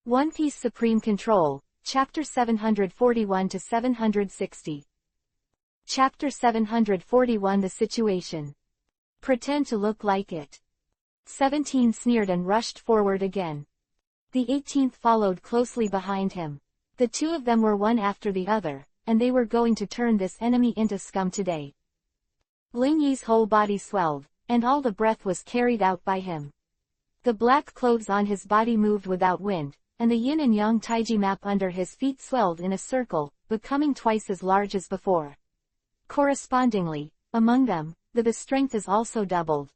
One Piece Supreme Control, Chapter 741-760. Chapter 741 The Situation. Pretend to look like it. 17 sneered and rushed forward again. The 18th followed closely behind him. The two of them were one after the other, and they were going to turn this enemy into scum today. Ling Yi's whole body swelled, and all the breath was carried out by him. The black clothes on his body moved without wind, and the yin and yang taiji map under his feet swelled in a circle, becoming twice as large as before. Correspondingly, among them, the strength is also doubled.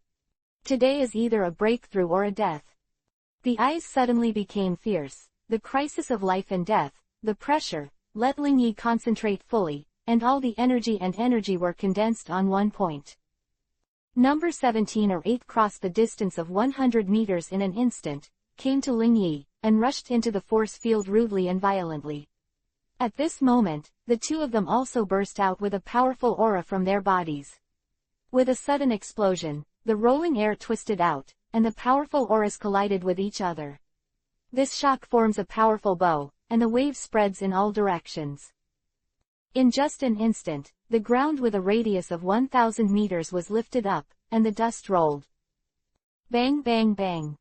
Today is either a breakthrough or a death. The eyes suddenly became fierce. The crisis of life and death, the pressure, let Ling Yi concentrate fully, and all the energy were condensed on one point. Number 17 or 8 crossed the distance of 100 meters in an instant, came to Ling Yi, and rushed into the force field rudely and violently. At this moment, the two of them also burst out with a powerful aura from their bodies. With a sudden explosion, the rolling air twisted out, and the powerful auras collided with each other. This shock forms a powerful bow, and the wave spreads in all directions. In just an instant, the ground with a radius of 1,000 meters was lifted up, and the dust rolled. Bang bang bang.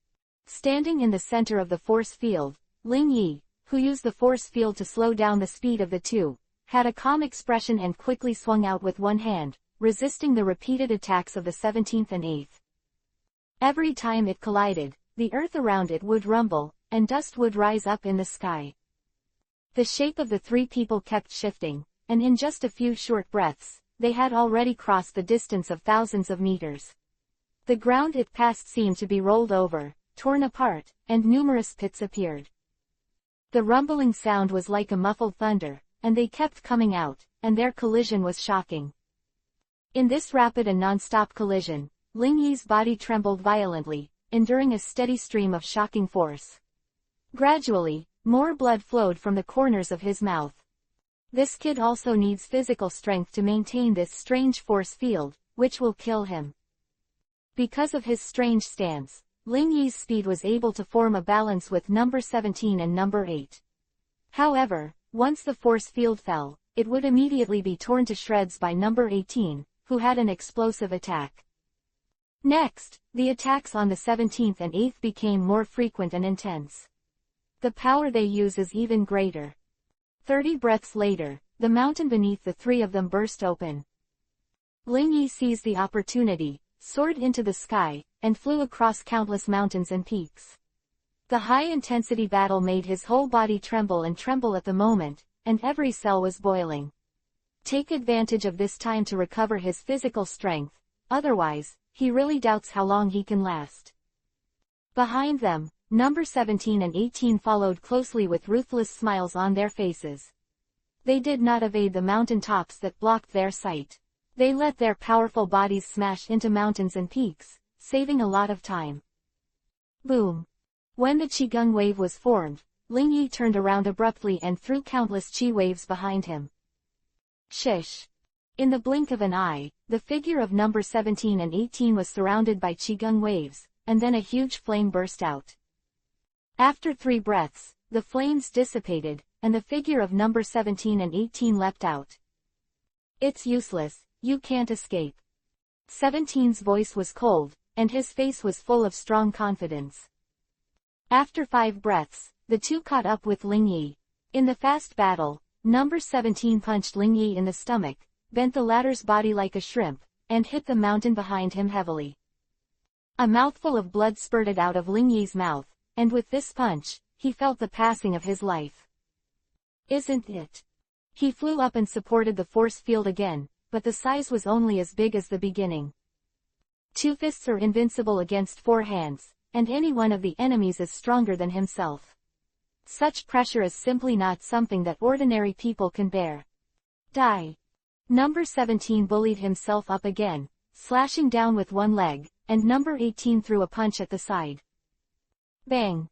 Standing in the center of the force field, Ling Yi, who used the force field to slow down the speed of the two, had a calm expression and quickly swung out with one hand, resisting the repeated attacks of the 17th and 8th. Every time it collided, the earth around it would rumble, and dust would rise up in the sky. The shape of the three people kept shifting, and in just a few short breaths, they had already crossed the distance of thousands of meters. The ground it passed seemed to be rolled over, torn apart, and numerous pits appeared. The rumbling sound was like a muffled thunder, and they kept coming out, and their collision was shocking. In this rapid and non-stop collision, Ling Yi's body trembled violently, enduring a steady stream of shocking force. Gradually, more blood flowed from the corners of his mouth. This kid also needs physical strength to maintain this strange force field, which will kill him. Because of his strange stance, Ling Yi's speed was able to form a balance with number 17 and number 8. However, once the force field fell, it would immediately be torn to shreds by number 18, who had an explosive attack. Next, the attacks on the 17th and 8th became more frequent and intense. The power they use is even greater. 30 breaths later, the mountain beneath the three of them burst open. Ling Yi seized the opportunity, soared into the sky, and flew across countless mountains and peaks. The high-intensity battle made his whole body tremble at the moment, and every cell was boiling. Take advantage of this time to recover his physical strength, otherwise, he really doubts how long he can last. Behind them, number 17 and 18 followed closely with ruthless smiles on their faces. They did not evade the mountain tops that blocked their sight. They let their powerful bodies smash into mountains and peaks, saving a lot of time. Boom! When the Qigong wave was formed, Ling Yi turned around abruptly and threw countless Qi waves behind him. Shish! In the blink of an eye, the figure of number 17 and 18 was surrounded by Qigong waves, and then a huge flame burst out. After 3 breaths, the flames dissipated, and the figure of number 17 and 18 leapt out. It's useless, you can't escape. 17's voice was cold, and his face was full of strong confidence. After 5 breaths, the two caught up with Ling Yi. In the fast battle, number 17 punched Ling Yi in the stomach, bent the latter's body like a shrimp, and hit the mountain behind him heavily. A mouthful of blood spurted out of Ling Yi's mouth, and with this punch, he felt the passing of his life. Isn't it? He flew up and supported the force field again, but the size was only as big as the beginning. 2 fists are invincible against 4 hands, and any one of the enemies is stronger than himself. Such pressure is simply not something that ordinary people can bear. Die! Number 17 bullied himself up again, slashing down with one leg, and number 18 threw a punch at the side. Bang!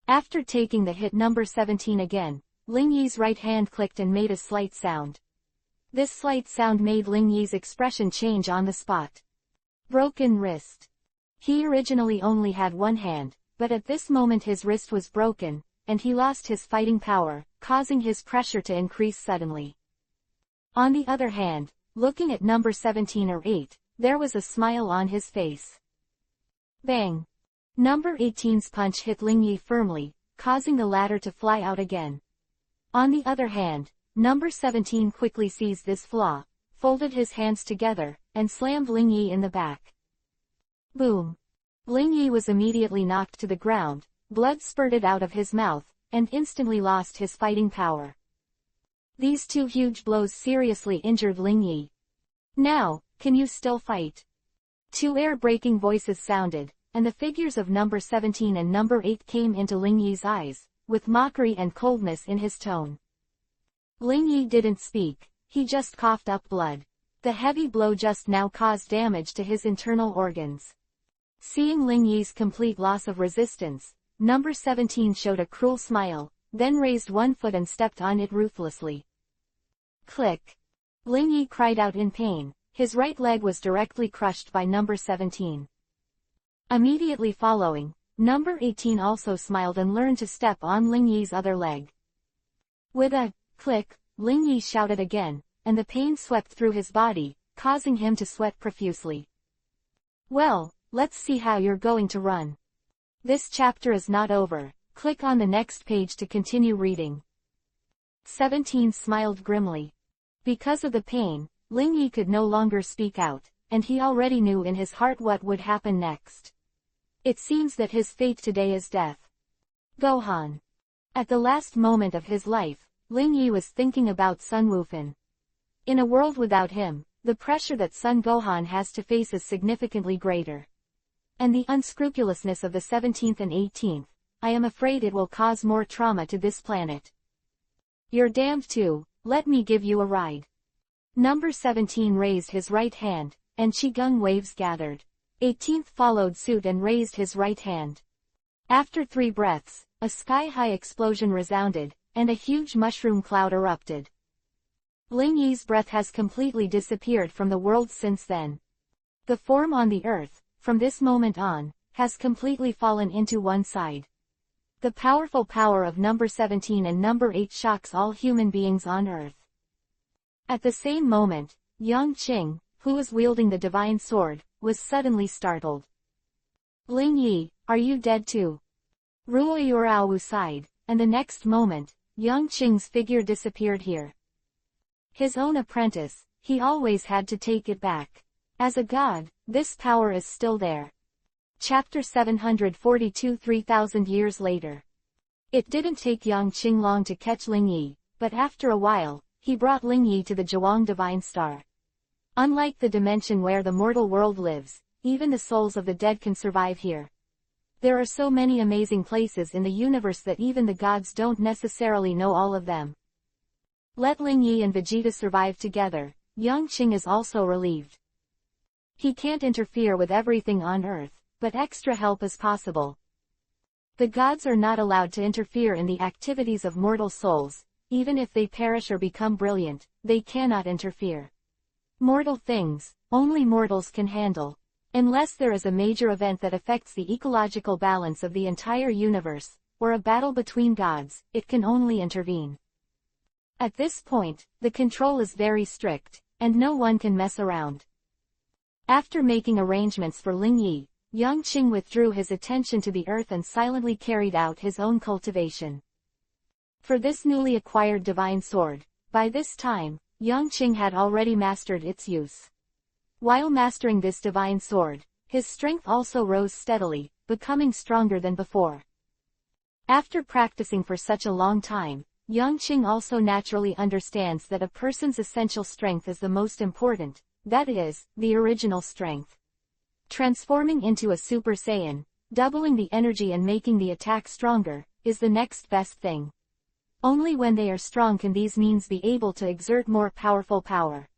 After taking the hit number 17 again, Ling Yi's right hand clicked and made a slight sound. This slight sound made Ling Yi's expression change on the spot. Broken wrist. He originally only had one hand, but at this moment his wrist was broken, and he lost his fighting power, causing his pressure to increase suddenly. On the other hand, looking at number 17 or 8, there was a smile on his face. Bang! Number 18's punch hit Ling Yi firmly, causing the latter to fly out again. On the other hand, number 17 quickly seized this flaw, folded his hands together, and slammed Ling Yi in the back. Boom! Ling Yi was immediately knocked to the ground, blood spurted out of his mouth, and instantly lost his fighting power. These two huge blows seriously injured Ling Yi. Now, can you still fight? Two air-breaking voices sounded, and the figures of number 17 and number 8 came into Ling Yi's eyes, with mockery and coldness in his tone. Ling Yi didn't speak, he just coughed up blood. The heavy blow just now caused damage to his internal organs. Seeing Ling Yi's complete loss of resistance, number 17 showed a cruel smile, then raised one foot and stepped on it ruthlessly. Click! Ling Yi cried out in pain, his right leg was directly crushed by number 17. Immediately following, number 18 also smiled and learned to step on Ling Yi's other leg. With a click, Ling Yi shouted again, and the pain swept through his body, causing him to sweat profusely. Well, let's see how you're going to run. This chapter is not over, click on the next page to continue reading. 17 smiled grimly. Because of the pain, Ling Yi could no longer speak out, and he already knew in his heart what would happen next. It seems that his fate today is death. Gohan. At the last moment of his life, Ling Yi was thinking about Sun Wukong. In a world without him, the pressure that Son Gohan has to face is significantly greater. And the unscrupulousness of the 17th and 18th, I am afraid it will cause more trauma to this planet. You're damned too, let me give you a ride. Number 17 raised his right hand, and Qigong waves gathered. 18th followed suit and raised his right hand. After 3 breaths, a sky-high explosion resounded, and a huge mushroom cloud erupted. Ling Yi's breath has completely disappeared from the world since then. The form on the earth, from this moment on, has completely fallen into one side. The powerful power of number 17 and number 8 shocks all human beings on earth. At the same moment, Yang Qing, who was wielding the divine sword, was suddenly startled. Ling Yi, are you dead too? Ruo Yurao sighed, and the next moment, Yang Qing's figure disappeared here. His own apprentice, he always had to take it back. As a god, this power is still there. Chapter 742 3,000 years later. It didn't take Yang Qing long to catch Ling Yi, but after a while, he brought Ling Yi to the Zhuang Divine Star. Unlike the dimension where the mortal world lives, even the souls of the dead can survive here. There are so many amazing places in the universe that even the gods don't necessarily know all of them. Let Ling Yi and Vegeta survive together, Yang Qing is also relieved. He can't interfere with everything on Earth, but extra help is possible. The gods are not allowed to interfere in the activities of mortal souls, even if they perish or become brilliant, they cannot interfere. Mortal things, only mortals can handle. Unless there is a major event that affects the ecological balance of the entire universe, or a battle between gods, it can only intervene. At this point, the control is very strict, and no one can mess around. After making arrangements for Ling Yi, Yang Qing withdrew his attention to the earth and silently carried out his own cultivation. For this newly acquired divine sword, by this time, Yang Qing had already mastered its use. While mastering this divine sword, his strength also rose steadily, becoming stronger than before. After practicing for such a long time, Yang Qing also naturally understands that a person's essential strength is the most important, that is, the original strength. Transforming into a Super Saiyan, doubling the energy and making the attack stronger, is the next best thing. Only when they are strong can these means be able to exert more powerful power.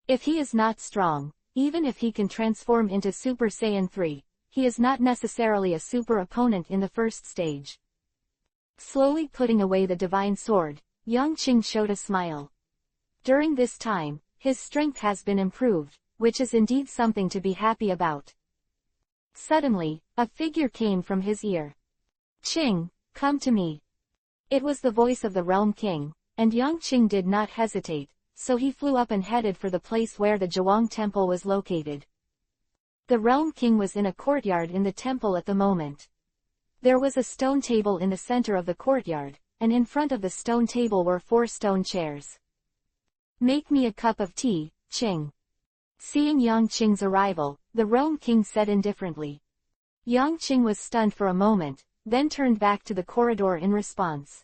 If he is not strong, even if he can transform into Super Saiyan 3, he is not necessarily a super opponent in the first stage. Slowly putting away the divine sword, Yang Qing showed a smile. During this time, his strength has been improved, which is indeed something to be happy about. Suddenly, a figure came from his ear. Qing, Come to me. It was the voice of the Realm King, and Yang Qing did not hesitate, so he flew up and headed for the place where the Zhuang Temple was located. The Realm King was in a courtyard in the temple at the moment. There was a stone table in the center of the courtyard, and in front of the stone table were 4 stone chairs. Make me a cup of tea, Qing. Seeing Yang Qing's arrival, the Realm King said indifferently. Yang Qing was stunned for a moment, then turned back to the corridor in response.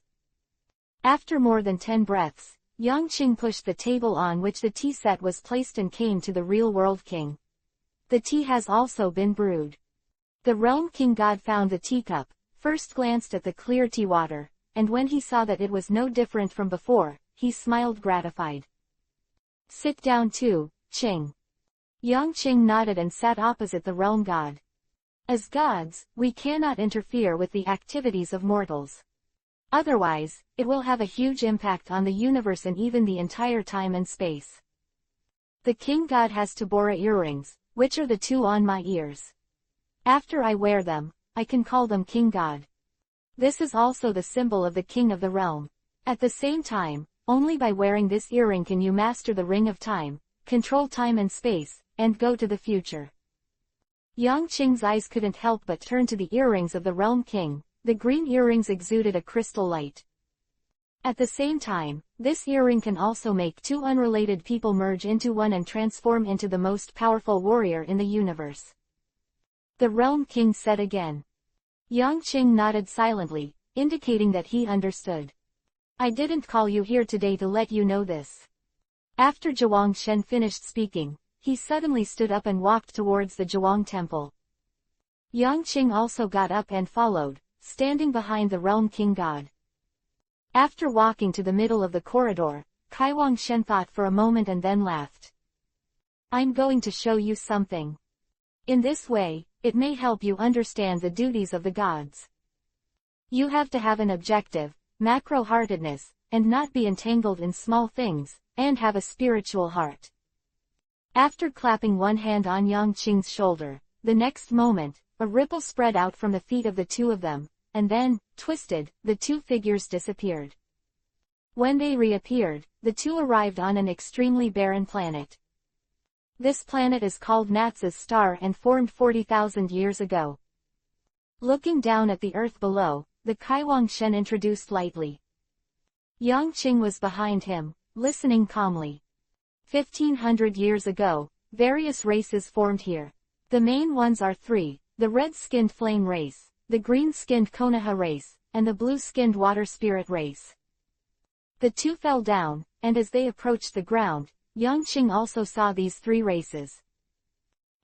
After more than 10 breaths, Yang Qing pushed the table on which the tea set was placed and came to the real world king. The tea has also been brewed. The Realm King God found the teacup, first glanced at the clear tea water, and when he saw that it was no different from before, he smiled gratified. Sit down too, Qing. Yang Qing nodded and sat opposite the Realm God. As gods, we cannot interfere with the activities of mortals. Otherwise, it will have a huge impact on the universe and even the entire time and space. The King God has Tabora earrings, which are the 2 on my ears. After I wear them, I can call them King God. This is also the symbol of the King of the Realm. At the same time, only by wearing this earring can you master the Ring of Time, control time and space, and go to the future. Yang Qing's eyes couldn't help but turn to the earrings of the Realm King. The green earrings exuded a crystal light. At the same time, this earring can also make 2 unrelated people merge into one and transform into the most powerful warrior in the universe. The Realm King said again. Yang Qing nodded silently, indicating that he understood. I didn't call you here today to let you know this. After Zhuang Shen finished speaking, he suddenly stood up and walked towards the Zhuang Temple. Yang Qing also got up and followed, standing behind the Realm King God. After walking to the middle of the corridor, Kaiwang Shen thought for a moment and then laughed. I'm going to show you something. In this way, it may help you understand the duties of the gods. You have to have an objective, macro-heartedness, and not be entangled in small things, and have a spiritual heart. After clapping one hand on Yang Qing's shoulder, the next moment, a ripple spread out from the feet of the 2 of them, and then, twisted, the 2 figures disappeared. When they reappeared, the 2 arrived on an extremely barren planet. This planet is called Nats's star and formed 40,000 years ago. Looking down at the earth below, the Kaiwang Shen introduced lightly. Yang Qing was behind him, listening calmly. 1500 years ago, various races formed here. The main ones are 3, the red-skinned flame race, the green-skinned Konoha race, and the blue-skinned water spirit race. The 2 fell down, and as they approached the ground, Yang Qing also saw these 3 races.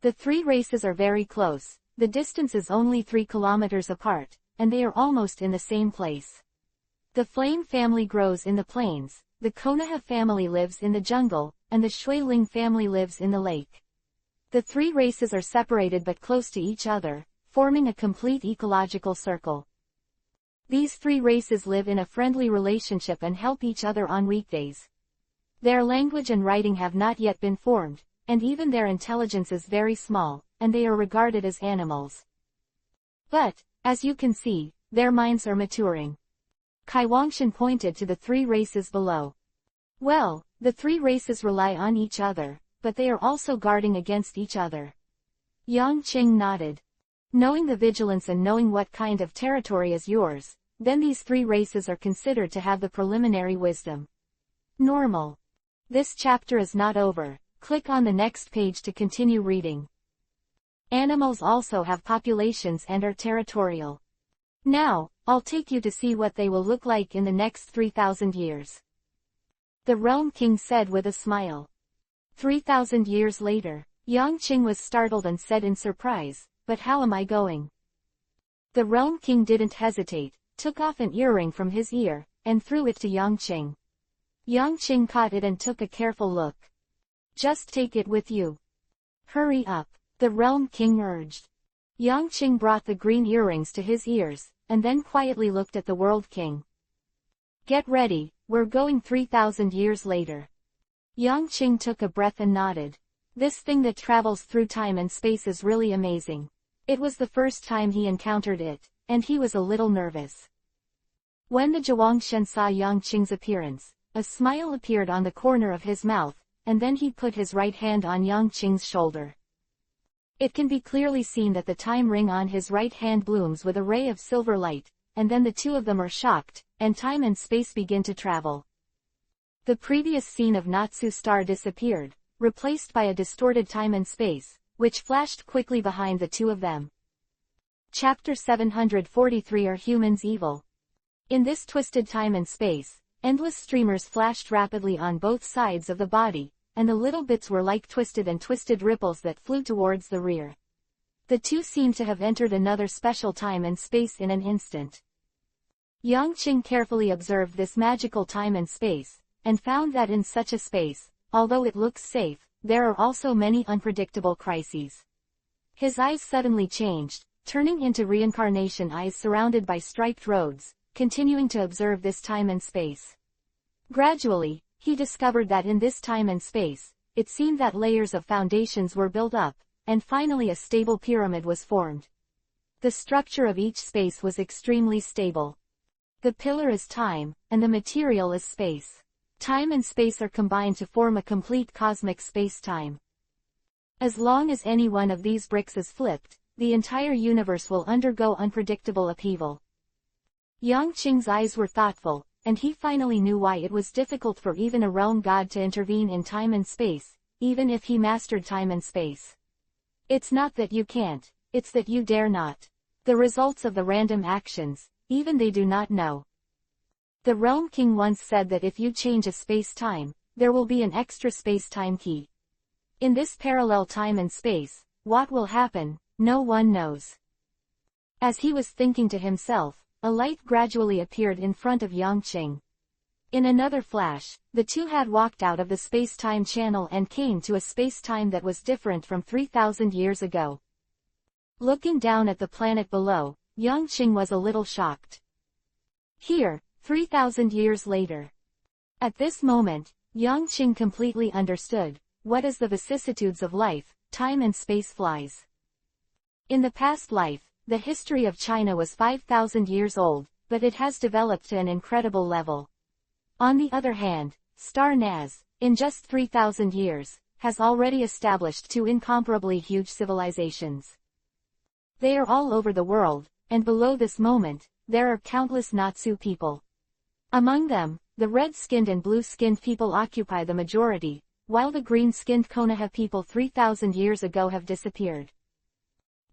The 3 races are very close, the distance is only 3 kilometers apart, and they are almost in the same place. The Flame family grows in the plains, the Konoha family lives in the jungle, and the Shuiling family lives in the lake. The 3 races are separated but close to each other, forming a complete ecological circle. These 3 races live in a friendly relationship and help each other on weekdays. Their language and writing have not yet been formed, and even their intelligence is very small, and they are regarded as animals. But, as you can see, their minds are maturing. Kaiwangshan pointed to the 3 races below. Well, the 3 races rely on each other, but they are also guarding against each other. Yang Qing nodded. Knowing the vigilance and knowing what kind of territory is yours, then these 3 races are considered to have the preliminary wisdom. Normal. This chapter is not over. Click on the next page to continue reading. Animals also have populations and are territorial. Now, I'll take you to see what they will look like in the next 3,000 years. The Realm King said with a smile. 3,000 years later, Yang Qing was startled and said in surprise, but how am I going? The Realm King didn't hesitate, took off an earring from his ear, and threw it to Yang Qing. Yang Qing caught it and took a careful look. Just take it with you. Hurry up, the Realm King urged. Yang Qing brought the green earrings to his ears, and then quietly looked at the World King. Get ready, we're going 3,000 years later. Yang Qing took a breath and nodded. This thing that travels through time and space is really amazing. It was the first time he encountered it, and he was a little nervous. When the Zhuangshen saw Yang Qing's appearance, a smile appeared on the corner of his mouth, and then he put his right hand on Yang Qing's shoulder. It can be clearly seen that the time ring on his right hand blooms with a ray of silver light, and then the two of them are shocked, and time and space begin to travel. The previous scene of Natsu Star disappeared, replaced by a distorted time and space, which flashed quickly behind the two of them. Chapter 743 Are Humans Evil? In this twisted time and space, endless streamers flashed rapidly on both sides of the body, and the little bits were like twisted ripples that flew towards the rear. The two seemed to have entered another special time and space in an instant. Yang Qing carefully observed this magical time and space, and found that in such a space, although it looks safe, there are also many unpredictable crises. His eyes suddenly changed, turning into reincarnation eyes surrounded by striped roads, continuing to observe this time and space. Gradually, he discovered that in this time and space, it seemed that layers of foundations were built up, and finally a stable pyramid was formed. The structure of each space was extremely stable. The pillar is time, and the material is space. Time and space are combined to form a complete cosmic space-time. As long as any one of these bricks is flipped, the entire universe will undergo unpredictable upheaval. Yang Qing's eyes were thoughtful, and he finally knew why it was difficult for even a realm god to intervene in time and space, even if he mastered time and space. It's not that you can't, it's that you dare not. The results of the random actions, even they do not know. The Realm King once said that if you change a space-time, there will be an extra space-time key. In this parallel time and space, what will happen, no one knows. As he was thinking to himself, a light gradually appeared in front of Yang Qing. In another flash, the two had walked out of the space-time channel and came to a space-time that was different from 3,000 years ago. Looking down at the planet below, Yang Qing was a little shocked. Here, 3,000 years later. At this moment, Yang Qing completely understood, what is the vicissitudes of life, time and space flies. In the past life, the history of China was 5,000 years old, but it has developed to an incredible level. On the other hand, Star Naz, in just 3,000 years, has already established two incomparably huge civilizations. They are all over the world, and below this moment, there are countless Natsu people. Among them, the red-skinned and blue-skinned people occupy the majority, while the green-skinned Konoha people 3,000 years ago have disappeared.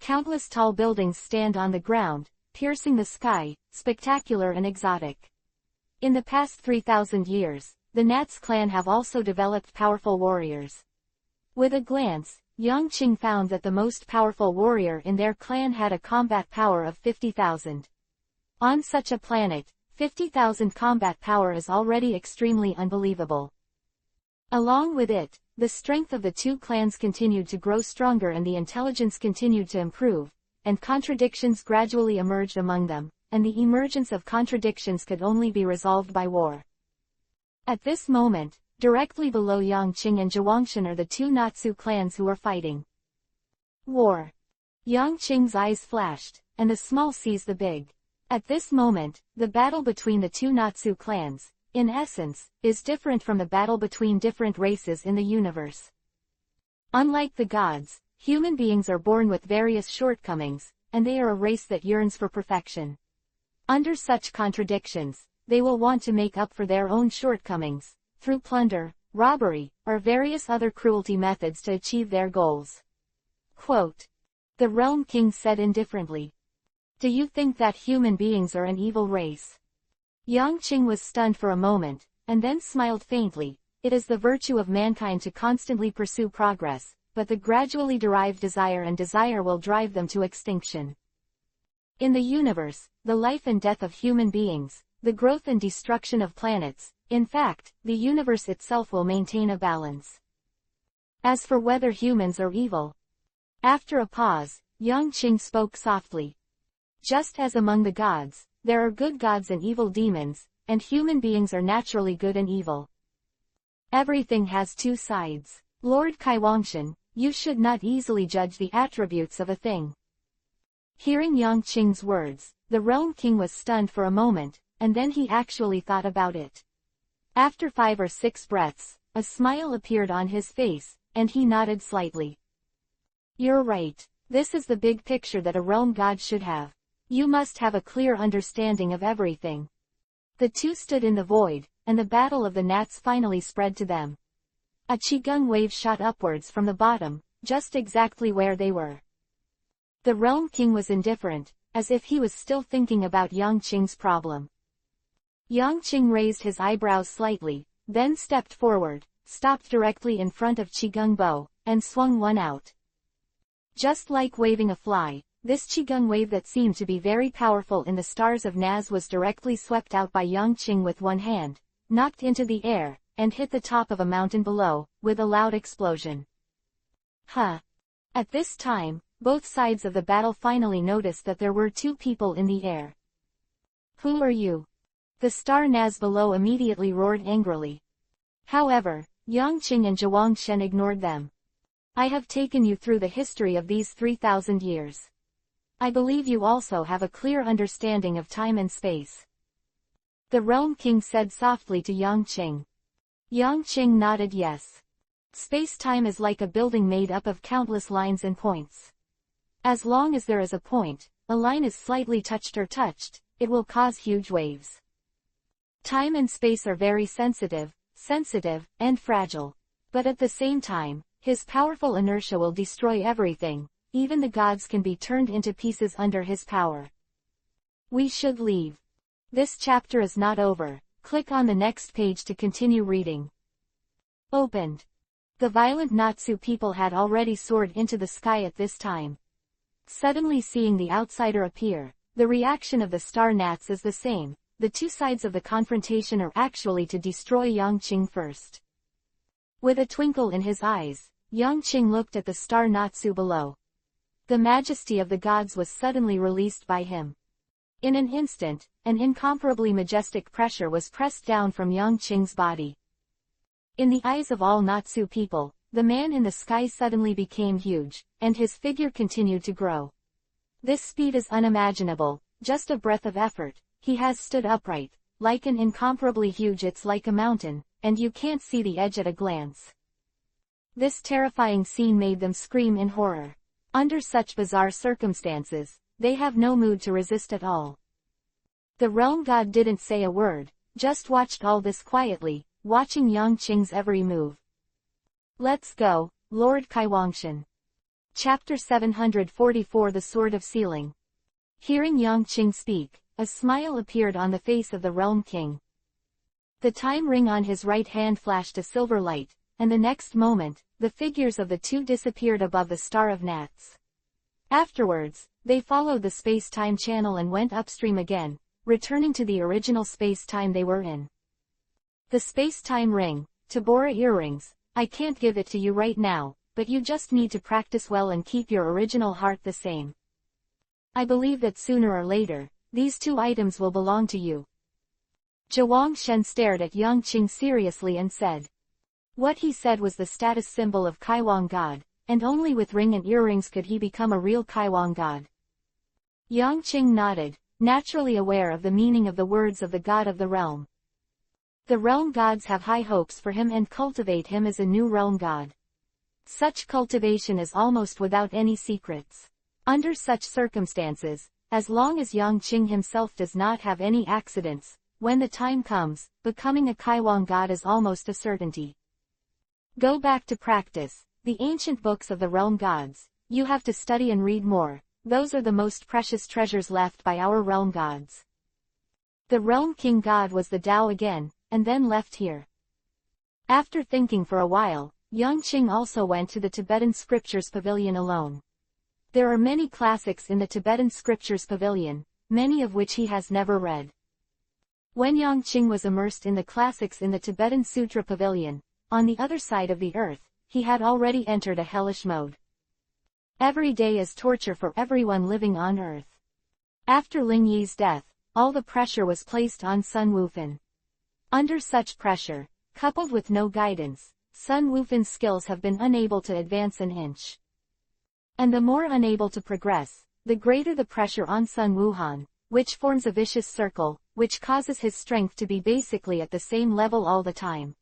Countless tall buildings stand on the ground, piercing the sky, spectacular and exotic. In the past 3,000 years, the Nats clan have also developed powerful warriors. With a glance, Yang Qing found that the most powerful warrior in their clan had a combat power of 50,000. On such a planet, 50,000 combat power is already extremely unbelievable. Along with it, the strength of the two clans continued to grow stronger and the intelligence continued to improve, and contradictions gradually emerged among them, and the emergence of contradictions could only be resolved by war. At this moment, directly below Yang Qing and Zhuangshan are the two Natsu clans who are fighting. War. Yang Qing's eyes flashed, and the small sees the big. At this moment, the battle between the two Natsu clans, in essence, is different from the battle between different races in the universe. Unlike the gods, human beings are born with various shortcomings, and they are a race that yearns for perfection. Under such contradictions, they will want to make up for their own shortcomings, through plunder, robbery, or various other cruelty methods to achieve their goals. Quote. The Realm King said indifferently. Do you think that human beings are an evil race? Yang Qing was stunned for a moment, and then smiled faintly. It is the virtue of mankind to constantly pursue progress, but the gradually derived desire will drive them to extinction. In the universe, the life and death of human beings, the growth and destruction of planets, in fact, the universe itself will maintain a balance. As for whether humans are evil. After a pause, Yang Qing spoke softly. Just as among the gods, there are good gods and evil demons, and human beings are naturally good and evil. Everything has two sides. Lord Kaiwangshan, you should not easily judge the attributes of a thing. Hearing Yang Qing's words, the Realm King was stunned for a moment, and then he actually thought about it. After 5 or 6 breaths, a smile appeared on his face, and he nodded slightly. "You're right. This is the big picture that a realm god should have. You must have a clear understanding of everything." The two stood in the void, and the battle of the gnats finally spread to them. A qigong wave shot upwards from the bottom, just exactly where they were. The Realm King was indifferent, as if he was still thinking about Yang Qing's problem. Yang Qing raised his eyebrows slightly, then stepped forward, stopped directly in front of Qigong Bo, and swung one out. Just like waving a fly, this Qigong wave that seemed to be very powerful in the stars of Naz was directly swept out by Yang Qing with one hand, knocked into the air, and hit the top of a mountain below, with a loud explosion. Huh. At this time, both sides of the battle finally noticed that there were 2 people in the air. "Who are you?" The star Naz below immediately roared angrily. However, Yang Qing and Zhuang Shen ignored them. "I have taken you through the history of these 3,000 years. I believe you also have a clear understanding of time and space." The Realm King said softly to Yang Qing. Yang Qing nodded yes. Space-time is like a building made up of countless lines and points. As long as there is a point, a line is slightly touched, it will cause huge waves. Time and space are very sensitive, and fragile. But at the same time, his powerful inertia will destroy everything. Even the gods can be turned into pieces under his power. We should leave. This chapter is not over. Click on the next page to continue reading. Opened. The violent Natsu people had already soared into the sky at this time. Suddenly seeing the outsider appear, the reaction of the star gnats is the same. The 2 sides of the confrontation are actually to destroy Yang Qing first. With a twinkle in his eyes, Yang Qing looked at the star Natsu below. The majesty of the gods was suddenly released by him. In an instant, an incomparably majestic pressure was pressed down from Yang Qing's body. In the eyes of all Natsu people, the man in the sky suddenly became huge, and his figure continued to grow. This speed is unimaginable, just a breath of effort. He has stood upright, like an incomparably huge, it's like a mountain, and you can't see the edge at a glance. This terrifying scene made them scream in horror. Under such bizarre circumstances, they have no mood to resist at all. The realm god didn't say a word, just watched all this quietly, watching Yang Qing's every move. Let's go, Lord Kaiwangshan. Chapter 744 The Sword of Sealing. Hearing Yang Qing speak, a smile appeared on the face of the Realm King. The time ring on his right hand flashed a silver light, and the next moment, the figures of the 2 disappeared above the star of gnats. Afterwards, they followed the space-time channel and went upstream again, returning to the original space-time they were in. The space-time ring, Tabora earrings, I can't give it to you right now, but you just need to practice well and keep your original heart the same. I believe that sooner or later, these 2 items will belong to you. Zhuang Shen stared at Yang Qing seriously and said. What he said was the status symbol of Kaiwang god, and only with ring and earrings could he become a real Kaiwang god. Yang Qing nodded, naturally aware of the meaning of the words of the god of the realm. The realm gods have high hopes for him and cultivate him as a new realm god. Such cultivation is almost without any secrets. Under such circumstances, as long as Yang Qing himself does not have any accidents, when the time comes, becoming a Kaiwang god is almost a certainty. Go back to practice, the ancient books of the realm gods. You have to study and read more, those are the most precious treasures left by our realm gods. The Realm King god was the Tao again, and then left here. After thinking for a while, Yang Qing also went to the Tibetan Scriptures Pavilion alone. There are many classics in the Tibetan Scriptures Pavilion, many of which he has never read. When Yang Qing was immersed in the classics in the Tibetan Sutra Pavilion, on the other side of the earth, he had already entered a hellish mode. Every day is torture for everyone living on earth. After Ling Yi's death, all the pressure was placed on Sun Wufan. Under such pressure, coupled with no guidance, Sun Wufan's skills have been unable to advance an inch. And the more unable to progress, the greater the pressure on Sun Wuhan, which forms a vicious circle. which causes his strength to be basically at the same level all the time.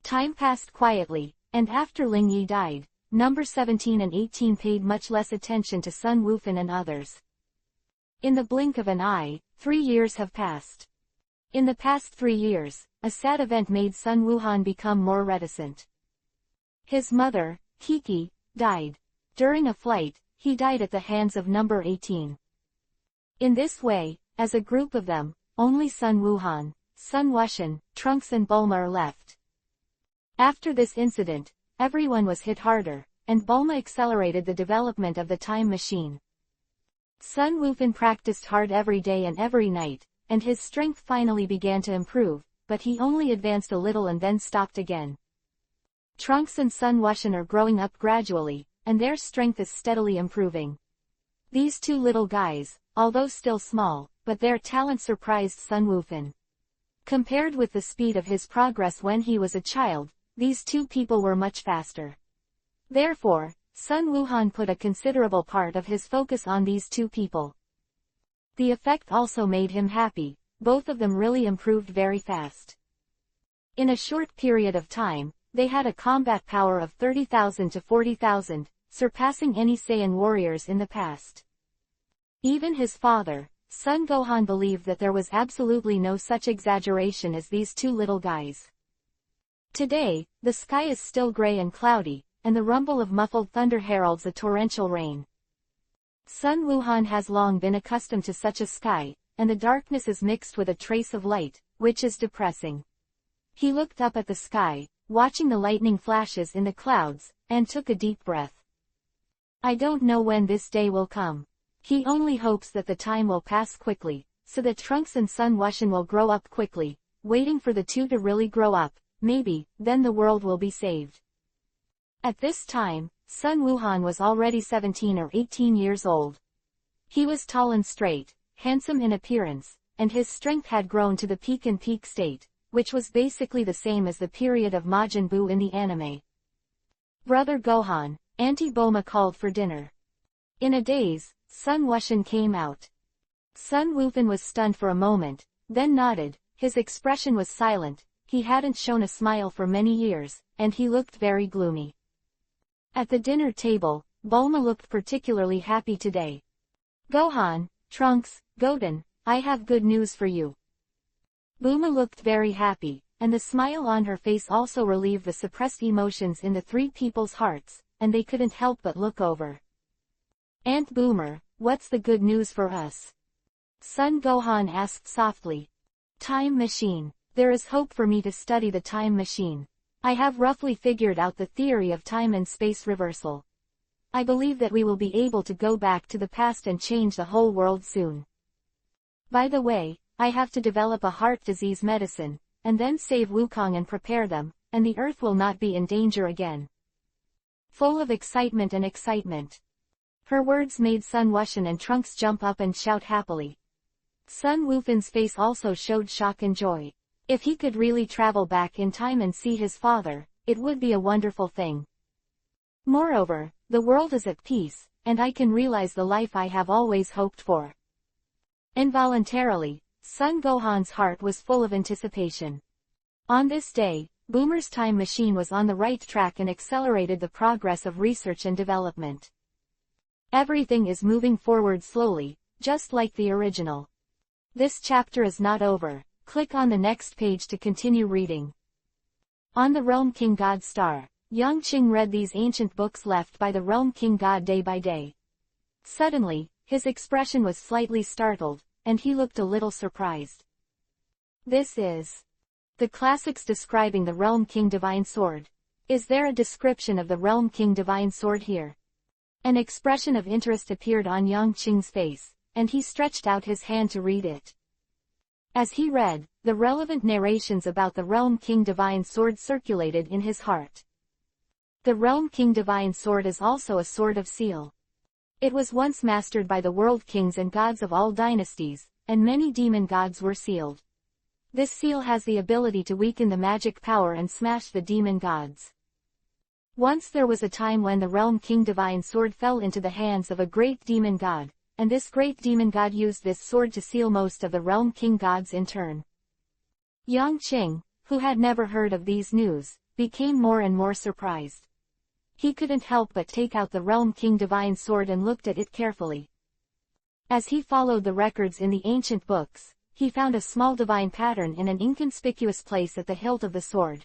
Time passed quietly, and after Ling Yi died, number 17 and 18 paid much less attention to Sun Wufan and others. In the blink of an eye, 3 years have passed. In the past 3 years, a sad event made Sun Wuhan become more reticent. His mother, Kiki, died. During a flight, he died at the hands of number 18. In this way, as a group of them, only Sun Wuhan, Sun Wuxian, Trunks and Bulma are left. After this incident, everyone was hit harder, and Bulma accelerated the development of the time machine. Sun Wufan practiced hard every day and every night, and his strength finally began to improve, but he only advanced a little and then stopped again. Trunks and Sun Wuxian are growing up gradually, and their strength is steadily improving. These two little guys, although still small, but their talent surprised Sun Wufan. Compared with the speed of his progress when he was a child, these two people were much faster. Therefore, Sun Wuhan put a considerable part of his focus on these two people. The effect also made him happy, both of them really improved very fast. In a short period of time, they had a combat power of 30,000 to 40,000, surpassing any Saiyan warriors in the past. Even his father, Sun Gohan, believed that there was absolutely no such exaggeration as these two little guys. Today, the sky is still gray and cloudy, and the rumble of muffled thunder heralds a torrential rain. Sun Wuhan has long been accustomed to such a sky, and the darkness is mixed with a trace of light, which is depressing. He looked up at the sky, watching the lightning flashes in the clouds, and took a deep breath. I don't know when this day will come. He only hopes that the time will pass quickly, so that Trunks and Sun Wuxian will grow up quickly, waiting for the two to really grow up. Maybe, then the world will be saved. At this time, Sun Wuhan was already 17 or 18 years old. He was tall and straight, handsome in appearance, and his strength had grown to the peak state, which was basically the same as the period of Majin Buu in the anime. Brother Gohan, Auntie Bulma called for dinner. In a daze, Sun Wuxian came out. Sun Wufan was stunned for a moment, then nodded. His expression was silent. He hadn't shown a smile for many years, and he looked very gloomy. At the dinner table, Bulma looked particularly happy today. Gohan, Trunks, Goten, I have good news for you. Bulma looked very happy, and the smile on her face also relieved the suppressed emotions in the three people's hearts, and they couldn't help but look over. Aunt Boomer, what's the good news for us? Sun Gohan asked softly. Time machine. There is hope for me to study the time machine. I have roughly figured out the theory of time and space reversal. I believe that we will be able to go back to the past and change the whole world soon. By the way, I have to develop a heart disease medicine, and then save Wukong and prepare them, and the Earth will not be in danger again. Full of excitement. Her words made Sun Wuxian and Trunks jump up and shout happily. Sun Wufan's face also showed shock and joy. If he could really travel back in time and see his father, it would be a wonderful thing. Moreover, the world is at peace, and I can realize the life I have always hoped for. Involuntarily, Sun Gohan's heart was full of anticipation. On this day, Boomer's time machine was on the right track and accelerated the progress of research and development. Everything is moving forward slowly, just like the original. This chapter is not over. Click on the next page to continue reading. On the Realm King God Star, Yang Qing read these ancient books left by the Realm King God day by day. Suddenly, his expression was slightly startled, and he looked a little surprised. This is the classics describing the Realm King Divine Sword. Is there a description of the Realm King Divine Sword here? An expression of interest appeared on Yang Qing's face, and he stretched out his hand to read it. As he read, the relevant narrations about the Realm King Divine Sword circulated in his heart. The Realm King Divine Sword is also a sword of seal. It was once mastered by the world kings and gods of all dynasties, and many demon gods were sealed. This seal has the ability to weaken the magic power and smash the demon gods. Once there was a time when the Realm King Divine Sword fell into the hands of a great demon god, and this great demon god used this sword to seal most of the Realm King gods in turn. Yang Qing, who had never heard of these news, became more and more surprised. He couldn't help but take out the Realm King divine sword and looked at it carefully. As he followed the records in the ancient books, he found a small divine pattern in an inconspicuous place at the hilt of the sword.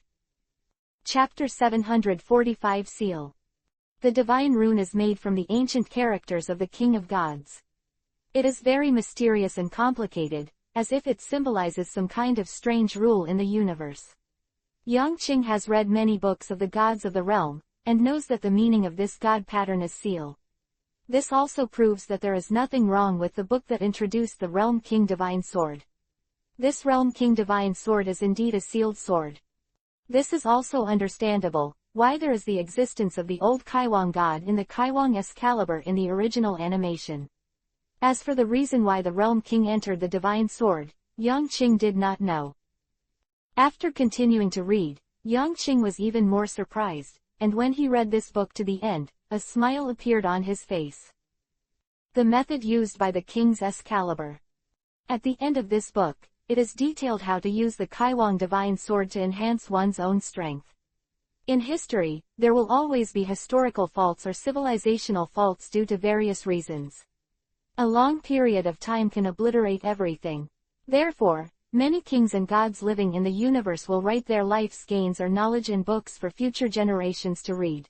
Chapter 745 Seal. The divine rune is made from the ancient characters of the King of Gods. It is very mysterious and complicated, as if it symbolizes some kind of strange rule in the universe. Yang Qing has read many books of the gods of the realm, and knows that the meaning of this god pattern is seal. This also proves that there is nothing wrong with the book that introduced the Realm King Divine Sword. This Realm King Divine Sword is indeed a sealed sword. This is also understandable, why there is the existence of the old Kaiwang god in the Kaiwang Excalibur in the original animation. As for the reason why the Realm King entered the Divine Sword, Yang Qing did not know. After continuing to read, Yang Qing was even more surprised, and when he read this book to the end, a smile appeared on his face. The method used by the King's Excalibur. At the end of this book, it is detailed how to use the Kaiwang Divine Sword to enhance one's own strength. In history, there will always be historical faults or civilizational faults due to various reasons. A long period of time can obliterate everything. Therefore, many kings and gods living in the universe will write their life's gains or knowledge in books for future generations to read.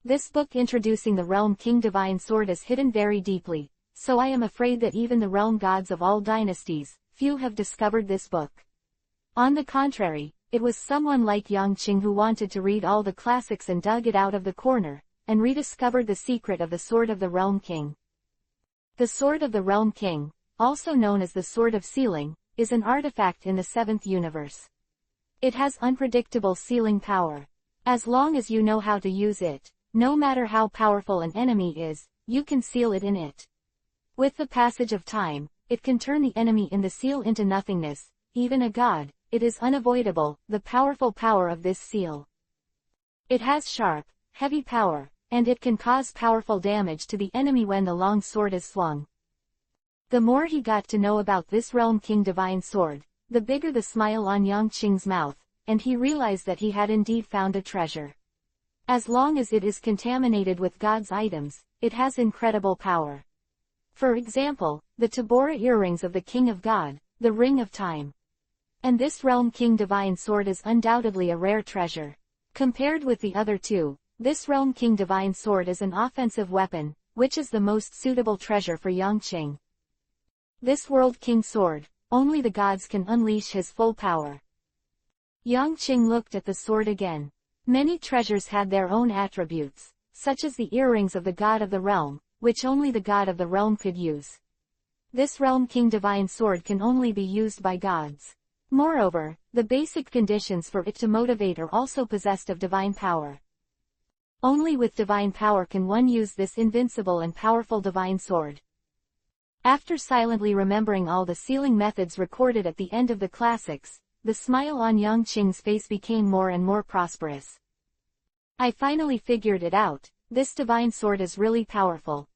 This book introducing the Realm King Divine Sword is hidden very deeply, so I am afraid that even the realm gods of all dynasties, few have discovered this book. On the contrary, it was someone like Yang Qing who wanted to read all the classics and dug it out of the corner, and rediscovered the secret of the Sword of the Realm King. The Sword of the Realm King, also known as the Sword of Sealing, is an artifact in the seventh universe. It has unpredictable sealing power. As long as you know how to use it, no matter how powerful an enemy is, you can seal it in it. With the passage of time, it can turn the enemy in the seal into nothingness, even a god. It is unavoidable, the powerful power of this seal. It has sharp, heavy power, and it can cause powerful damage to the enemy when the long sword is swung. The more he got to know about this Realm King Divine Sword, the bigger the smile on Yang Qing's mouth, and he realized that he had indeed found a treasure. As long as it is contaminated with God's items, it has incredible power. For example, the Tabora earrings of the King of God, the Ring of Time. And this Realm King Divine Sword is undoubtedly a rare treasure. Compared with the other two, this Realm King Divine Sword is an offensive weapon, which is the most suitable treasure for Yang Qing. This World King Sword, only the gods can unleash his full power. Yang Qing looked at the sword again. Many treasures had their own attributes, such as the earrings of the God of the Realm, which only the God of the Realm could use. This Realm King Divine Sword can only be used by gods. Moreover, the basic conditions for it to motivate are also possessed of divine power. Only with divine power can one use this invincible and powerful divine sword. After silently remembering all the sealing methods recorded at the end of the classics, the smile on Yang Qing's face became more and more prosperous. I finally figured it out, this divine sword is really powerful.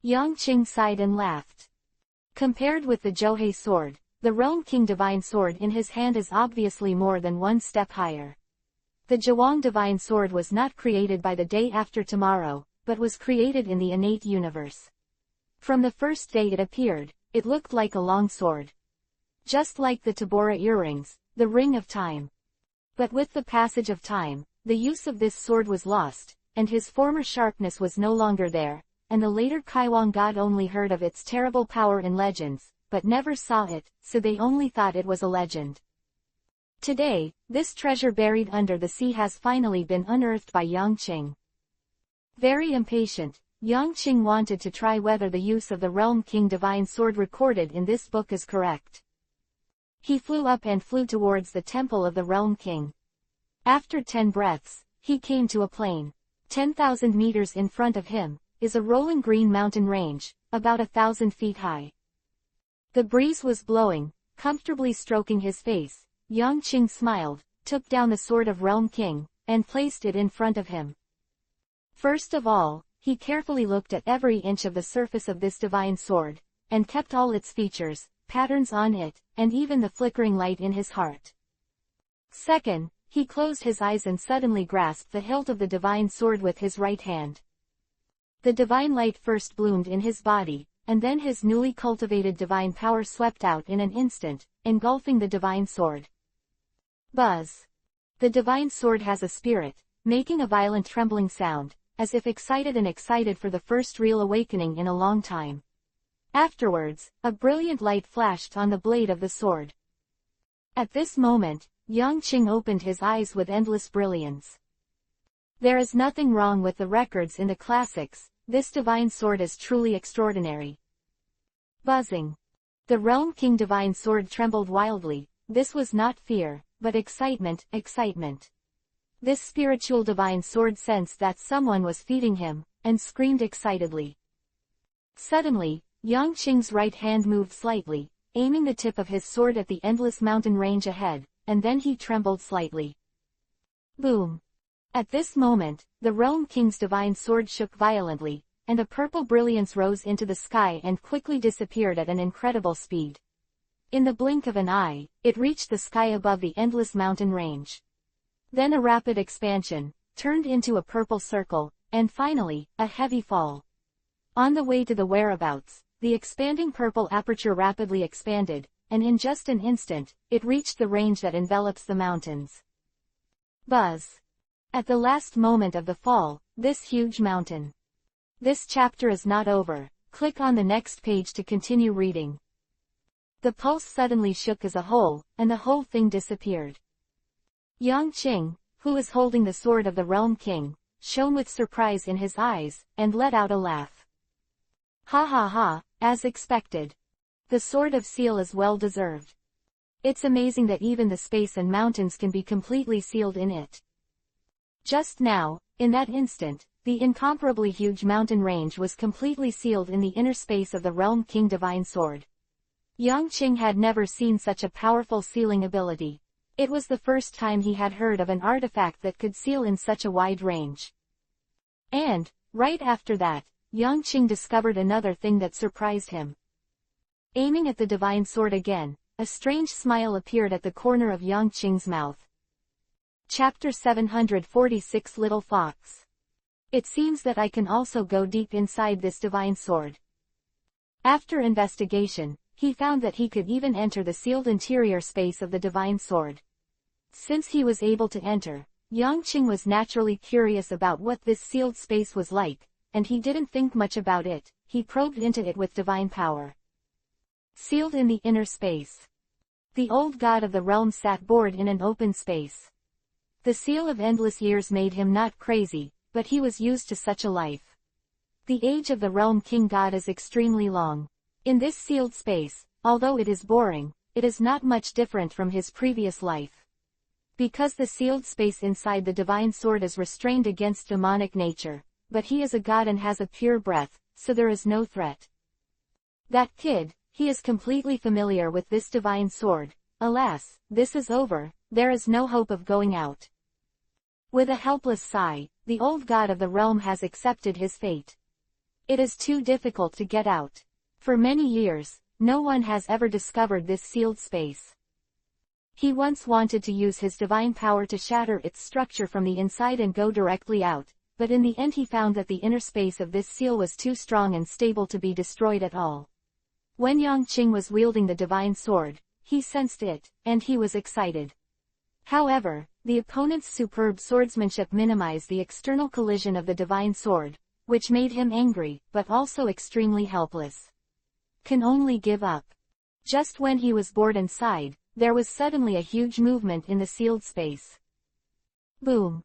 Yang Qing sighed and laughed. Compared with the Zhouhe sword, the Realm King Divine Sword in his hand is obviously more than one step higher. The Zhuang Divine Sword was not created by the day after tomorrow, but was created in the innate universe. From the first day it appeared, it looked like a long sword. Just like the Tabora earrings, the Ring of Time. But with the passage of time, the use of this sword was lost, and his former sharpness was no longer there, and the later Kaiwang god only heard of its terrible power in legends, but never saw it, so they only thought it was a legend. Today, this treasure buried under the sea has finally been unearthed by Yang Qing. Very impatient, Yang Qing wanted to try whether the use of the Realm King Divine Sword recorded in this book is correct. He flew up and flew towards the temple of the Realm King. After 10 breaths, he came to a plain. 10,000 meters in front of him is a rolling green mountain range, about 1,000 feet high. The breeze was blowing, comfortably stroking his face. Yang Qing smiled, took down the sword of Realm King, and placed it in front of him. First of all, he carefully looked at every inch of the surface of this divine sword, and kept all its features, patterns on it, and even the flickering light in his heart. Second, he closed his eyes and suddenly grasped the hilt of the divine sword with his right hand. The divine light first bloomed in his body, and then his newly cultivated divine power swept out in an instant, engulfing the divine sword. Buzz. The divine sword has a spirit, making a violent trembling sound, as if excited for the first real awakening in a long time. Afterwards, a brilliant light flashed on the blade of the sword. At this moment, Yang Qing opened his eyes with endless brilliance. There is nothing wrong with the records in the classics, this divine sword is truly extraordinary. Buzzing. The Realm King divine sword trembled wildly, this was not fear, but excitement. This spiritual divine sword sensed that someone was feeding him, and screamed excitedly. Suddenly, Yang Qing's right hand moved slightly, aiming the tip of his sword at the endless mountain range ahead, and then he trembled slightly. Boom! At this moment, the Realm King's divine sword shook violently, and a purple brilliance rose into the sky and quickly disappeared at an incredible speed. In the blink of an eye, it reached the sky above the endless mountain range. Then a rapid expansion, turned into a purple circle, and finally, a heavy fall. On the way to the whereabouts, the expanding purple aperture rapidly expanded, and in just an instant, it reached the range that envelops the mountains. Buzz. At the last moment of the fall, this huge mountain. This chapter is not over, click on the next page to continue reading. The pulse suddenly shook as a whole, and the whole thing disappeared. Yang Qing, who was holding the sword of the Realm King, shone with surprise in his eyes, and let out a laugh. Ha ha ha, as expected. The Sword of Seal is well deserved. It's amazing that even the space and mountains can be completely sealed in it. Just now, in that instant, the incomparably huge mountain range was completely sealed in the inner space of the Realm King divine sword. Yang Qing had never seen such a powerful sealing ability. It was the first time he had heard of an artifact that could seal in such a wide range. And, right after that, Yang Qing discovered another thing that surprised him. Aiming at the divine sword again, a strange smile appeared at the corner of Yang Qing's mouth. Chapter 746 Little Fox. It seems that I can also go deep inside this divine sword. After investigation, he found that he could even enter the sealed interior space of the divine sword. Since he was able to enter, Yang Qing was naturally curious about what this sealed space was like, and he didn't think much about it, he probed into it with divine power. Sealed in the inner space. The old god of the realm sat bored in an open space. The seal of endless years made him not crazy, but he was used to such a life. The age of the Realm King god is extremely long. In this sealed space, although it is boring, it is not much different from his previous life. Because the sealed space inside the divine sword is restrained against demonic nature, but he is a god and has a pure breath, so there is no threat. That kid, he is completely familiar with this divine sword. Alas, this is over, there is no hope of going out. With a helpless sigh, the old god of the realm has accepted his fate. It is too difficult to get out. For many years, no one has ever discovered this sealed space. He once wanted to use his divine power to shatter its structure from the inside and go directly out, but in the end he found that the inner space of this seal was too strong and stable to be destroyed at all. When Yang Qing was wielding the divine sword, he sensed it, and he was excited. However, the opponent's superb swordsmanship minimized the external collision of the divine sword, which made him angry, but also extremely helpless. Can only give up. Just when he was bored and sighed, there was suddenly a huge movement in the sealed space. Boom!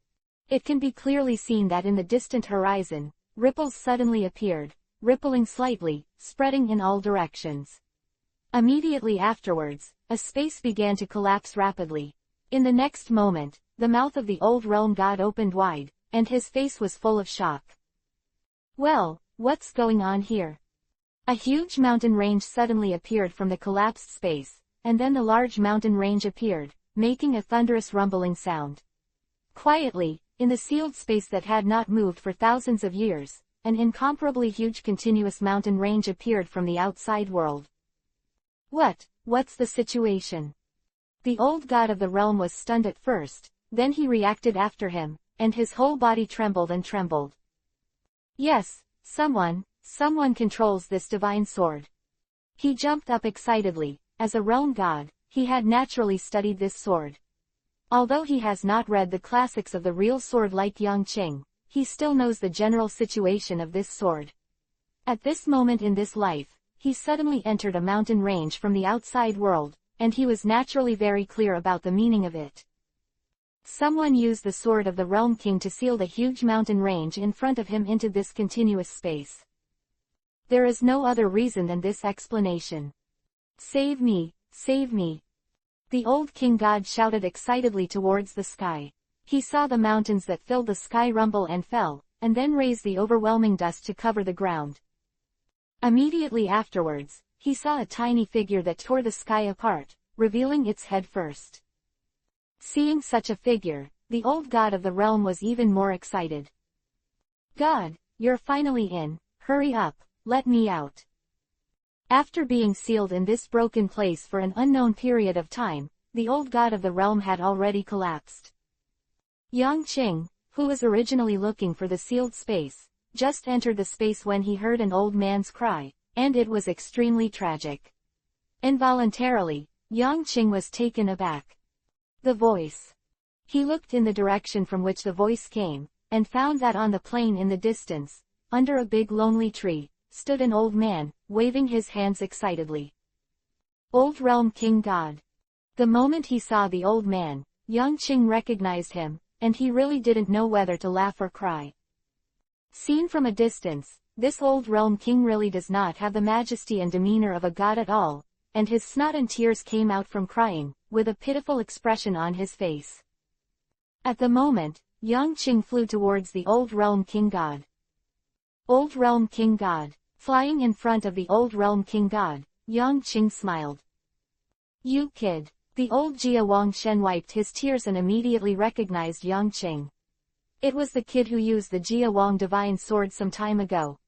It can be clearly seen that in the distant horizon, ripples suddenly appeared, rippling slightly, spreading in all directions. Immediately afterwards, a space began to collapse rapidly. In the next moment, the mouth of the old realm god opened wide, and his face was full of shock. Well, what's going on here? A huge mountain range suddenly appeared from the collapsed space, and then the large mountain range appeared, making a thunderous rumbling sound. Quietly, in the sealed space that had not moved for thousands of years, an incomparably huge continuous mountain range appeared from the outside world. What's the situation? The old god of the realm was stunned at first, then he reacted after him, and his whole body trembled and trembled. Yes, someone controls this divine sword. He jumped up excitedly. As a realm god, he had naturally studied this sword. Although he has not read the classics of the real sword like Yang Qing, he still knows the general situation of this sword. At this moment in this life, he suddenly entered a mountain range from the outside world, and he was naturally very clear about the meaning of it. Someone used the sword of the Realm King to seal the huge mountain range in front of him into this continuous space. There is no other reason than this explanation. Save me, save me. The old king god shouted excitedly towards the sky. He saw the mountains that filled the sky rumble and fell, and then raise the overwhelming dust to cover the ground. Immediately afterwards, he saw a tiny figure that tore the sky apart, revealing its head first. Seeing such a figure, the old god of the realm was even more excited. God, you're finally in, hurry up, let me out. After being sealed in this broken place for an unknown period of time, the old god of the realm had already collapsed. Yang Qing, who was originally looking for the sealed space, just entered the space when he heard an old man's cry, and it was extremely tragic. Involuntarily, Yang Qing was taken aback. The voice. He looked in the direction from which the voice came, and found that on the plain in the distance, under a big lonely tree, stood an old man, waving his hands excitedly. Old Realm King God. The moment he saw the old man, Yang Qing recognized him, and he really didn't know whether to laugh or cry. Seen from a distance, this old Realm King really does not have the majesty and demeanor of a god at all, and his snot and tears came out from crying, with a pitiful expression on his face. At the moment, Yang Qing flew towards the old Realm King God. Old Realm King God. Flying in front of the old Realm King God, Yang Qing smiled. You kid. The old Jia Wang Shen wiped his tears and immediately recognized Yang Qing. It was the kid who used the Jia Wang Divine Sword some time ago.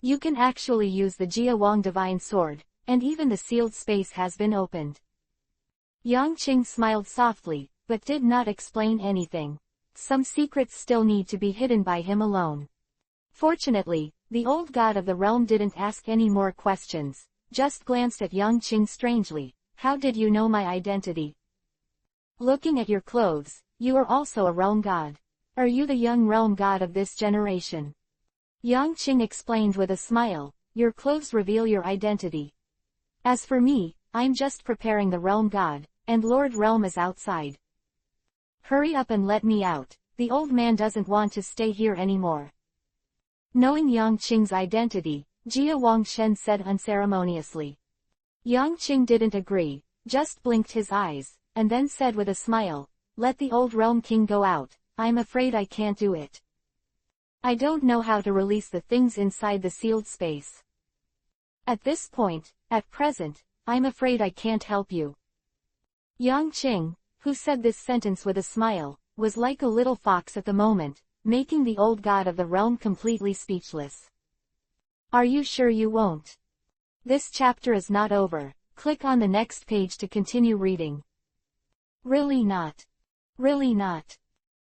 You can actually use the Jia Wang Divine Sword, and even the sealed space has been opened. Yang Qing smiled softly, but did not explain anything. Some secrets still need to be hidden by him alone. Fortunately, the old god of the realm didn't ask any more questions, just glanced at Yang Qing strangely. How did you know my identity? Looking at your clothes, you are also a realm god. Are you the young realm god of this generation? Yang Qing explained with a smile, your clothes reveal your identity. As for me, I'm just preparing the realm god, and Lord Realm is outside. Hurry up and let me out, the old man doesn't want to stay here anymore. Knowing Yang Qing's identity, Jia Wang Shen said unceremoniously. Yang Qing didn't agree, just blinked his eyes, and then said with a smile, let the old Realm King go out, I'm afraid I can't do it. I don't know how to release the things inside the sealed space. At this point, at present, I'm afraid I can't help you. Yang Qing, who said this sentence with a smile, was like a little fox at the moment, making the old god of the realm completely speechless. Are you sure you won't? This chapter is not over. Click on the next page to continue reading. Really not. Really not.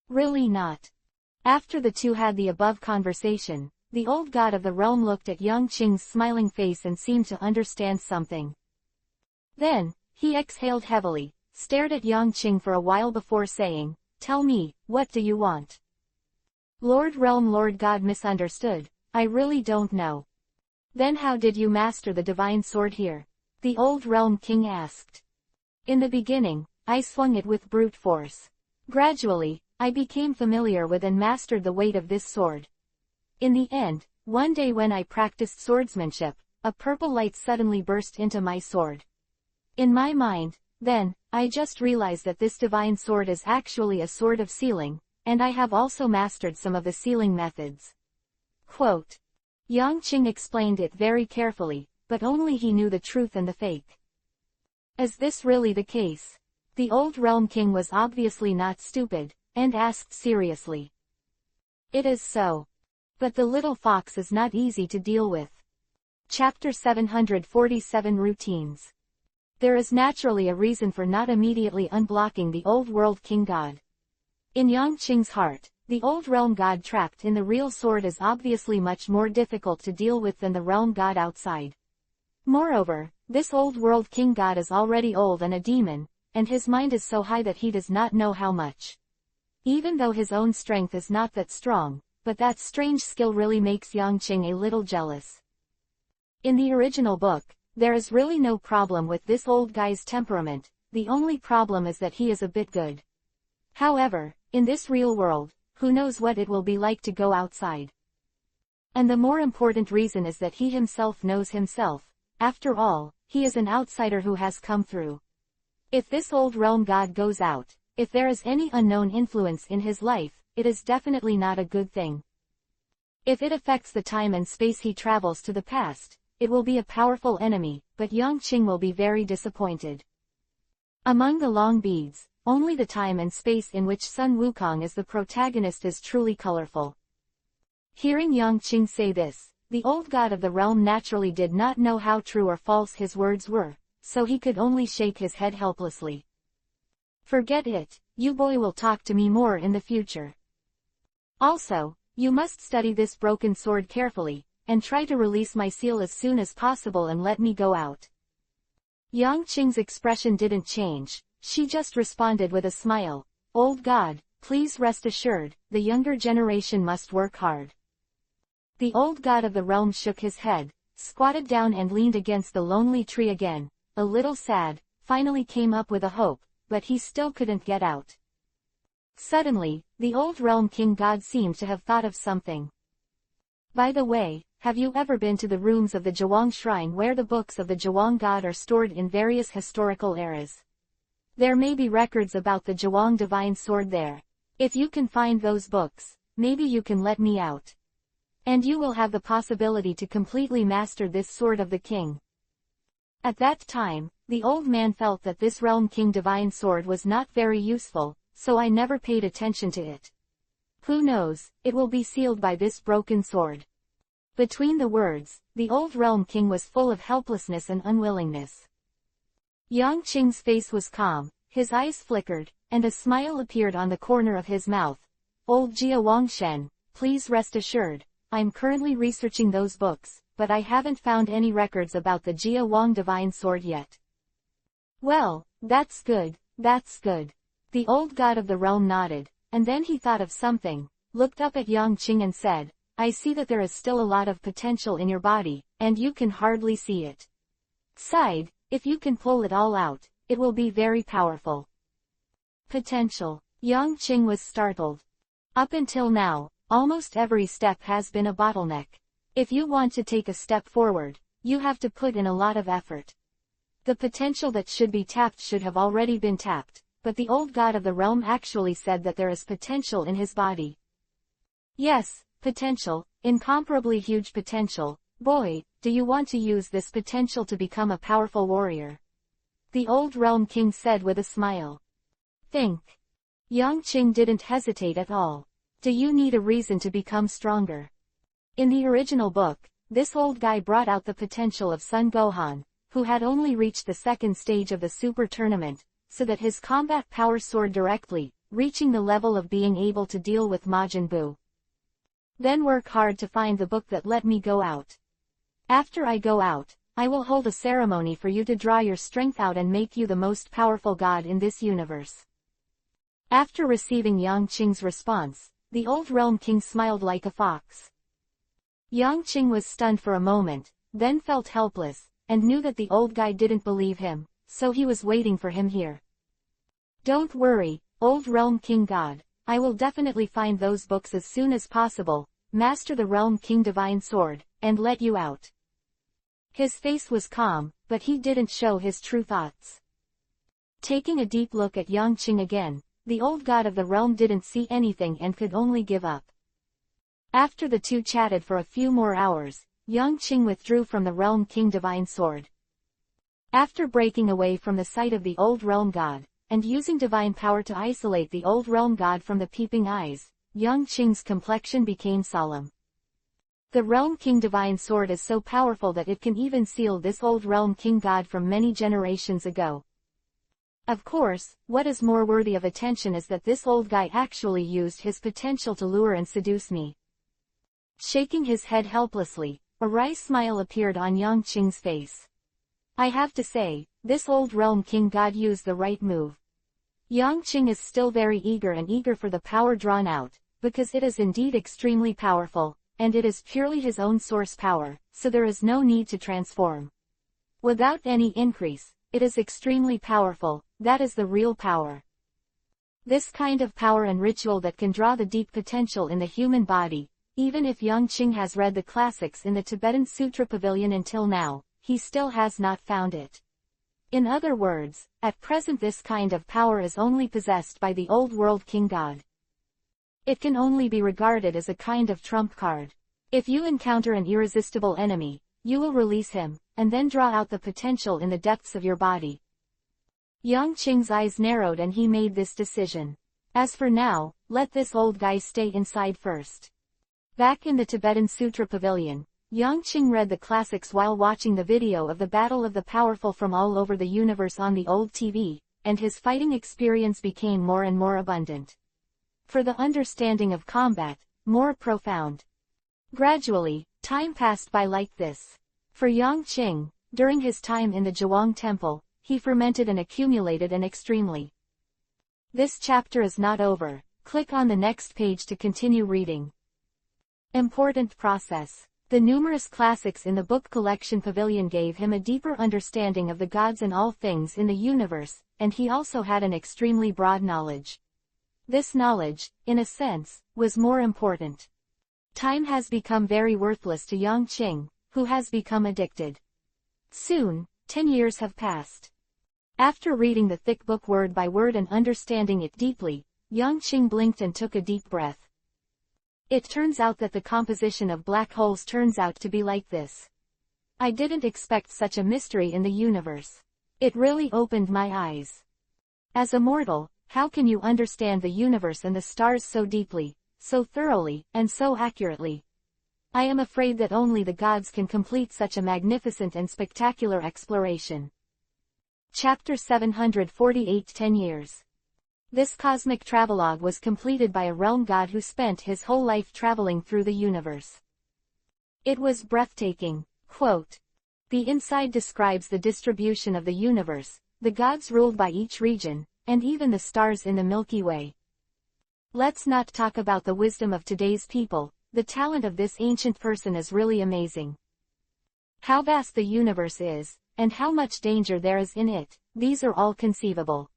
Really not. After the two had the above conversation, the old god of the realm looked at Yang Qing's smiling face and seemed to understand something. Then, he exhaled heavily, stared at Yang Qing for a while before saying, tell me, what do you want? Lord Realm Lord God misunderstood, I really don't know. Then how did you master the divine sword here? The old Realm King asked. In the beginning, I swung it with brute force. Gradually, I became familiar with and mastered the weight of this sword. In the end, one day when I practiced swordsmanship, a purple light suddenly burst into my sword. In my mind, then, I just realized that this divine sword is actually a sword of sealing, and I have also mastered some of the sealing methods. Quote. Yang Qing explained it very carefully, but only he knew the truth and the fake. Is this really the case? The old Realm King was obviously not stupid, and asked seriously. It is so. But the little fox is not easy to deal with. Chapter 747 Routines. There is naturally a reason for not immediately unblocking the old world king god. In Yang Qing's heart, the old realm god trapped in the real sword is obviously much more difficult to deal with than the realm god outside. Moreover, this old world king god is already old and a demon, and his mind is so high that he does not know how much. Even though his own strength is not that strong, but that strange skill really makes Yang Qing a little jealous. In the original book, there is really no problem with this old guy's temperament, the only problem is that he is a bit good. However, in this real world, who knows what it will be like to go outside. And the more important reason is that he himself knows himself. After all, he is an outsider who has come through. If this old realm god goes out, if there is any unknown influence in his life, it is definitely not a good thing. If it affects the time and space he travels to the past, it will be a powerful enemy, but Yang Qing will be very disappointed. Among the long beads, only the time and space in which Sun Wukong is the protagonist is truly colorful. Hearing Yang Qing say this, the old god of the realm naturally did not know how true or false his words were, so he could only shake his head helplessly. Forget it, you boy will talk to me more in the future. Also, you must study this broken sword carefully, and try to release my seal as soon as possible and let me go out. Yang Qing's expression didn't change, she just responded with a smile. Old god, please rest assured, the younger generation must work hard. The old god of the realm shook his head, squatted down and leaned against the lonely tree again, a little sad, finally came up with a hope, but he still couldn't get out. Suddenly, the old realm king god seemed to have thought of something. By the way, have you ever been to the rooms of the Zhuang shrine where the books of the Zhuang god are stored in various historical eras? There may be records about the Zhuang divine sword there. If you can find those books, maybe you can let me out. And you will have the possibility to completely master this sword of the king. At that time, the old man felt that this realm king divine sword was not very useful, so I never paid attention to it. Who knows, it will be sealed by this broken sword. Between the words, the old realm king was full of helplessness and unwillingness. Yang Qing's face was calm, his eyes flickered, and a smile appeared on the corner of his mouth. Old Jia Wangshen, please rest assured, I'm currently researching those books, but I haven't found any records about the Jia Wang divine sword yet. Well, that's good, that's good. The old god of the realm nodded, and then he thought of something, looked up at Yang Qing and said, I see that there is still a lot of potential in your body, and you can hardly see it. Sighed, if you can pull it all out, it will be very powerful. Potential. Yang Qing was startled. Up until now, almost every step has been a bottleneck. If you want to take a step forward, you have to put in a lot of effort. The potential that should be tapped should have already been tapped, but the old god of the realm actually said that there is potential in his body. Yes, potential, incomparably huge potential. Boy, do you want to use this potential to become a powerful warrior? The old realm king said with a smile. Think. Yang Qing didn't hesitate at all. Do you need a reason to become stronger? In the original book, this old guy brought out the potential of Sun Gohan, who had only reached the second stage of the super tournament, so that his combat power soared directly, reaching the level of being able to deal with Majin Buu. Then work hard to find the book that let me go out. After I go out, I will hold a ceremony for you to draw your strength out and make you the most powerful god in this universe. After receiving Yang Qing's response, the old realm king smiled like a fox. Yang Qing was stunned for a moment, then felt helpless, and knew that the old guy didn't believe him, so he was waiting for him here. Don't worry, old realm king god, I will definitely find those books as soon as possible, master the realm king divine sword, and let you out. His face was calm, but he didn't show his true thoughts. Taking a deep look at Yang Qing again, the old god of the realm didn't see anything and could only give up. After the two chatted for a few more hours, Yang Qing withdrew from the realm king divine sword. After breaking away from the sight of the old realm god, and using divine power to isolate the old realm god from the peeping eyes, Yang Qing's complexion became solemn. The Realm King Divine Sword is so powerful that it can even seal this old Realm King God from many generations ago. Of course, what is more worthy of attention is that this old guy actually used his potential to lure and seduce me. Shaking his head helplessly, a wry smile appeared on Yang Qing's face. I have to say, this old Realm King God used the right move. Yang Qing is still very eager for the power drawn out, because it is indeed extremely powerful, and it is purely his own source power, so there is no need to transform. Without any increase, it is extremely powerful, that is the real power. This kind of power and ritual that can draw the deep potential in the human body, even if Yang Qing has read the classics in the Tibetan Sutra Pavilion until now, he still has not found it. In other words, at present this kind of power is only possessed by the old world king god. It can only be regarded as a kind of trump card. If you encounter an irresistible enemy, you will release him, and then draw out the potential in the depths of your body. Yang Qing's eyes narrowed and he made this decision. As for now, let this old guy stay inside first. Back in the Tibetan Sutra Pavilion, Yang Qing read the classics while watching the video of the Battle of the Powerful from all over the universe on the old TV, and his fighting experience became more and more abundant. For the understanding of combat, more profound. Gradually, time passed by like this. For Yang Qing, during his time in the Zhuang Temple, he fermented and accumulated and extremely. This chapter is not over. Click on the next page to continue reading. Important process. The numerous classics in the book collection pavilion gave him a deeper understanding of the gods and all things in the universe, and he also had an extremely broad knowledge. This knowledge, in a sense, was more important. Time has become very worthless to Yang Qing, who has become addicted. Soon, 10 years have passed. After reading the thick book word by word and understanding it deeply, Yang Qing blinked and took a deep breath. It turns out that the composition of black holes turns out to be like this. I didn't expect such a mystery in the universe. It really opened my eyes. As a mortal, how can you understand the universe and the stars so deeply, so thoroughly, and so accurately? I am afraid that only the gods can complete such a magnificent and spectacular exploration. Chapter 748 10 years. This cosmic travelogue was completed by a realm god who spent his whole life traveling through the universe. It was breathtaking. Quote, the inside describes the distribution of the universe, the gods ruled by each region, and even the stars in the Milky Way. Let's not talk about the wisdom of today's people, the talent of this ancient person is really amazing. How vast the universe is, and how much danger there is in it, these are all conceivable.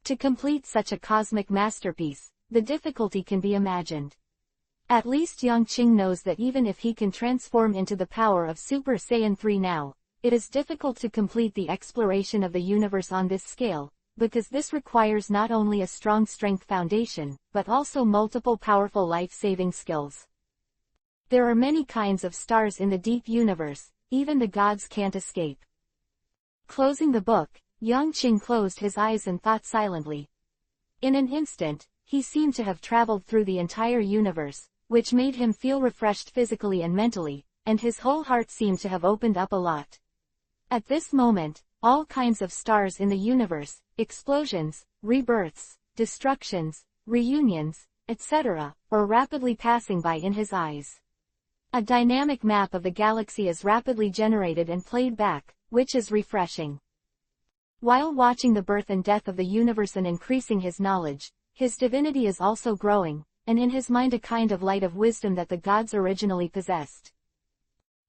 To complete such a cosmic masterpiece, the difficulty can be imagined. At least Yang Qing knows that even if he can transform into the power of Super Saiyan 3 now, it is difficult to complete the exploration of the universe on this scale, because this requires not only a strong strength foundation, but also multiple powerful life-saving skills. There are many kinds of stars in the deep universe, even the gods can't escape. Closing the book, Yang Qing closed his eyes and thought silently. In an instant, he seemed to have traveled through the entire universe, which made him feel refreshed physically and mentally, and his whole heart seemed to have opened up a lot. At this moment, all kinds of stars in the universe, explosions, rebirths, destructions, reunions, etc., were rapidly passing by in his eyes. A dynamic map of the galaxy is rapidly generated and played back, which is refreshing. While watching the birth and death of the universe and increasing his knowledge, his divinity is also growing, and in his mind a kind of light of wisdom that the gods originally possessed.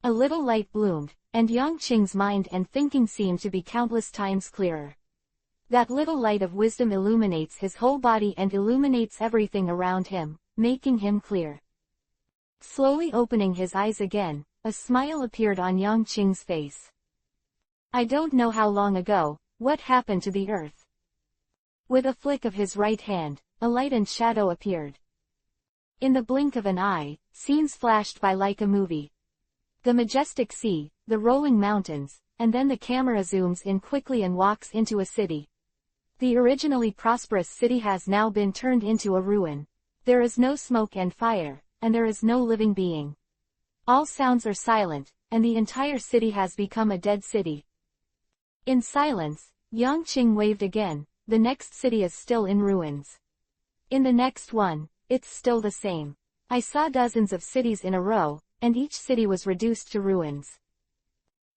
A little light bloomed, and Yang Qing's mind and thinking seemed to be countless times clearer. That little light of wisdom illuminates his whole body and illuminates everything around him, making him clear. Slowly opening his eyes again, a smile appeared on Yang Qing's face. I don't know how long ago, what happened to the earth? With a flick of his right hand, a light and shadow appeared. In the blink of an eye, scenes flashed by like a movie. The majestic sea, the rolling mountains, and then the camera zooms in quickly and walks into a city. The originally prosperous city has now been turned into a ruin. There is no smoke and fire, and there is no living being. All sounds are silent, and the entire city has become a dead city. In silence, Yangqing waved again. The next city is still in ruins. In the next one, it's still the same. I saw dozens of cities in a row, and each city was reduced to ruins.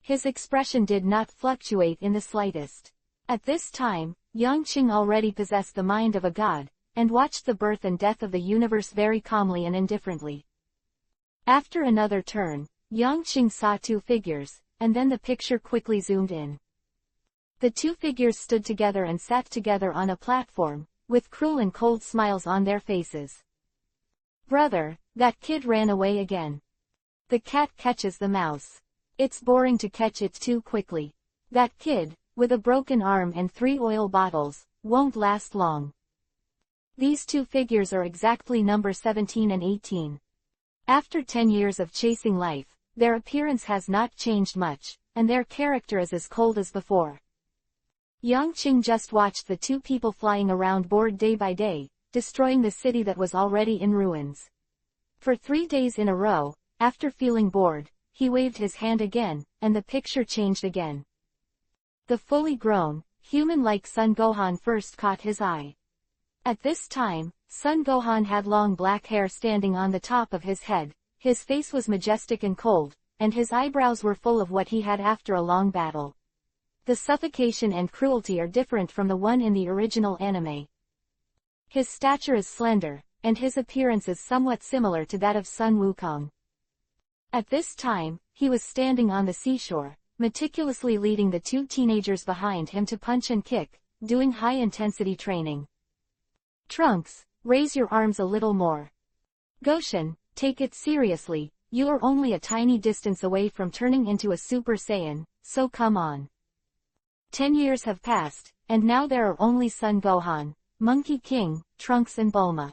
His expression did not fluctuate in the slightest. At this time, Yangqing already possessed the mind of a god, and watched the birth and death of the universe very calmly and indifferently. After another turn, Yangqing saw two figures, and then the picture quickly zoomed in. The two figures stood together and sat together on a platform, with cruel and cold smiles on their faces. Brother, that kid ran away again. The cat catches the mouse. It's boring to catch it too quickly. That kid, with a broken arm and 3 oil bottles, won't last long. These two figures are exactly number 17 and 18. After 10 years of chasing life, their appearance has not changed much, and their character is as cold as before. Yangqing just watched the two people flying around bored day by day, destroying the city that was already in ruins. For 3 days in a row, after feeling bored, he waved his hand again, and the picture changed again. The fully grown, human-like Son Gohan first caught his eye. At this time, Son Gohan had long black hair standing on the top of his head, his face was majestic and cold, and his eyebrows were full of what he had after a long battle. The suffocation and cruelty are different from the one in the original anime. His stature is slender, and his appearance is somewhat similar to that of Sun Wukong. At this time, he was standing on the seashore, meticulously leading the two teenagers behind him to punch and kick, doing high-intensity training. Trunks, raise your arms a little more. Goshen, take it seriously, you are only a tiny distance away from turning into a Super Saiyan, so come on. 10 years have passed, and now there are only Son Gohan, Monkey King, Trunks and Bulma.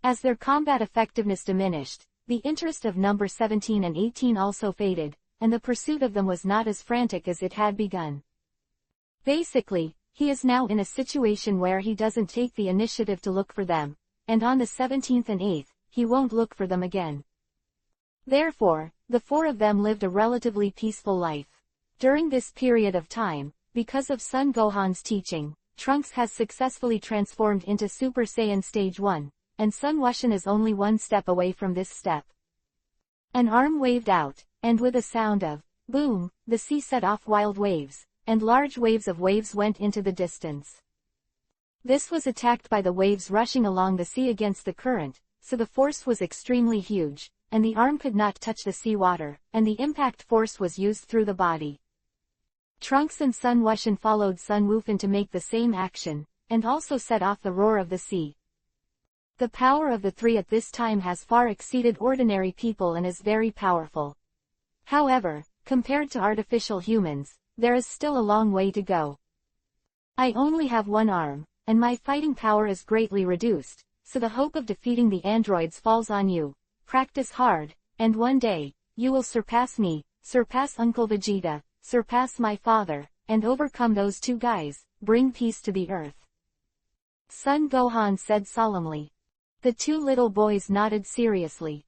As their combat effectiveness diminished, the interest of number 17 and 18 also faded, and the pursuit of them was not as frantic as it had begun. Basically, he is now in a situation where he doesn't take the initiative to look for them, and on the 17th and 8th, he won't look for them again. Therefore, the 4 of them lived a relatively peaceful life. During this period of time, because of Son Gohan's teaching, Trunks has successfully transformed into Super Saiyan Stage 1, and Sun Wushan is only 1 step away from this step. An arm waved out, and with a sound of boom, the sea set off wild waves, and large waves of waves went into the distance. This was attacked by the waves rushing along the sea against the current, so the force was extremely huge, and the arm could not touch the sea water, and the impact force was used through the body. Trunks and Sun Wushan followed Sun Wufan to make the same action, and also set off the roar of the sea. The power of the 3 at this time has far exceeded ordinary people and is very powerful. However, compared to artificial humans, there is still a long way to go. I only have 1 arm, and my fighting power is greatly reduced, so the hope of defeating the androids falls on you. Practice hard, and one day, you will surpass me, surpass Uncle Vegeta, surpass my father, and overcome those 2 guys, bring peace to the earth. Son Gohan said solemnly. The 2 little boys nodded seriously.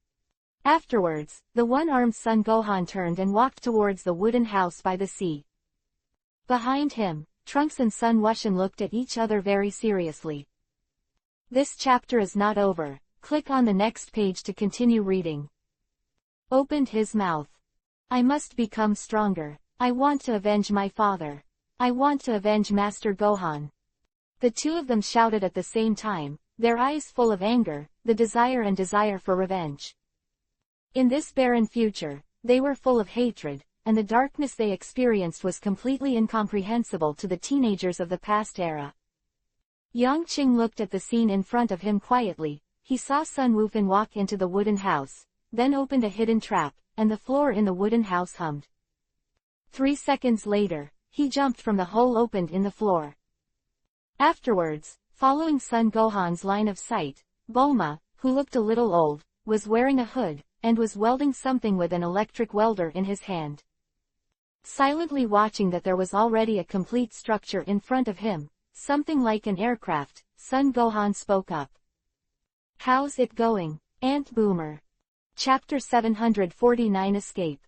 Afterwards, the one-armed Son Gohan turned and walked towards the wooden house by the sea. Behind him, Trunks and Sun Wushan looked at each other very seriously. This chapter is not over. Click on the next page to continue reading. Opened his mouth. I must become stronger. I want to avenge my father. I want to avenge Master Gohan. The 2 of them shouted at the same time, their eyes full of anger, the desire for revenge. In this barren future, they were full of hatred, and the darkness they experienced was completely incomprehensible to the teenagers of the past era. Yangqing looked at the scene in front of him quietly. He saw Sun Wufan walk into the wooden house, then opened a hidden trap, and the floor in the wooden house hummed. 3 seconds later, he jumped from the hole opened in the floor. Afterwards, following Son Gohan's line of sight, Bulma, who looked a little old, was wearing a hood, and was welding something with an electric welder in his hand. Silently watching that there was already a complete structure in front of him, something like an aircraft, Son Gohan spoke up. How's it going, Aunt Boomer? Chapter 749 Escape.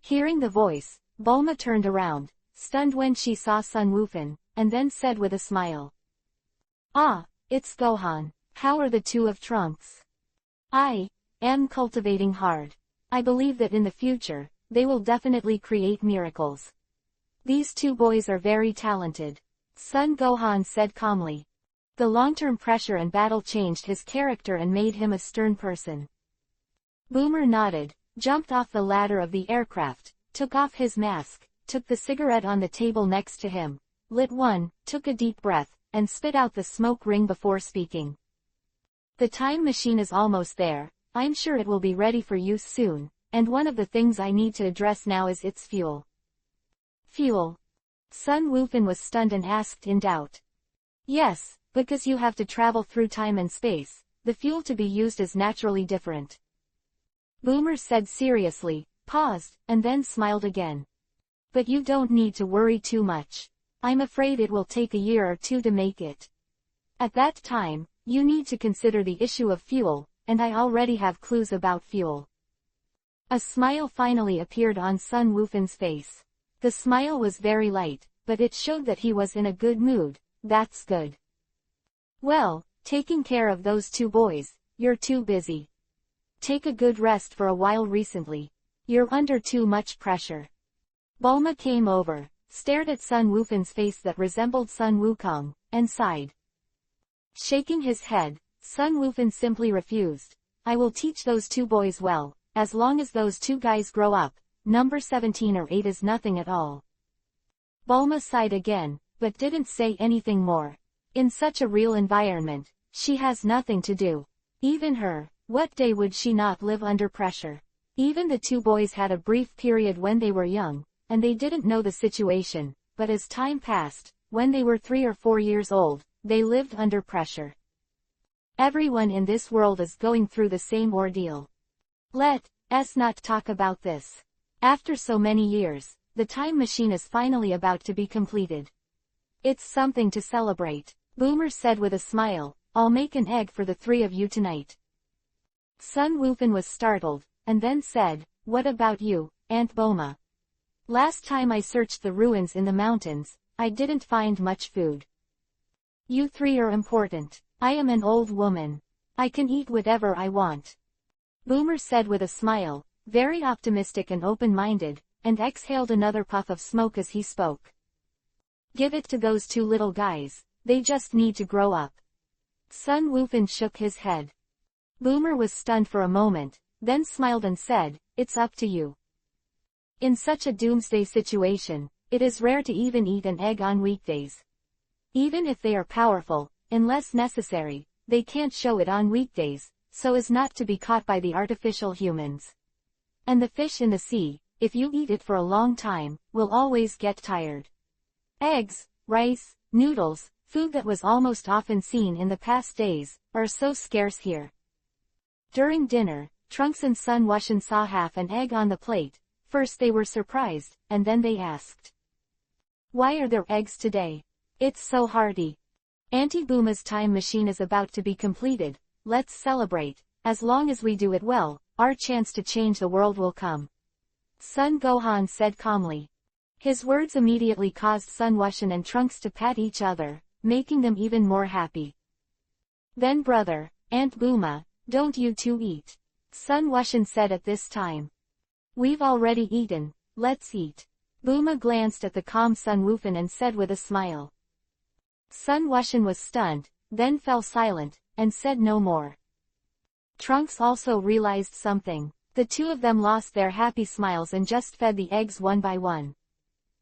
Hearing the voice, Bulma turned around, stunned when she saw Sun Wukong, and then said with a smile. "Ah, it's Gohan. How are the two of Trunks? I am cultivating hard. I believe that in the future, they will definitely create miracles. These two boys are very talented," Son Gohan said calmly. The long-term pressure and battle changed his character and made him a stern person. Boomer nodded, jumped off the ladder of the aircraft, took off his mask, took the cigarette on the table next to him, lit one, took a deep breath, and spit out the smoke ring before speaking. "The time machine is almost there. I'm sure it will be ready for use soon, and one of the things I need to address now is its fuel." "Fuel?" Sun Wukong was stunned and asked in doubt. "Yes, because you have to travel through time and space, the fuel to be used is naturally different." Boomer said seriously, paused, and then smiled again. "But you don't need to worry too much. I'm afraid it will take a year or two to make it. At that time, you need to consider the issue of fuel, and I already have clues about fuel." A smile finally appeared on Sun Wukong's face. The smile was very light, but it showed that he was in a good mood. "That's good. Well, taking care of those two boys, you're too busy. Take a good rest for a while recently. You're under too much pressure." Bulma came over, stared at Sun Wukong's face that resembled Sun Wukong, and sighed. Shaking his head, Sun Wukong simply refused. "I will teach those two boys well, as long as those two guys grow up. Number 17 or 8 is nothing at all." Bulma sighed again, but didn't say anything more. In such a real environment, she has nothing to do. Even her, what day would she not live under pressure? Even the two boys had a brief period when they were young, and they didn't know the situation, but as time passed, when they were 3 or 4 years old, they lived under pressure. Everyone in this world is going through the same ordeal. Let's not talk about this. After so many years, the time machine is finally about to be completed. It's something to celebrate, Boomer said with a smile. "I'll make an egg for the 3 of you tonight." Sun Wukong was startled, and then said, "What about you, Aunt Bulma? Last time I searched the ruins in the mountains, I didn't find much food." "You 3 are important. I am an old woman. I can eat whatever I want," Boomer said with a smile, very optimistic and open-minded, and exhaled another puff of smoke as he spoke. "Give it to those two little guys, they just need to grow up." Sun Wukong shook his head. Boomer was stunned for a moment, then smiled and said, "It's up to you." In such a doomsday situation, it is rare to even eat an egg on weekdays. Even if they are powerful, unless necessary, they can't show it on weekdays, so as not to be caught by the artificial humans. And the fish in the sea, if you eat it for a long time, will always get tired. Eggs, rice, noodles, food that was almost often seen in the past days, are so scarce here. During dinner, Trunks and Sun Wukong saw half an egg on the plate. First they were surprised, and then they asked, "Why are there eggs today? It's so hearty." "Auntie Booma's time machine is about to be completed. Let's celebrate. As long as we do it well, our chance to change the world will come," Sun Gohan said calmly. His words immediately caused Sun Wukong and Trunks to pat each other, making them even more happy. "Then brother, Aunt Bulma, don't you two eat," Sun Wukong said at this time. "We've already eaten, let's eat." Bulma glanced at the calm Sun Wukong and said with a smile. Sun Wukong was stunned, then fell silent, and said no more. Trunks also realized something. The two of them lost their happy smiles and just fed the eggs one by one.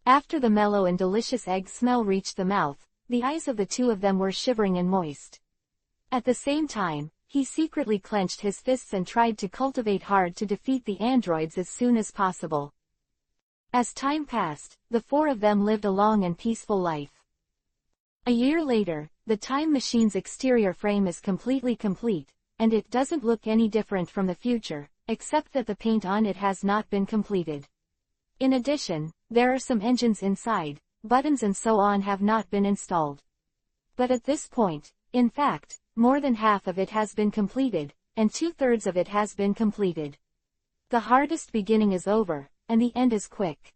After the mellow and delicious egg smell reached the mouth, the eyes of the two of them were shivering and moist. At the same time, he secretly clenched his fists and tried to cultivate hard to defeat the androids as soon as possible. As time passed, the 4 of them lived a long and peaceful life. A year later, the time machine's exterior frame is completely complete, and it doesn't look any different from the future, except that the paint on it has not been completed. In addition, there are some engines inside, buttons and so on have not been installed. But at this point, in fact, more than half of it has been completed, and 2/3 of it has been completed. The hardest beginning is over, and the end is quick.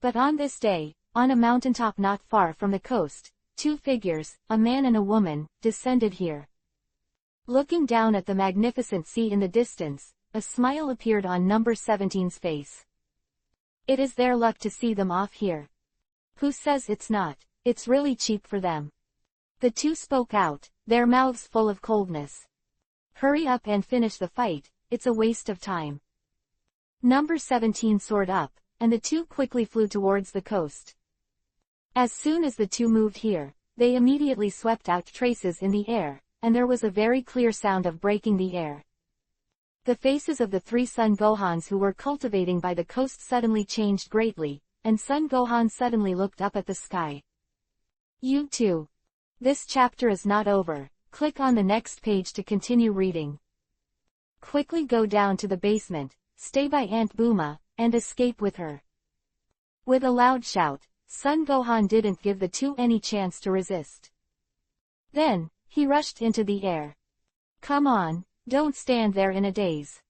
But on this day, on a mountaintop not far from the coast, two figures, a man and a woman, descended here. Looking down at the magnificent sea in the distance, a smile appeared on number 17's face. It is their luck to see them off here. Who says it's not? It's really cheap for them. The two spoke out, their mouths full of coldness. Hurry up and finish the fight, it's a waste of time. Number 17 soared up, and the two quickly flew towards the coast. As soon as the two moved here, they immediately swept out traces in the air, and there was a very clear sound of breaking the air. The faces of the three Son Gohans who were cultivating by the coast suddenly changed greatly, and Son Gohan suddenly looked up at the sky. You too. This chapter is not over. Click on the next page to continue reading. Quickly go down to the basement, stay by Aunt Bulma, and escape with her. With a loud shout, Son Gohan didn't give the two any chance to resist. Then, he rushed into the air. Come on, don't stand there in a daze.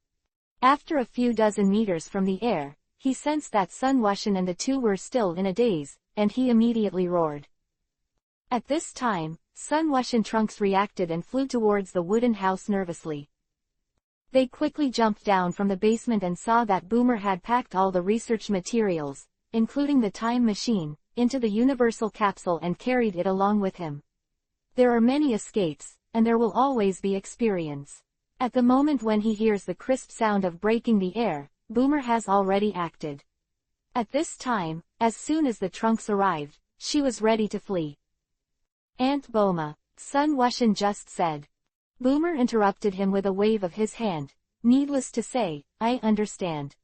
After a few dozen meters from the air, he sensed that Sun Wuxian and the two were still in a daze, and he immediately roared. At this time, Sun Wuxian Trunks reacted and flew towards the wooden house nervously. They quickly jumped down from the basement and saw that Boomer had packed all the research materials, including the time machine, into the universal capsule and carried it along with him. There are many escapes, and there will always be experience. At the moment when he hears the crisp sound of breaking the air, Boomer has already acted. At this time, as soon as the Trunks arrived, she was ready to flee. Aunt Bulma, Sun Wuxian just said. Boomer interrupted him with a wave of his hand. Needless to say, I understand.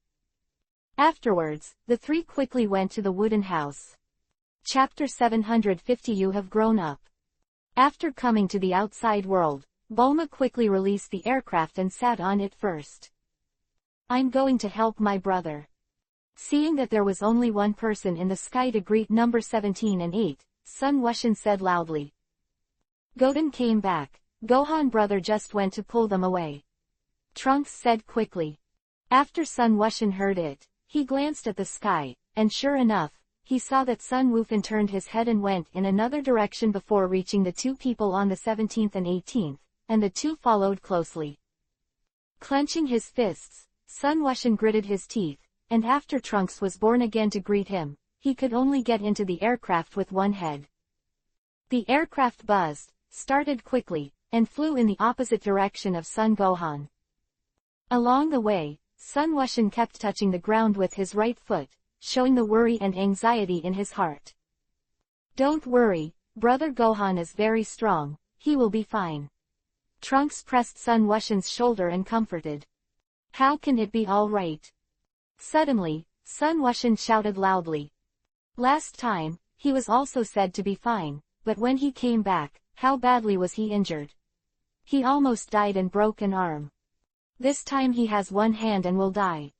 Afterwards, the three quickly went to the wooden house. Chapter 750. You have grown up. After coming to the outside world, Bulma quickly released the aircraft and sat on it first. I'm going to help my brother. Seeing that there was only one person in the sky to greet number 17 and 8, Sun Wuxian said loudly. Goten came back. Gohan brother just went to pull them away. Trunks said quickly. After Sun Wuxian heard it, he glanced at the sky, and sure enough, he saw that Sun Wufen turned his head and went in another direction before reaching the two people on the 17th and 18th, and the two followed closely. Clenching his fists, Sun Wuxian gritted his teeth, and after Trunks was born again to greet him, he could only get into the aircraft with one head. The aircraft buzzed, started quickly, and flew in the opposite direction of Son Gohan. Along the way, Sun Wuxian kept touching the ground with his right foot, showing the worry and anxiety in his heart. Don't worry, brother Gohan is very strong, he will be fine. Trunks pressed Sun Wuxian's shoulder and comforted. How can it be all right? Suddenly, Sun Wuxian shouted loudly. Last time, he was also said to be fine, but when he came back, how badly was he injured? He almost died and broke an arm. This time he has one hand and will die.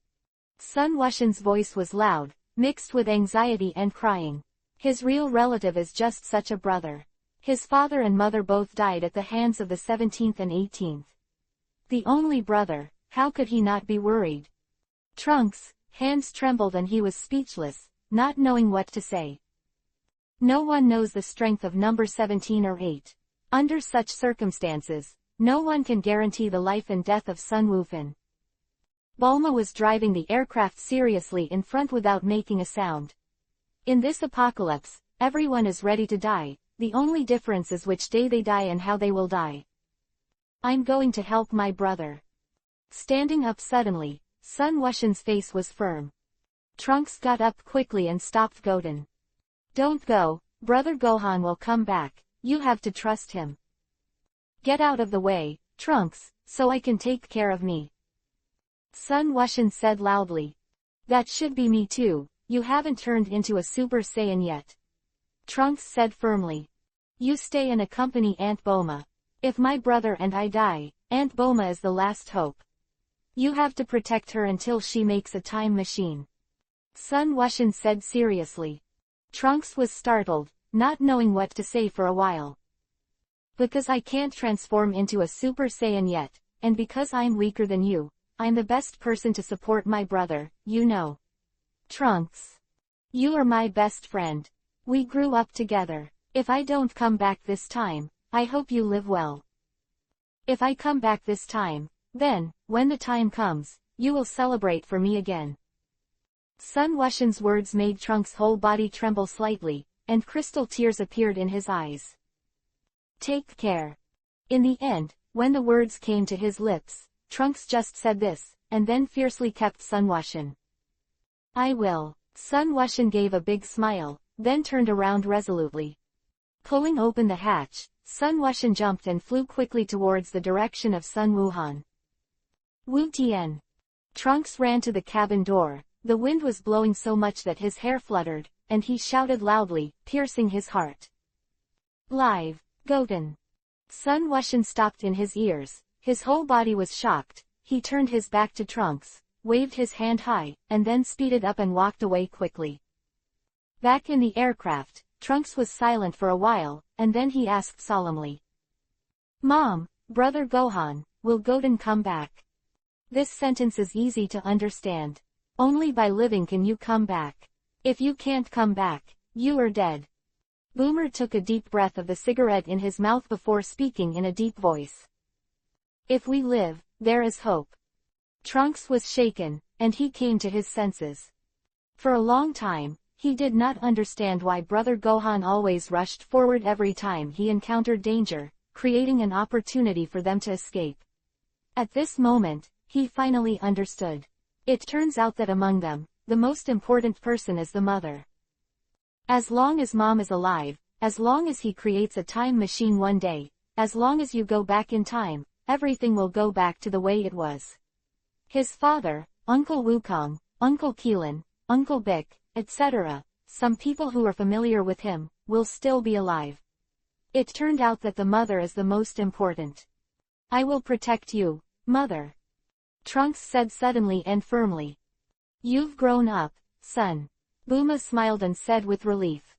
Sun Wuxian's voice was loud, mixed with anxiety and crying. His real relative is just such a brother. His father and mother both died at the hands of the 17th and 18th. The only brother, how could he not be worried? Trunks' hands trembled and he was speechless, not knowing what to say. No one knows the strength of number 17 or 8. Under such circumstances, no one can guarantee the life and death of Sun Wufen. Bulma was driving the aircraft seriously in front without making a sound. In this apocalypse, everyone is ready to die, the only difference is which day they die and how they will die. I'm going to help my brother. Standing up suddenly, Sun Wuxian's face was firm. Trunks got up quickly and stopped Goten. Don't go, brother Gohan will come back, you have to trust him. Get out of the way, Trunks, so I can take care of me. Sun Wuxian said loudly. That should be me too, you haven't turned into a Super Saiyan yet. Trunks said firmly. You stay and accompany Aunt Bulma. If my brother and I die, Aunt Bulma is the last hope. You have to protect her until she makes a time machine. Sun Wuxian said seriously. Trunks was startled, not knowing what to say for a while. Because I can't transform into a Super Saiyan yet, and because I'm weaker than you, I'm the best person to support my brother, you know. Trunks. You are my best friend. We grew up together. If I don't come back this time, I hope you live well. If I come back this time, then, when the time comes, you will celebrate for me again. Sun Wuxian's words made Trunks' whole body tremble slightly, and crystal tears appeared in his eyes. Take care. In the end, when the words came to his lips, Trunks just said this, and then fiercely kept Sun Wuxian. I will. Sun Wuxian gave a big smile, then turned around resolutely. Pulling open the hatch, Sun Wuxian jumped and flew quickly towards the direction of Sun Wuhan. Wu Tian. Trunks ran to the cabin door. The wind was blowing so much that his hair fluttered, and he shouted loudly, piercing his heart. Live, Goten. Sun Wuxian stopped in his ears. His whole body was shocked. He turned his back to Trunks, waved his hand high, and then speeded up and walked away quickly. Back in the aircraft, Trunks was silent for a while, and then he asked solemnly. Mom, Brother Gohan, will Goten come back? This sentence is easy to understand. Only by living can you come back. If you can't come back, you are dead. Boomer took a deep breath of the cigarette in his mouth before speaking in a deep voice. If we live, there is hope. Trunks was shaken, and he came to his senses. For a long time, he did not understand why Brother Gohan always rushed forward every time he encountered danger, creating an opportunity for them to escape. At this moment, he finally understood. It turns out that among them, the most important person is the mother. As long as Mom is alive, as long as he creates a time machine one day, as long as you go back in time, everything will go back to the way it was. His father, Uncle Wukong, Uncle Keelan, Uncle Bick, etc., some people who are familiar with him, will still be alive. It turned out that the mother is the most important. I will protect you, mother. Trunks said suddenly and firmly. You've grown up, son. Bulma smiled and said with relief.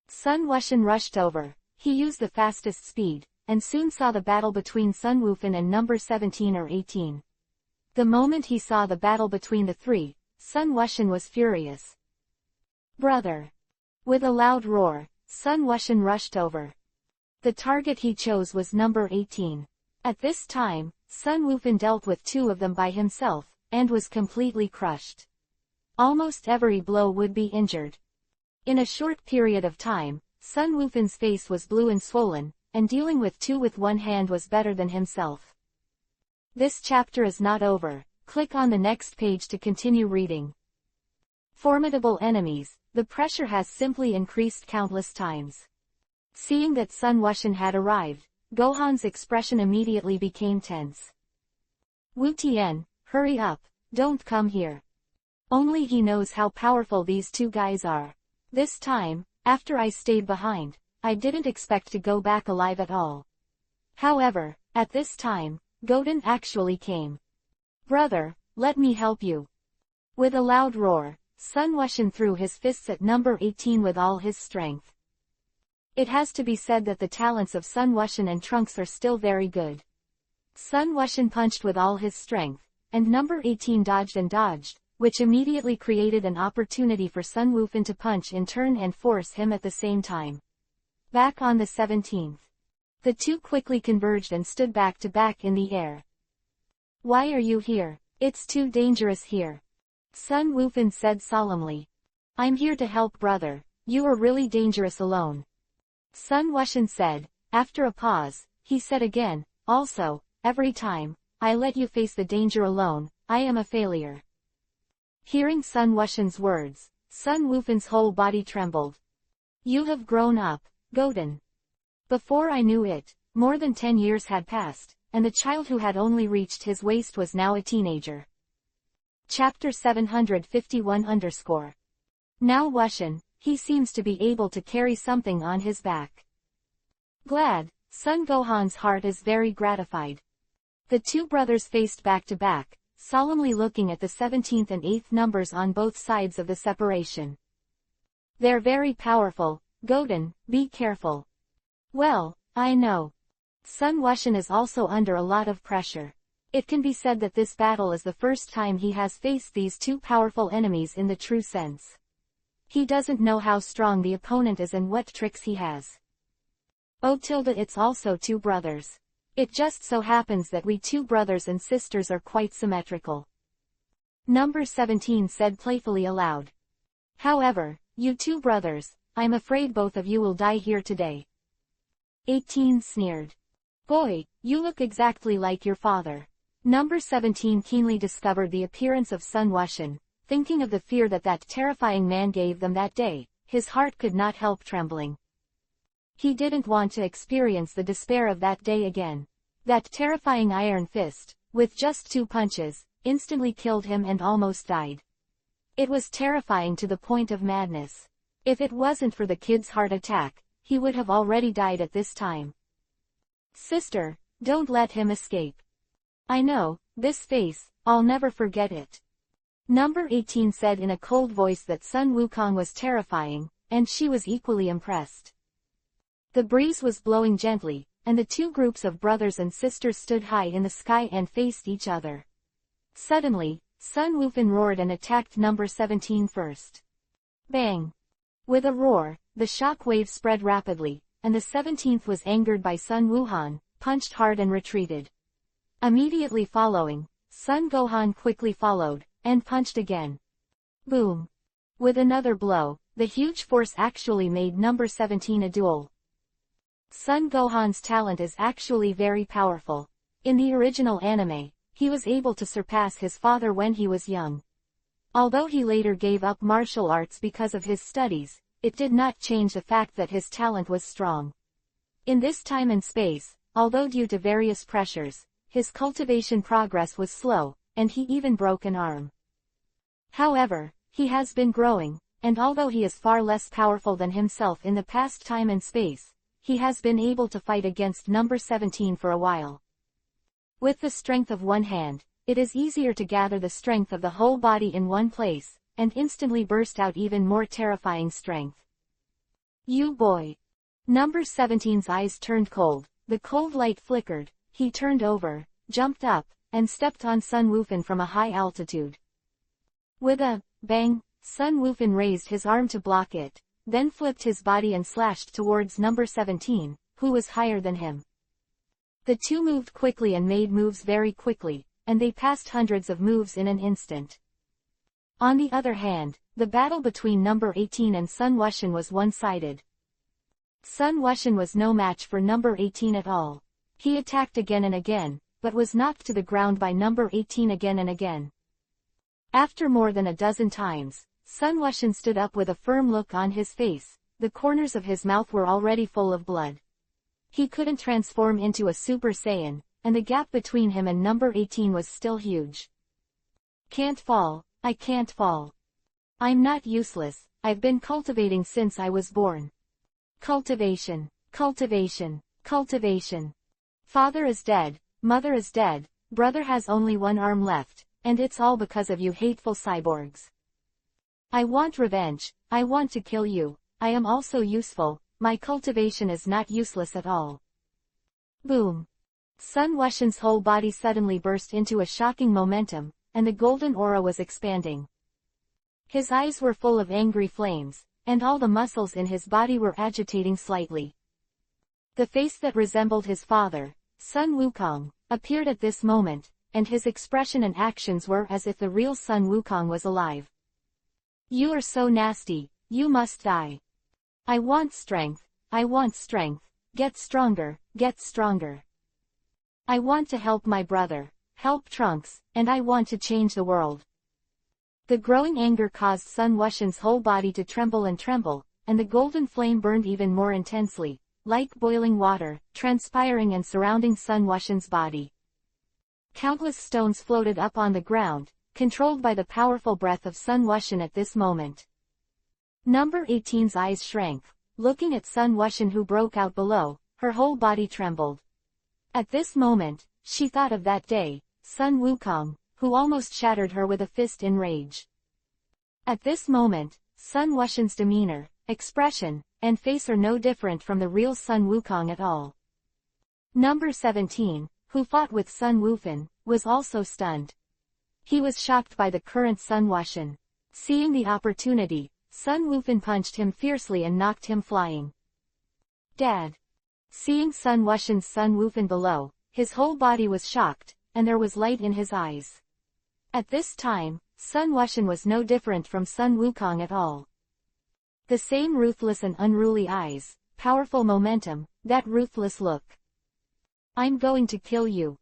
Sun Wuxian rushed over. He used the fastest speed, and soon saw the battle between Sun Wufan and number 17 or 18. The moment he saw the battle between the three, Sun Wuxian was furious. Brother! With a loud roar, Sun Wuxian rushed over. The target he chose was number 18. At this time, Sun Wufan dealt with two of them by himself, and was completely crushed. Almost every blow would be injured. In a short period of time, Sun Wufan's face was blue and swollen, and dealing with two with one hand was better than himself. This chapter is not over. Click on the next page to continue reading. Formidable enemies. The pressure has simply increased countless times. Seeing that Sun Wuxian had arrived, Gohan's expression immediately became tense. Wu Tian, hurry up, don't come here. Only he knows how powerful these two guys are. This time, after I stayed behind, I didn't expect to go back alive at all. However, at this time, Goten actually came. Brother, let me help you. With a loud roar, Sun Wuxian threw his fists at number 18 with all his strength. It has to be said that the talents of Sun Wuxian and Trunks are still very good. Sun Wuxian punched with all his strength, and number 18 dodged and dodged, which immediately created an opportunity for Sun Wufan to punch in turn and force him at the same time. Back on the 17th. The two quickly converged and stood back to back in the air. Why are you here? It's too dangerous here. Sun Wufan said solemnly. I'm here to help brother, you are really dangerous alone. Sun Wuxian said. After a pause, he said again, also, every time I let you face the danger alone, I am a failure. Hearing Sun Wuxian's words, Sun Wufan's whole body trembled. You have grown up, Goten. Before I knew it, more than 10 years had passed, and the child who had only reached his waist was now a teenager. Chapter 751 _ Now Wuxian, he seems to be able to carry something on his back. Glad, Sun Gohan's heart is very gratified. The two brothers faced back to back, solemnly looking at the 17th and 8th numbers on both sides of the separation. They're very powerful, Goten, be careful. Well, I know. Sun Wuxian is also under a lot of pressure. It can be said that this battle is the first time he has faced these two powerful enemies in the true sense. He doesn't know how strong the opponent is and what tricks he has. Oh tilde, it's also two brothers. It just so happens that we two brothers and sisters are quite symmetrical. Number 17 said playfully aloud. However, you two brothers, I'm afraid both of you will die here today. 18 sneered. Boy, you look exactly like your father. Number 17 keenly discovered the appearance of Sun Wuxian, thinking of the fear that that terrifying man gave them that day. His heart could not help trembling. He didn't want to experience the despair of that day again. That terrifying iron fist, with just 2 punches, instantly killed him and almost died. It was terrifying to the point of madness. If it wasn't for the kid's heart attack, he would have already died at this time. Sister, don't let him escape. I know, this face, I'll never forget it. Number 18 said in a cold voice that Sun Wukong was terrifying, and she was equally impressed. The breeze was blowing gently, and the two groups of brothers and sisters stood high in the sky and faced each other. Suddenly, Sun Wukong roared and attacked number 17 first. Bang! With a roar, the shock wave spread rapidly, and the 17th was angered by Sun Wuhan, punched hard and retreated. Immediately following, Sun Gohan quickly followed, and punched again. Boom! With another blow, the huge force actually made number 17 a duel. Sun Gohan's talent is actually very powerful. In the original anime, he was able to surpass his father when he was young. Although he later gave up martial arts because of his studies, it did not change the fact that his talent was strong. In this time and space, although due to various pressures, his cultivation progress was slow, and he even broke an arm. However, he has been growing, and although he is far less powerful than himself in the past time and space, he has been able to fight against number 17 for a while. With the strength of one hand, it is easier to gather the strength of the whole body in one place, and instantly burst out even more terrifying strength. You boy! Number 17's eyes turned cold, the cold light flickered, he turned over, jumped up, and stepped on Sun Wukong from a high altitude. With a bang, Sun Wukong raised his arm to block it, then flipped his body and slashed towards number 17, who was higher than him. The two moved quickly and made moves very quickly, and they passed hundreds of moves in an instant. On the other hand, the battle between number 18 and Sun Wuxian was one-sided. Sun Wuxian was no match for number 18 at all. He attacked again and again, but was knocked to the ground by number 18 again and again. After more than a dozen times, Sun Wuxian stood up with a firm look on his face. The corners of his mouth were already full of blood. He couldn't transform into a Super Saiyan, and the gap between him and number 18 was still huge. Can't fall, I can't fall. I'm not useless, I've been cultivating since I was born. Cultivation, cultivation, cultivation. Father is dead, mother is dead, brother has only one arm left, and it's all because of you hateful cyborgs. I want revenge, I want to kill you, I am also useful, my cultivation is not useless at all. Boom! Sun Wuxian's whole body suddenly burst into a shocking momentum, and the golden aura was expanding. His eyes were full of angry flames, and all the muscles in his body were agitating slightly. The face that resembled his father, Sun Wukong, appeared at this moment, and his expression and actions were as if the real Sun Wukong was alive. You are so nasty, you must die. I want strength, get stronger, get stronger. I want to help my brother, help Trunks, and I want to change the world. The growing anger caused Sun Wuxian's whole body to tremble, and the golden flame burned even more intensely, like boiling water, transpiring and surrounding Sun Wuxian's body. Countless stones floated up on the ground, controlled by the powerful breath of Sun Wuxian at this moment. Number 18's eyes shrank, looking at Sun Wuxian who broke out below, her whole body trembled. At this moment, she thought of that day, Sun Wukong, who almost shattered her with a fist in rage. At this moment, Sun Wuxian's demeanor, expression, and face are no different from the real Sun Wukong at all. Number 17, who fought with Sun Wufan, was also stunned. He was shocked by the current Sun Wuxian. Seeing the opportunity, Sun Wufan punched him fiercely and knocked him flying. Dad. Seeing Sun Wuxian's Sun Wufan below, his whole body was shocked, and there was light in his eyes. At this time, Sun Wuxian was no different from Sun Wukong at all. The same ruthless and unruly eyes, powerful momentum, that ruthless look. I'm going to kill you.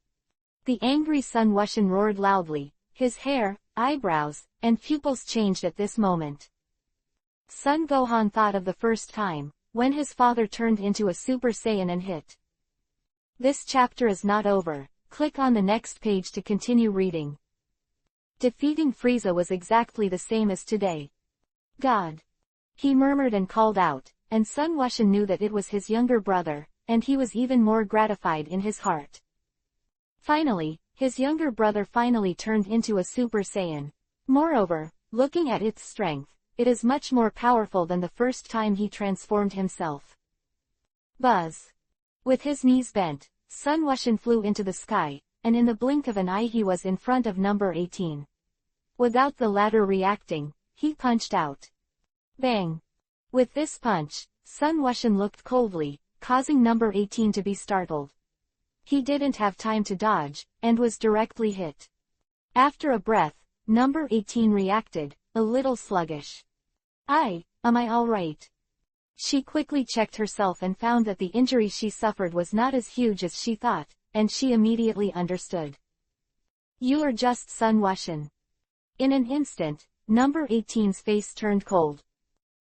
The angry Sun Wuxian roared loudly, his hair, eyebrows, and pupils changed at this moment. Sun Gohan thought of the first time, when his father turned into a Super Saiyan and hit. This chapter is not over. Click on the next page to continue reading. Defeating Frieza was exactly the same as today. God. He murmured and called out, and Sun Wuxian knew that it was his younger brother, and he was even more gratified in his heart. Finally, his younger brother finally turned into a Super Saiyan. Moreover, looking at its strength, it is much more powerful than the first time he transformed himself. Buzz. With his knees bent, Sun Wuxian flew into the sky, and in the blink of an eye he was in front of number 18. Without the latter reacting, he punched out. Bang! With this punch, Sun Wuxian looked coldly, causing number 18 to be startled. He didn't have time to dodge, and was directly hit. After a breath, number 18 reacted, a little sluggish. Am I alright? She quickly checked herself and found that the injury she suffered was not as huge as she thought, and she immediately understood. You are just Sun Wuxian. In an instant, number 18's face turned cold.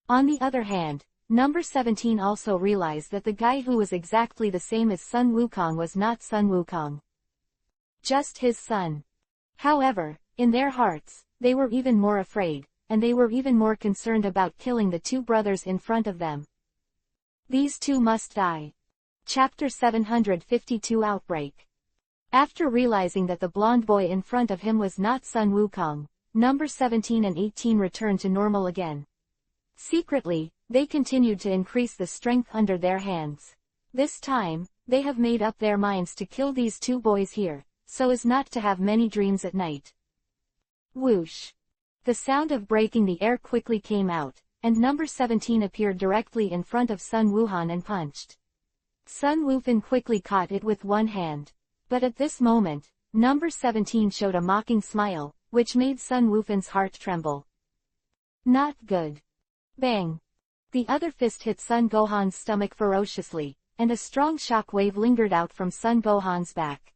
On the other hand, number 17 also realized that the guy who was exactly the same as Sun Wukong was not Sun Wukong. Just his son. However, in their hearts, they were even more afraid, and they were even more concerned about killing the two brothers in front of them. These two must die. Chapter 752 Outbreak. After realizing that the blonde boy in front of him was not Sun Wukong, number 17 and 18 returned to normal again. Secretly, they continued to increase the strength under their hands. This time, they have made up their minds to kill these two boys here, so as not to have many dreams at night. Whoosh! The sound of breaking the air quickly came out, and number 17 appeared directly in front of Sun Wuhan and punched. Sun Wufan quickly caught it with one hand. But at this moment, number 17 showed a mocking smile, which made Sun Wufan's heart tremble. Not good. Bang! The other fist hit Sun Gohan's stomach ferociously, and a strong shock wave lingered out from Sun Gohan's back.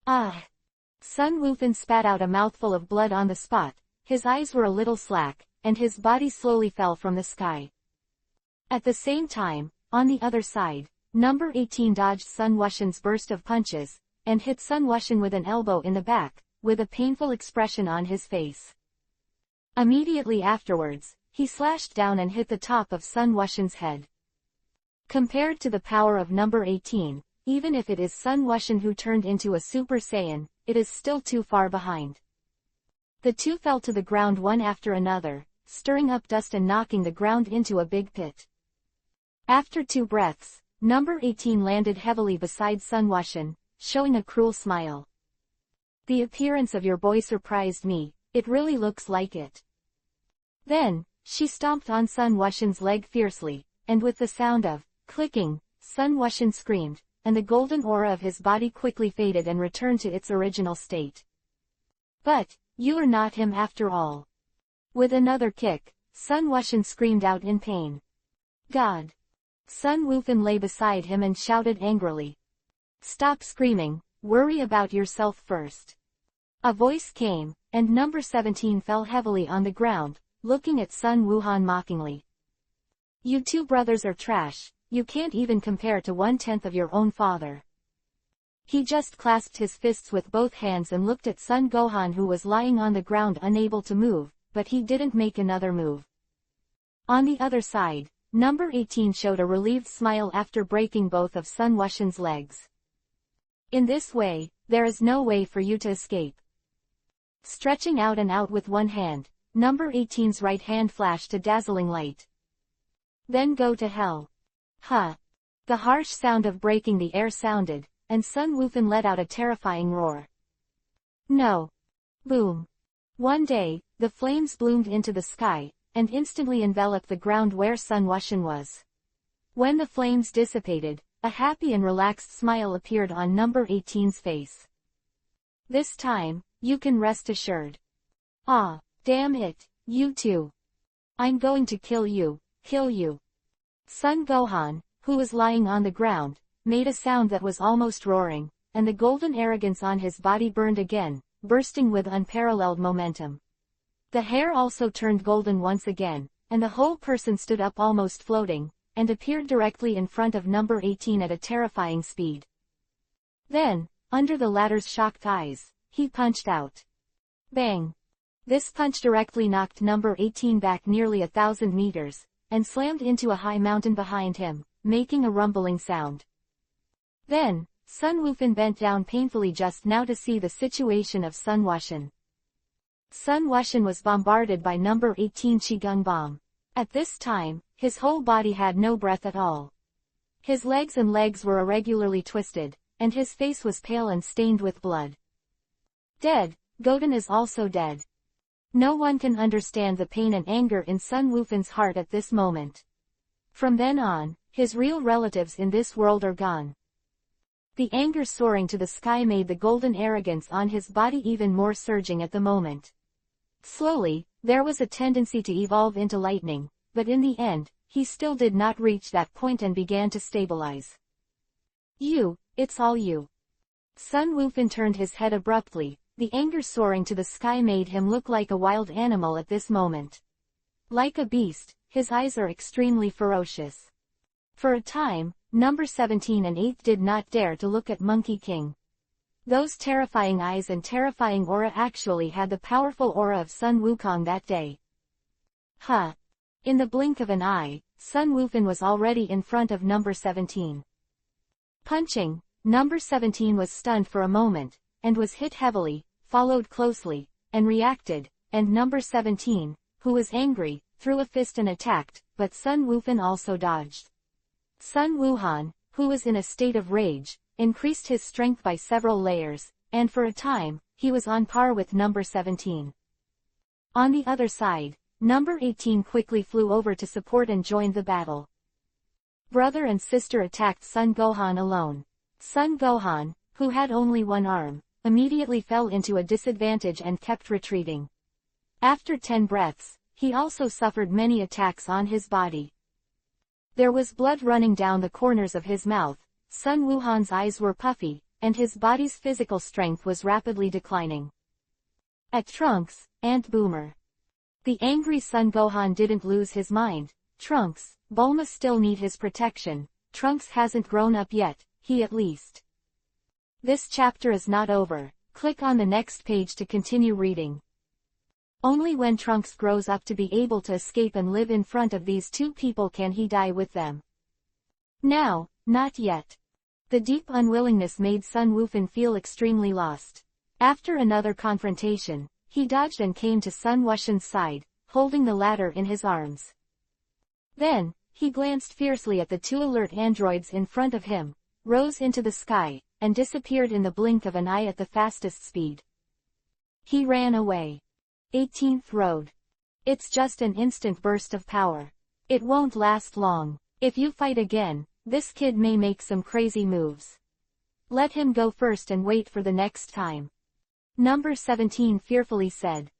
Ah! Sun Wufan spat out a mouthful of blood on the spot, his eyes were a little slack, and his body slowly fell from the sky. At the same time, on the other side, number 18 dodged Sun Wuxian's burst of punches, and hit Sun Wuxian with an elbow in the back, with a painful expression on his face. Immediately afterwards, he slashed down and hit the top of Sun Wuxian's head. Compared to the power of number 18, even if it is Sun Wuxian who turned into a Super Saiyan, it is still too far behind. The two fell to the ground one after another, stirring up dust and knocking the ground into a big pit. After 2 breaths, number 18 landed heavily beside Sun Wuxian, showing a cruel smile. The appearance of your boy surprised me, it really looks like it. Then, she stomped on Sun Wuxian's leg fiercely, and with the sound of clicking, Sun Wuxian screamed, and the golden aura of his body quickly faded and returned to its original state. But, you are not him after all. With another kick, Sun Wuxian screamed out in pain. God! Sun Wufan lay beside him and shouted angrily. Stop screaming, worry about yourself first. A voice came, and number 17 fell heavily on the ground, looking at Sun Wuhan mockingly. You two brothers are trash, you can't even compare to 1/10 of your own father. He just clasped his fists with both hands and looked at Sun Gohan, who was lying on the ground unable to move, but he didn't make another move. On the other side, number 18 showed a relieved smile after breaking both of Sun Wuxian's legs. In this way, there is no way for you to escape. Stretching out and out with one hand, number 18's right hand flashed a dazzling light. Then go to hell. Huh. The harsh sound of breaking the air sounded, and Sun Wukong let out a terrifying roar. No! Boom! One day, the flames bloomed into the sky, and instantly enveloped the ground where Sun Wukong was. When the flames dissipated, a happy and relaxed smile appeared on number 18's face. This time, you can rest assured. Ah, damn it, you two. I'm going to kill you, kill you. Sun Gohan, who was lying on the ground, made a sound that was almost roaring, and the golden arrogance on his body burned again, bursting with unparalleled momentum. The hair also turned golden once again, and the whole person stood up almost floating, and appeared directly in front of number 18 at a terrifying speed. Then, under the latter's shocked eyes, he punched out. Bang! This punch directly knocked number 18 back nearly 1,000 meters, and slammed into a high mountain behind him, making a rumbling sound. Then, Sun Wukong bent down painfully just now to see the situation of Sun Wukong. Sun Wukong was bombarded by number 18 Qigong bomb. At this time, his whole body had no breath at all. His legs were irregularly twisted, and his face was pale and stained with blood. Dead, Goten is also dead. No one can understand the pain and anger in Sun Wukong's heart at this moment. From then on, his real relatives in this world are gone. The anger soaring to the sky made the golden arrogance on his body even more surging at the moment. Slowly, there was a tendency to evolve into lightning, but in the end, he still did not reach that point and began to stabilize. It's all you. Sun Wukong turned his head abruptly. The anger soaring to the sky made him look like a wild animal at this moment. Like a beast, his eyes are extremely ferocious. For a time, number 17 and 8 did not dare to look at Monkey King. Those terrifying eyes and terrifying aura actually had the powerful aura of Sun Wukong that day. Huh! In the blink of an eye, Sun Wukong was already in front of number 17. Punching, number 17 was stunned for a moment, and was hit heavily, followed closely, and reacted, and number 17, who was angry, threw a fist and attacked, but Sun Wukong also dodged. Sun Wukong, who was in a state of rage, increased his strength by several layers, and for a time, he was on par with number 17. On the other side, number 18 quickly flew over to support and joined the battle. Brother and sister attacked Sun Gohan alone. Sun Gohan, who had only one arm, immediately fell into a disadvantage and kept retreating. After 10 breaths, he also suffered many attacks on his body. There was blood running down the corners of his mouth, Sun Wukong's eyes were puffy, and his body's physical strength was rapidly declining. At Trunks, and Boomer. The angry Sun Gohan didn't lose his mind. Trunks, Bulma still need his protection. Trunks hasn't grown up yet, he at least. This chapter is not over. Click on the next page to continue reading. Only when Trunks grows up to be able to escape and live in front of these two people can he die with them. Now, not yet. The deep unwillingness made Sun Wukong feel extremely lost. After another confrontation, he dodged and came to Sun Wukong's side, holding the latter in his arms. Then, he glanced fiercely at the two alert androids in front of him, rose into the sky, and disappeared in the blink of an eye at the fastest speed. He ran away. 18th Road. It's just an instant burst of power. It won't last long. If you fight again, this kid may make some crazy moves. Let him go first and wait for the next time. Number 17 fearfully said.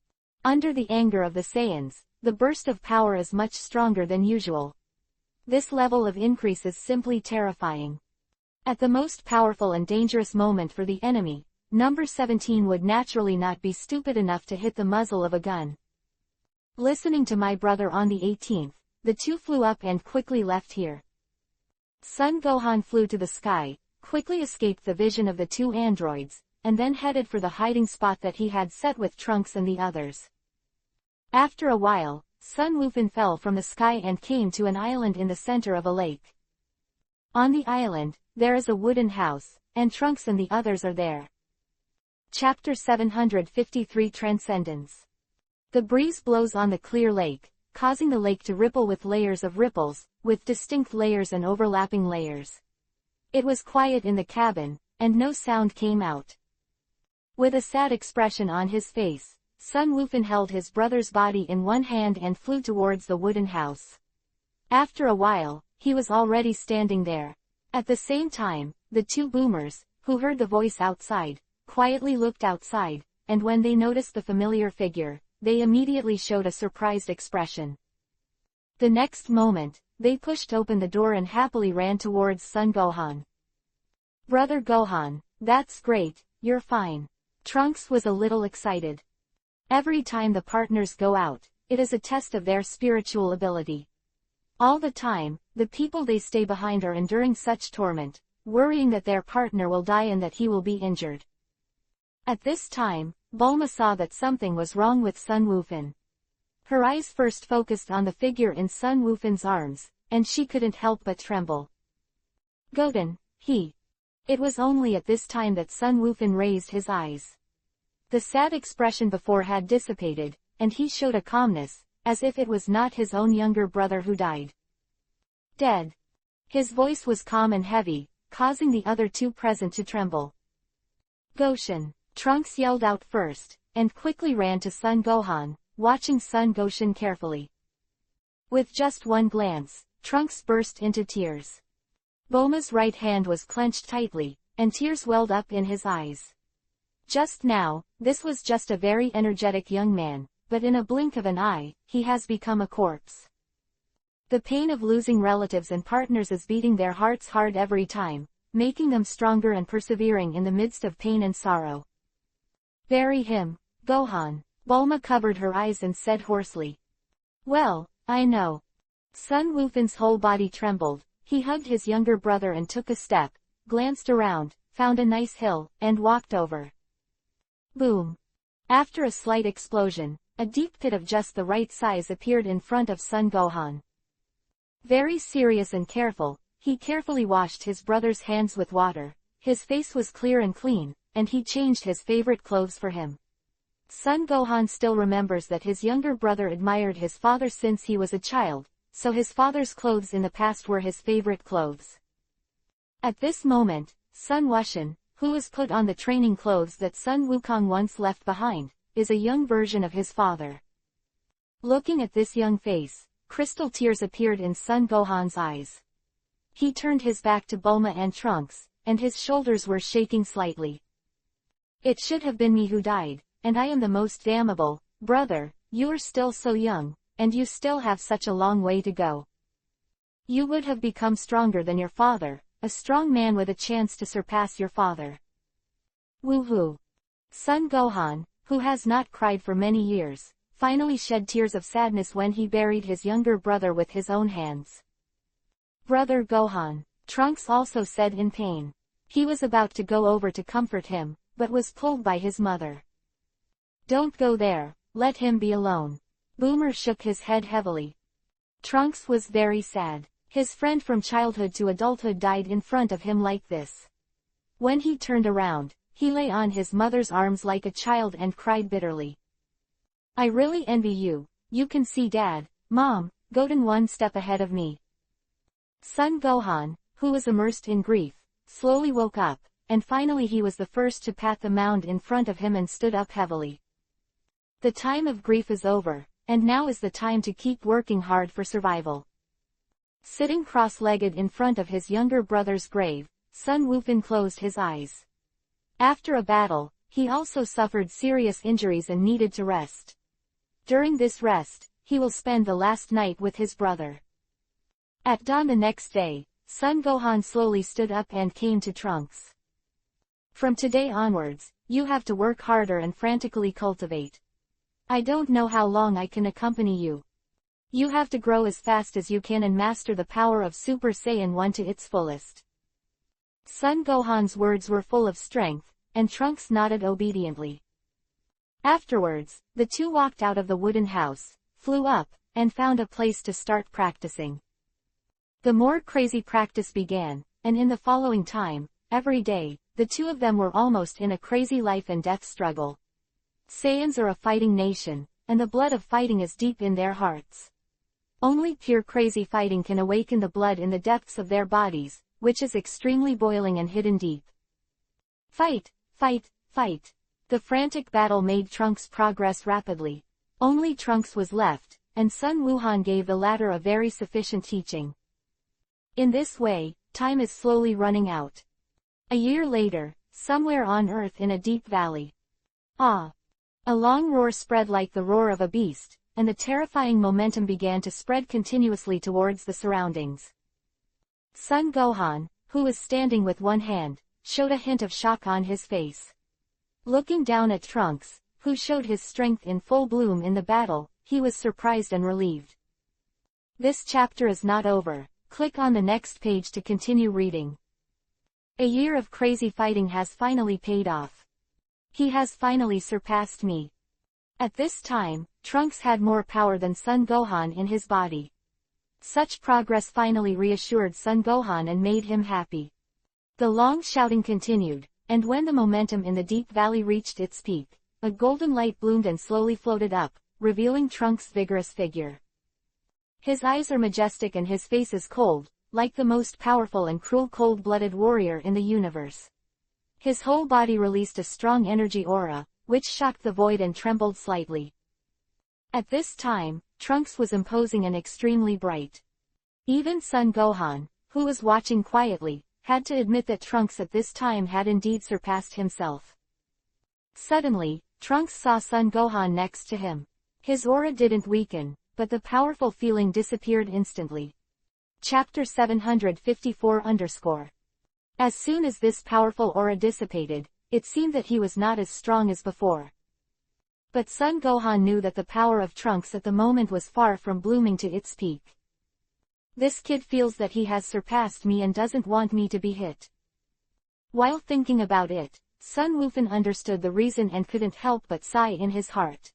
Under the anger of the Saiyans, the burst of power is much stronger than usual. This level of increase is simply terrifying. At the most powerful and dangerous moment for the enemy, number 17 would naturally not be stupid enough to hit the muzzle of a gun. Listening to my brother on the 18th, the two flew up and quickly left here. Sun Gohan flew to the sky, quickly escaped the vision of the two androids, and then headed for the hiding spot that he had set with Trunks and the others. After a while, Sun Wukong fell from the sky and came to an island in the center of a lake. On the island, there is a wooden house, and Trunks and the others are there. Chapter 753 Transcendence. The breeze blows on the clear lake, causing the lake to ripple with layers of ripples, with distinct layers and overlapping layers. It was quiet in the cabin, and no sound came out. With a sad expression on his face, Sun Wukong held his brother's body in one hand and flew towards the wooden house. After a while, he was already standing there. At the same time, the two boomers, who heard the voice outside, quietly looked outside, and when they noticed the familiar figure, they immediately showed a surprised expression. The next moment, they pushed open the door and happily ran towards Sun Gohan. "Brother Gohan, that's great, you're fine." Trunks was a little excited. Every time the partners go out, it is a test of their spiritual ability. All the time, the people they stay behind are enduring such torment, worrying that their partner will die and that he will be injured. At this time, Bulma saw that something was wrong with Sun Wukong. Her eyes first focused on the figure in Sun Wukong's arms, and she couldn't help but tremble. "Goten, he." It was only at this time that Sun Wukong raised his eyes. The sad expression before had dissipated, and he showed a calmness, as if it was not his own younger brother who died. "Dead." His voice was calm and heavy, causing the other two present to tremble. "Goshen!" Trunks yelled out first, and quickly ran to Sun Gohan, watching Sun Goshen carefully. With just one glance, Trunks burst into tears. Bulma's right hand was clenched tightly, and tears welled up in his eyes. Just now, this was just a very energetic young man, but in a blink of an eye, he has become a corpse. The pain of losing relatives and partners is beating their hearts hard every time, making them stronger and persevering in the midst of pain and sorrow. "Bury him, Gohan." Bulma covered her eyes and said hoarsely. "Well, I know." Sun Wukong's whole body trembled. He hugged his younger brother and took a step, glanced around, found a nice hill, and walked over. Boom! After a slight explosion, a deep pit of just the right size appeared in front of Sun Gohan. Very serious and careful, he carefully washed his brother's hands with water. His face was clear and clean, and he changed his favorite clothes for him. Sun Gohan still remembers that his younger brother admired his father since he was a child, so his father's clothes in the past were his favorite clothes. At this moment, Sun Wushan, who was put on the training clothes that Sun Wukong once left behind, is a young version of his father. Looking at this young face, crystal tears appeared in Sun Gohan's eyes. He turned his back to Bulma and Trunks, and his shoulders were shaking slightly. "It should have been me who died, and I am the most damnable. Brother, you are still so young, and you still have such a long way to go. You would have become stronger than your father, a strong man with a chance to surpass your father." Woohoo! Sun Gohan, who has not cried for many years, finally shed tears of sadness when he buried his younger brother with his own hands. "Brother Gohan," Trunks also said in pain. He was about to go over to comfort him, but was pulled by his mother. "Don't go there, let him be alone." Boomer shook his head heavily. Trunks was very sad. His friend from childhood to adulthood died in front of him like this. When he turned around, he lay on his mother's arms like a child and cried bitterly. "I really envy you, you can see Dad, Mom, Goten one step ahead of me." Sun Gohan, who was immersed in grief, slowly woke up, and finally he was the first to pat the mound in front of him and stood up heavily. The time of grief is over, and now is the time to keep working hard for survival. Sitting cross-legged in front of his younger brother's grave, Sun Wukong closed his eyes. After a battle, he also suffered serious injuries and needed to rest. During this rest, he will spend the last night with his brother. At dawn the next day, Sun Gohan slowly stood up and came to Trunks. "From today onwards, you have to work harder and frantically cultivate. I don't know how long I can accompany you. You have to grow as fast as you can and master the power of Super Saiyan 1 to its fullest." Sun Gohan's words were full of strength, and Trunks nodded obediently. Afterwards, the two walked out of the wooden house, flew up, and found a place to start practicing. The more crazy practice began, and in the following time, every day, the two of them were almost in a crazy life and death struggle. Saiyans are a fighting nation, and the blood of fighting is deep in their hearts. Only pure crazy fighting can awaken the blood in the depths of their bodies, which is extremely boiling and hidden deep. Fight, fight, fight. The frantic battle made Trunks progress rapidly. Only Trunks was left, and Sun Wukong gave the latter a very sufficient teaching. In this way, time is slowly running out. A year later, somewhere on Earth in a deep valley. Ah! A long roar spread like the roar of a beast, and the terrifying momentum began to spread continuously towards the surroundings. Sun Gohan, who was standing with one hand, showed a hint of shock on his face. Looking down at Trunks, who showed his strength in full bloom in the battle, he was surprised and relieved. This chapter is not over. Click on the next page to continue reading. A year of crazy fighting has finally paid off. He has finally surpassed me. At this time, Trunks had more power than Sun Gohan in his body. Such progress finally reassured Sun Gohan and made him happy. The long shouting continued, and when the momentum in the deep valley reached its peak, a golden light bloomed and slowly floated up, revealing Trunks' vigorous figure. His eyes are majestic and his face is cold, like the most powerful and cruel cold-blooded warrior in the universe. His whole body released a strong energy aura, which shocked the void and trembled slightly. At this time, Trunks was imposing and extremely bright. Even Sun Gohan, who was watching quietly, had to admit that Trunks at this time had indeed surpassed himself. Suddenly, Trunks saw Sun Gohan next to him. His aura didn't weaken, but the powerful feeling disappeared instantly. Chapter 754 As soon as this powerful aura dissipated, it seemed that he was not as strong as before. But Sun Gohan knew that the power of Trunks at the moment was far from blooming to its peak. This kid feels that he has surpassed me and doesn't want me to be hit. While thinking about it, Sun Wukong understood the reason and couldn't help but sigh in his heart.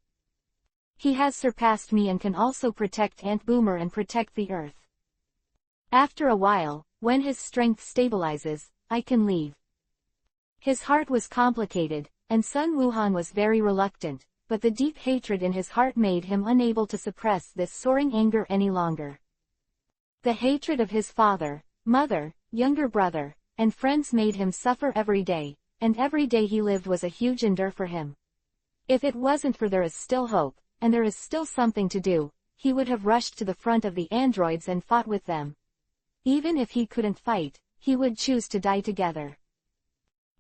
He has surpassed me and can also protect Aunt Boomer and protect the Earth. After a while, when his strength stabilizes, I can leave. His heart was complicated, and Sun Wukong was very reluctant, but the deep hatred in his heart made him unable to suppress this soaring anger any longer. The hatred of his father, mother, younger brother, and friends made him suffer every day, and every day he lived was a huge endure for him. If it wasn't for there is still hope, and there is still something to do, he would have rushed to the front of the androids and fought with them. Even if he couldn't fight, he would choose to die together.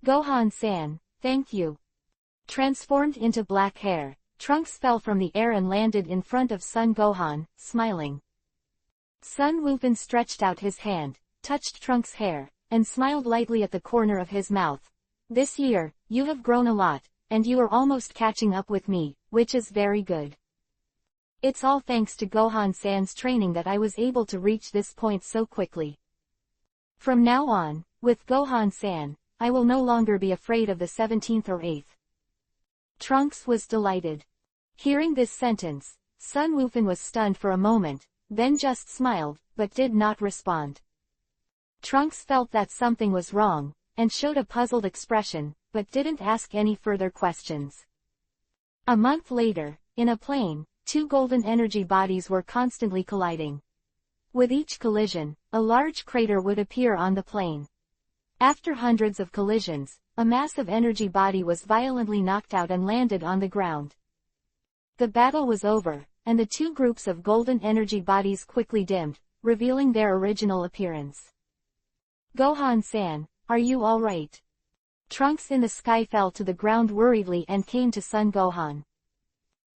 Gohan-san, thank you. Transformed into black hair, Trunks fell from the air and landed in front of Sun Gohan, smiling. Sun Wukong stretched out his hand, touched Trunks' hair, and smiled lightly at the corner of his mouth. This year, you have grown a lot, and you are almost catching up with me, which is very good. It's all thanks to Gohan-san's training that I was able to reach this point so quickly. From now on, with Gohan-san, I will no longer be afraid of the 17th or 8th. Trunks was delighted. Hearing this sentence, Sun Wukong was stunned for a moment, then just smiled, but did not respond. Trunks felt that something was wrong, and showed a puzzled expression, but didn't ask any further questions. A month later, in a plane, two golden energy bodies were constantly colliding. With each collision, a large crater would appear on the plane. After hundreds of collisions, a massive energy body was violently knocked out and landed on the ground. The battle was over, and the two groups of golden energy bodies quickly dimmed, revealing their original appearance. Gohan-san, are you all right? Trunks in the sky fell to the ground worriedly and came to Sun Gohan.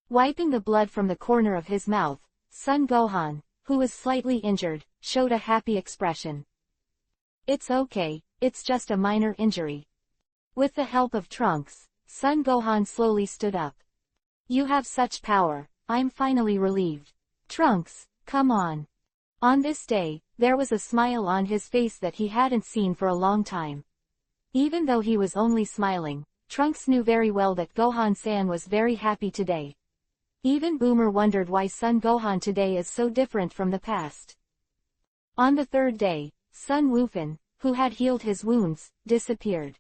Wiping the blood from the corner of his mouth, Sun Gohan, who was slightly injured, showed a happy expression. It's okay, it's just a minor injury. With the help of Trunks, Sun Gohan slowly stood up. You have such power, I'm finally relieved. Trunks, come on. On this day, there was a smile on his face that he hadn't seen for a long time. Even though he was only smiling, Trunks knew very well that Gohan-san was very happy today. Even Boomer wondered why Sun Gohan today is so different from the past. On the third day, Sun Wukong, who had healed his wounds, disappeared.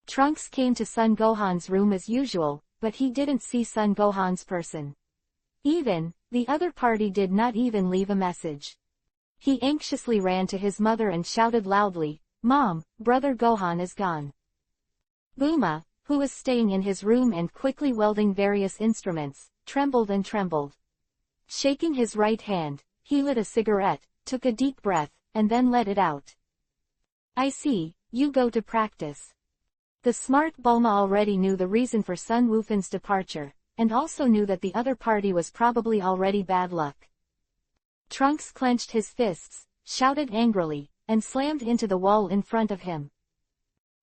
Trunks came to Sun Gohan's room as usual, but he didn't see Sun Gohan's person. The other party did not even leave a message. He anxiously ran to his mother and shouted loudly, "Mom, brother Gohan is gone." Booma, who was staying in his room and quickly welding various instruments, trembled and trembled. Shaking his right hand, he lit a cigarette, took a deep breath, and then let it out. "I see, you go to practice." The smart Bulma already knew the reason for Sun Wufan's departure, and also knew that the other party was probably already bad luck. Trunks clenched his fists, shouted angrily, and slammed into the wall in front of him.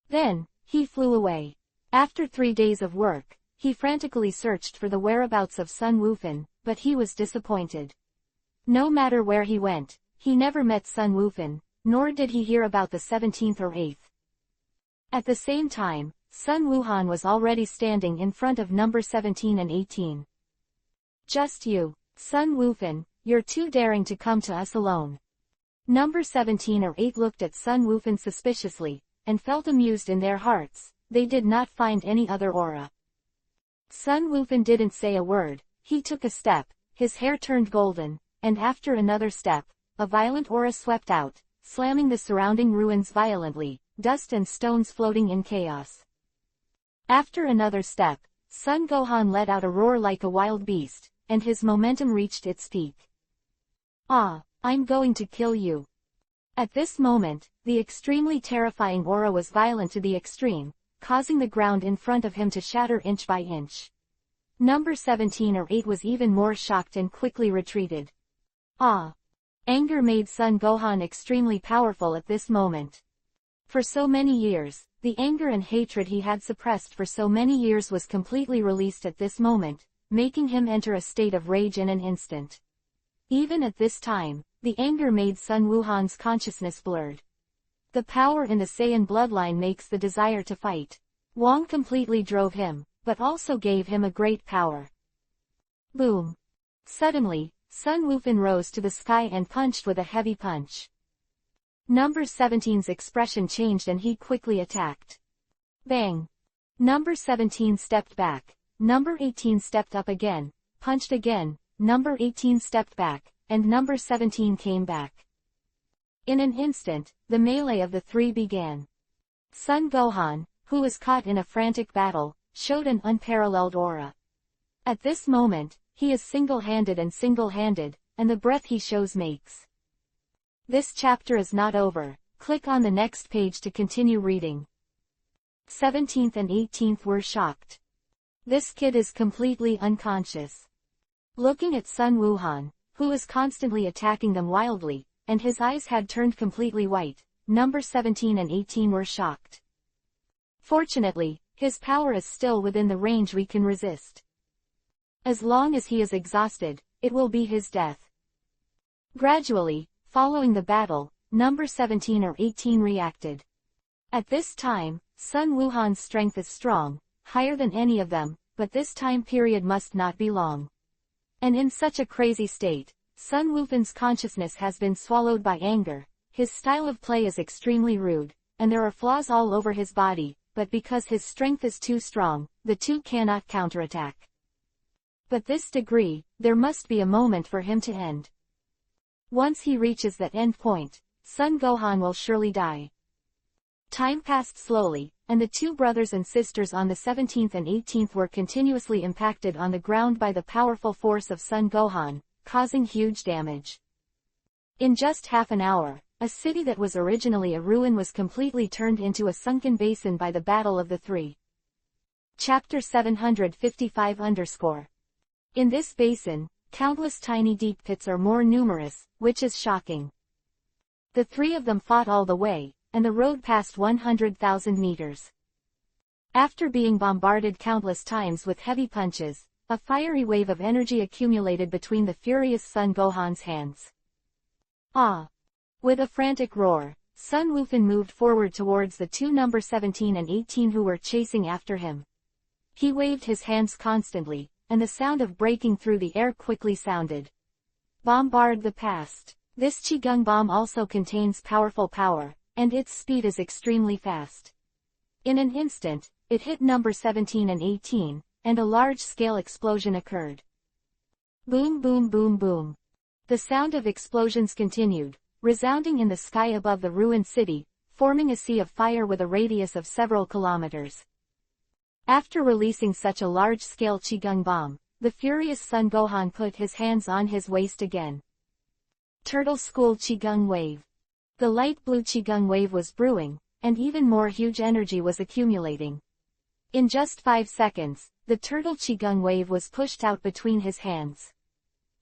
Then, he flew away. After 3 days of work, he frantically searched for the whereabouts of Sun Wufan, but he was disappointed. No matter where he went, he never met Sun Wufan, nor did he hear about the 17th or 8th. At the same time, Sun Wuhan was already standing in front of number 17 and 18. "Just you, Sun Wufan, you're too daring to come to us alone." Number 17 or 8 looked at Sun Wufan suspiciously, and felt amused in their hearts. They did not find any other aura. Sun Wufan didn't say a word. He took a step, his hair turned golden, and after another step, a violent aura swept out, slamming the surrounding ruins violently, dust and stones floating in chaos. After another step, Sun Gohan let out a roar like a wild beast, and his momentum reached its peak. "Ah, I'm going to kill you." At this moment, the extremely terrifying aura was violent to the extreme, causing the ground in front of him to shatter inch by inch. Number 17 or 8 was even more shocked and quickly retreated. Ah! Anger made Sun Gohan extremely powerful at this moment. For so many years, the anger and hatred he had suppressed for so many years was completely released at this moment, making him enter a state of rage in an instant. Even at this time, the anger made Sun Wuhan's consciousness blurred. The power in the Saiyan bloodline makes the desire to fight. Wong completely drove him, but also gave him a great power. Boom! Suddenly, Sun Wufan rose to the sky and punched with a heavy punch. Number 17's expression changed and he quickly attacked. Bang! Number 17 stepped back, number 18 stepped up again, punched again, number 18 stepped back, and number 17 came back. In an instant, the melee of the three began. Sun Gohan, who was caught in a frantic battle, showed an unparalleled aura. At this moment, he is single-handed, and the breath he shows makes. This chapter is not over. Click on the next page to continue reading. 17th and 18th were shocked. This kid is completely unconscious. Looking at Sun Wuhan, who was constantly attacking them wildly, and his eyes had turned completely white, number 17 and 18 were shocked. Fortunately, his power is still within the range we can resist. As long as he is exhausted, it will be his death. Gradually, following the battle, number 17 or 18 reacted. At this time, Sun Wuhan's strength is strong, higher than any of them, but this time period must not be long. And in such a crazy state, Sun Wufan's consciousness has been swallowed by anger. His style of play is extremely rude, and there are flaws all over his body, but because his strength is too strong, the two cannot counterattack. But this degree, there must be a moment for him to end. Once he reaches that end point, Sun Gohan will surely die. Time passed slowly, and the two brothers and sisters on the 17th and 18th were continuously impacted on the ground by the powerful force of Sun Gohan, causing huge damage. In just half an hour, a city that was originally a ruin was completely turned into a sunken basin by the battle of the three. Chapter 755 In this basin, countless tiny deep pits are more numerous, which is shocking. The three of them fought all the way, and the road passed 100,000 meters. After being bombarded countless times with heavy punches, a fiery wave of energy accumulated between the furious Sun Gohan's hands. Ah! With a frantic roar, Sun Wufan moved forward towards the two number 17 and 18 who were chasing after him. He waved his hands constantly, and the sound of breaking through the air quickly sounded. Bombard the past. This Qigong bomb also contains powerful power, and its speed is extremely fast. In an instant, it hit number 17 and 18, and a large-scale explosion occurred. Boom boom boom boom. The sound of explosions continued, resounding in the sky above the ruined city, forming a sea of fire with a radius of several kilometers. After releasing such a large-scale Qigong bomb, the furious Sun Gohan put his hands on his waist again. Turtle School Qigong Wave. The light blue Qigong wave was brewing, and even more huge energy was accumulating. In just 5 seconds, the turtle Qigong wave was pushed out between his hands.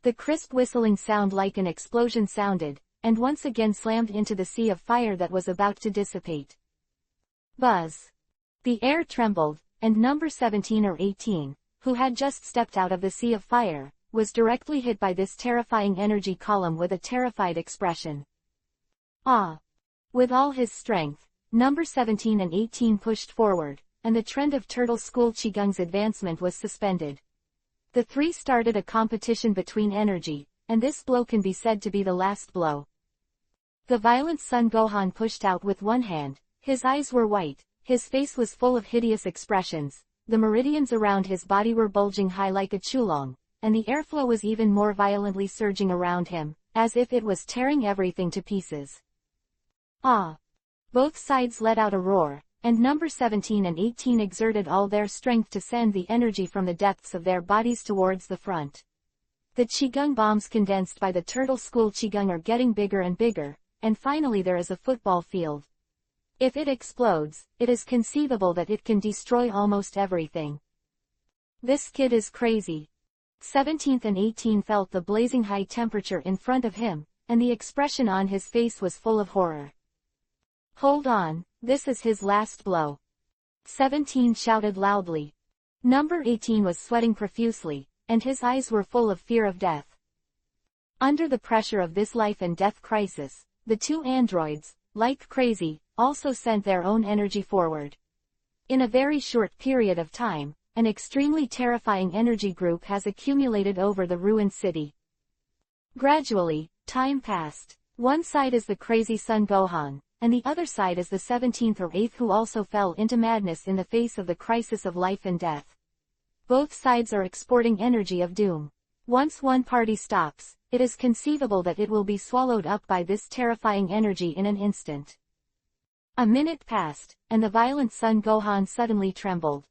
The crisp whistling sound like an explosion sounded, and once again slammed into the sea of fire that was about to dissipate. Buzz. The air trembled, and number 17 or 18, who had just stepped out of the sea of fire, was directly hit by this terrifying energy column with a terrified expression. Ah! With all his strength, number 17 and 18 pushed forward, and the trend of Turtle School Qigong's advancement was suspended. The three started a competition between energy, and this blow can be said to be the last blow. The violent Sun Gohan pushed out with one hand, his eyes were white, his face was full of hideous expressions, the meridians around his body were bulging high like a chulong, and the airflow was even more violently surging around him, as if it was tearing everything to pieces. Ah! Both sides let out a roar, and number 17 and 18 exerted all their strength to send the energy from the depths of their bodies towards the front. The Qigong bombs condensed by the Turtle School Qigong are getting bigger and bigger, and finally there is a football field. If it explodes, it is conceivable that it can destroy almost everything. This kid is crazy. 17th and 18 felt the blazing high temperature in front of him, and the expression on his face was full of horror. Hold on, this is his last blow. 17 shouted loudly. Number 18 was sweating profusely, and his eyes were full of fear of death. Under the pressure of this life and death crisis, the two androids, like crazy, also sent their own energy forward. In a very short period of time, an extremely terrifying energy group has accumulated over the ruined city. Gradually, time passed. One side is the crazy Sun Gohan, and the other side is the 17th or 8th who also fell into madness in the face of the crisis of life and death. Both sides are exporting energy of doom. Once one party stops, it is conceivable that it will be swallowed up by this terrifying energy in an instant. A minute passed, and the violent Sun Gohan suddenly trembled.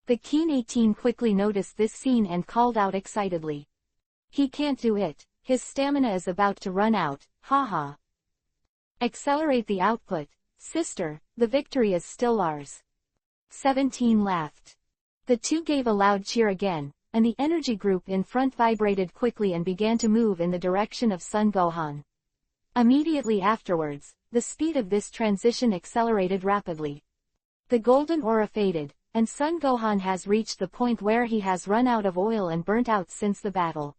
The keen 18 quickly noticed this scene and called out excitedly. He can't do it, his stamina is about to run out, haha. Accelerate the output, sister, the victory is still ours. 17 laughed. The two gave a loud cheer again, and the energy group in front vibrated quickly and began to move in the direction of Sun Gohan. Immediately afterwards, the speed of this transition accelerated rapidly. The golden aura faded, and Sun Gohan has reached the point where he has run out of oil and burnt out since the battle.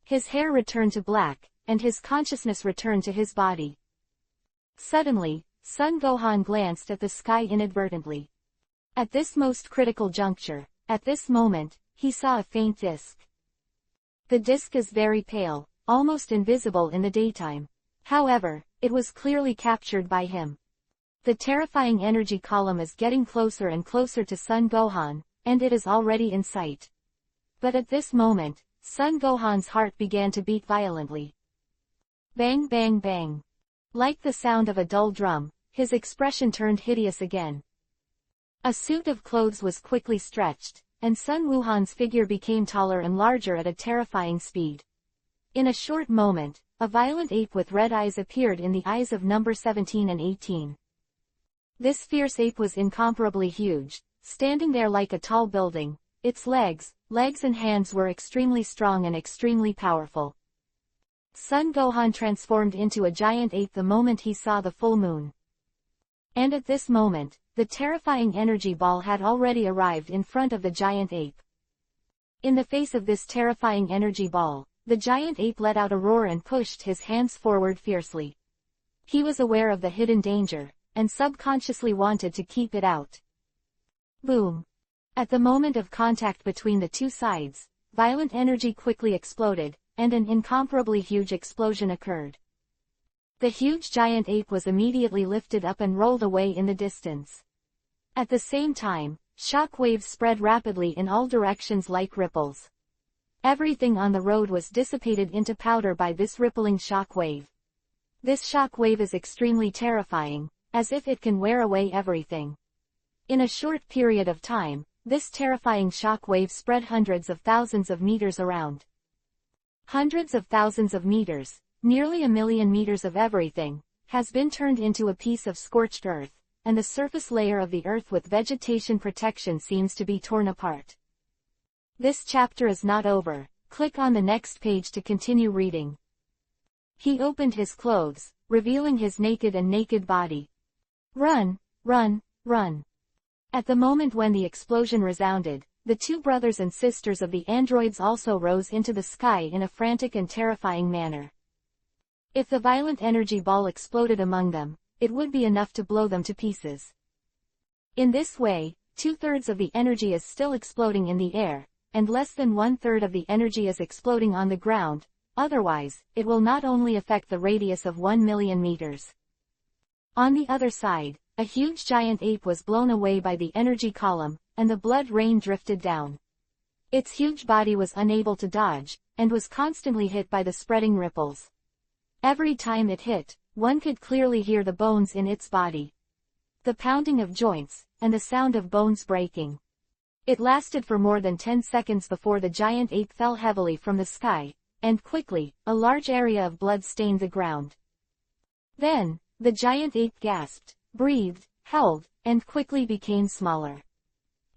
His hair returned to black, and his consciousness returned to his body. Suddenly, Sun Gohan glanced at the sky inadvertently. At this most critical juncture, at this moment, he saw a faint disk. The disk is very pale, almost invisible in the daytime. However, it was clearly captured by him. The terrifying energy column is getting closer and closer to Sun Gohan, and it is already in sight. But at this moment, Sun Gohan's heart began to beat violently. Bang bang bang. Like the sound of a dull drum, his expression turned hideous again. A suit of clothes was quickly stretched, and Sun Wuhan's figure became taller and larger at a terrifying speed. In a short moment, a violent ape with red eyes appeared in the eyes of number 17 and 18. This fierce ape was incomparably huge, standing there like a tall building. Its legs and hands were extremely strong and extremely powerful. Sun Gohan transformed into a giant ape the moment he saw the full moon. And at this moment, the terrifying energy ball had already arrived in front of the giant ape. In the face of this terrifying energy ball, the giant ape let out a roar and pushed his hands forward fiercely. He was aware of the hidden danger, and subconsciously wanted to keep it out. Boom! At the moment of contact between the two sides, violent energy quickly exploded, and an incomparably huge explosion occurred. The huge giant ape was immediately lifted up and rolled away in the distance. At the same time, shock waves spread rapidly in all directions like ripples. Everything on the road was dissipated into powder by this rippling shock wave. This shock wave is extremely terrifying, as if it can wear away everything. In a short period of time, this terrifying shock wave spread hundreds of thousands of meters around. Hundreds of thousands of meters, nearly 1,000,000 meters of everything, has been turned into a piece of scorched earth, and the surface layer of the earth with vegetation protection seems to be torn apart. This chapter is not over. Click on the next page to continue reading. He opened his clothes, revealing his naked body. Run, run, run. At the moment when the explosion resounded, the two brothers and sisters of the androids also rose into the sky in a frantic and terrifying manner. If the violent energy ball exploded among them, it would be enough to blow them to pieces. In this way, 2/3 of the energy is still exploding in the air, and less than 1/3 of the energy is exploding on the ground. Otherwise, it will not only affect the radius of 1,000,000 meters. On the other side, a huge giant ape was blown away by the energy column, and the blood rain drifted down. Its huge body was unable to dodge, and was constantly hit by the spreading ripples. Every time it hit, one could clearly hear the bones in its body. The pounding of joints, and the sound of bones breaking. It lasted for more than 10 seconds before the giant ape fell heavily from the sky, and quickly, a large area of blood stained the ground. Then, the giant ape gasped, breathed, howled, and quickly became smaller.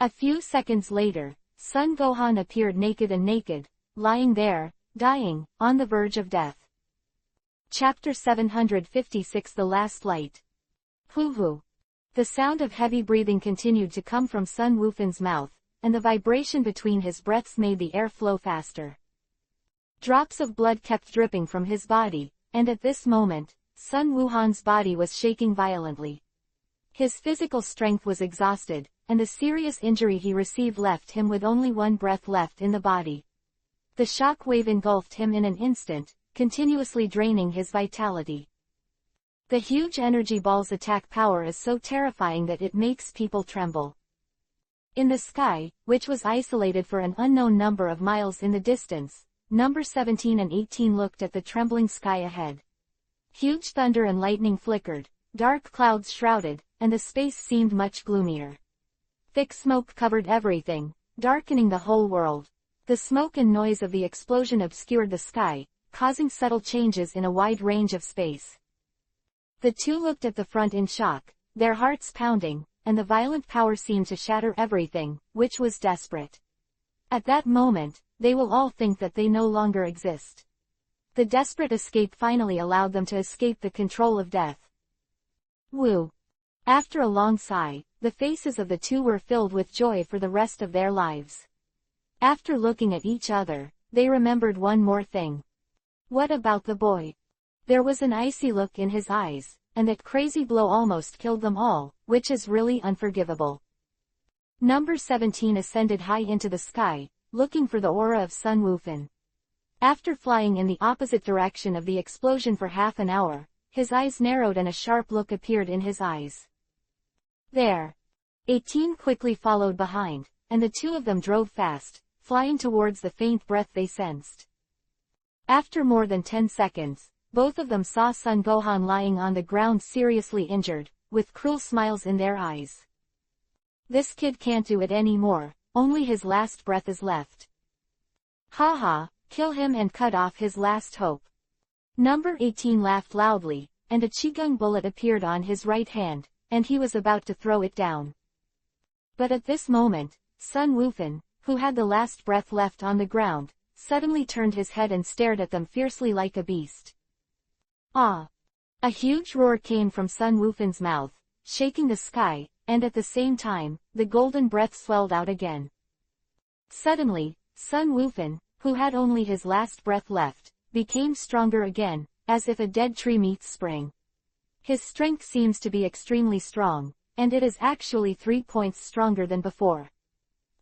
A few seconds later, Son Gohan appeared naked, lying there, dying, on the verge of death. Chapter 756 The Last Light. Hoo-hoo. The sound of heavy breathing continued to come from Sun Wufan's mouth, and the vibration between his breaths made the air flow faster. Drops of blood kept dripping from his body, and at this moment, Sun Wuhan's body was shaking violently. His physical strength was exhausted, and the serious injury he received left him with only one breath left in the body. The shock wave engulfed him in an instant, continuously draining his vitality. The huge energy ball's attack power is so terrifying that it makes people tremble. In the sky, which was isolated for an unknown number of miles in the distance, number 17 and 18 looked at the trembling sky ahead. Huge thunder and lightning flickered, dark clouds shrouded, and the space seemed much gloomier. Thick smoke covered everything, darkening the whole world. The smoke and noise of the explosion obscured the sky, causing subtle changes in a wide range of space. The two looked at the front in shock, their hearts pounding, and the violent power seemed to shatter everything, which was desperate. At that moment, they will all think that they no longer exist. The desperate escape finally allowed them to escape the control of death. Woo! After a long sigh, the faces of the two were filled with joy for the rest of their lives. After looking at each other, they remembered one more thing. What about the boy? There was an icy look in his eyes, and that crazy blow almost killed them all, which is really unforgivable. Number 17 ascended high into the sky, looking for the aura of Sun Wufan. After flying in the opposite direction of the explosion for half an hour, his eyes narrowed and a sharp look appeared in his eyes. There. 18 quickly followed behind, and the two of them drove fast, flying towards the faint breath they sensed. After more than 10 seconds, both of them saw Son Gohan lying on the ground seriously injured, with cruel smiles in their eyes. This kid can't do it anymore, only his last breath is left. Ha, kill him and cut off his last hope. Number 18 laughed loudly, and a Qigong bullet appeared on his right hand, and he was about to throw it down. But at this moment, Sun Wufan, who had the last breath left on the ground, suddenly turned his head and stared at them fiercely like a beast. Ah! A huge roar came from Sun Wufan's mouth, shaking the sky, and at the same time, the golden breath swelled out again. Suddenly, Sun Wufan, who had only his last breath left, became stronger again, as if a dead tree meets spring. His strength seems to be extremely strong, and it is actually 3 points stronger than before.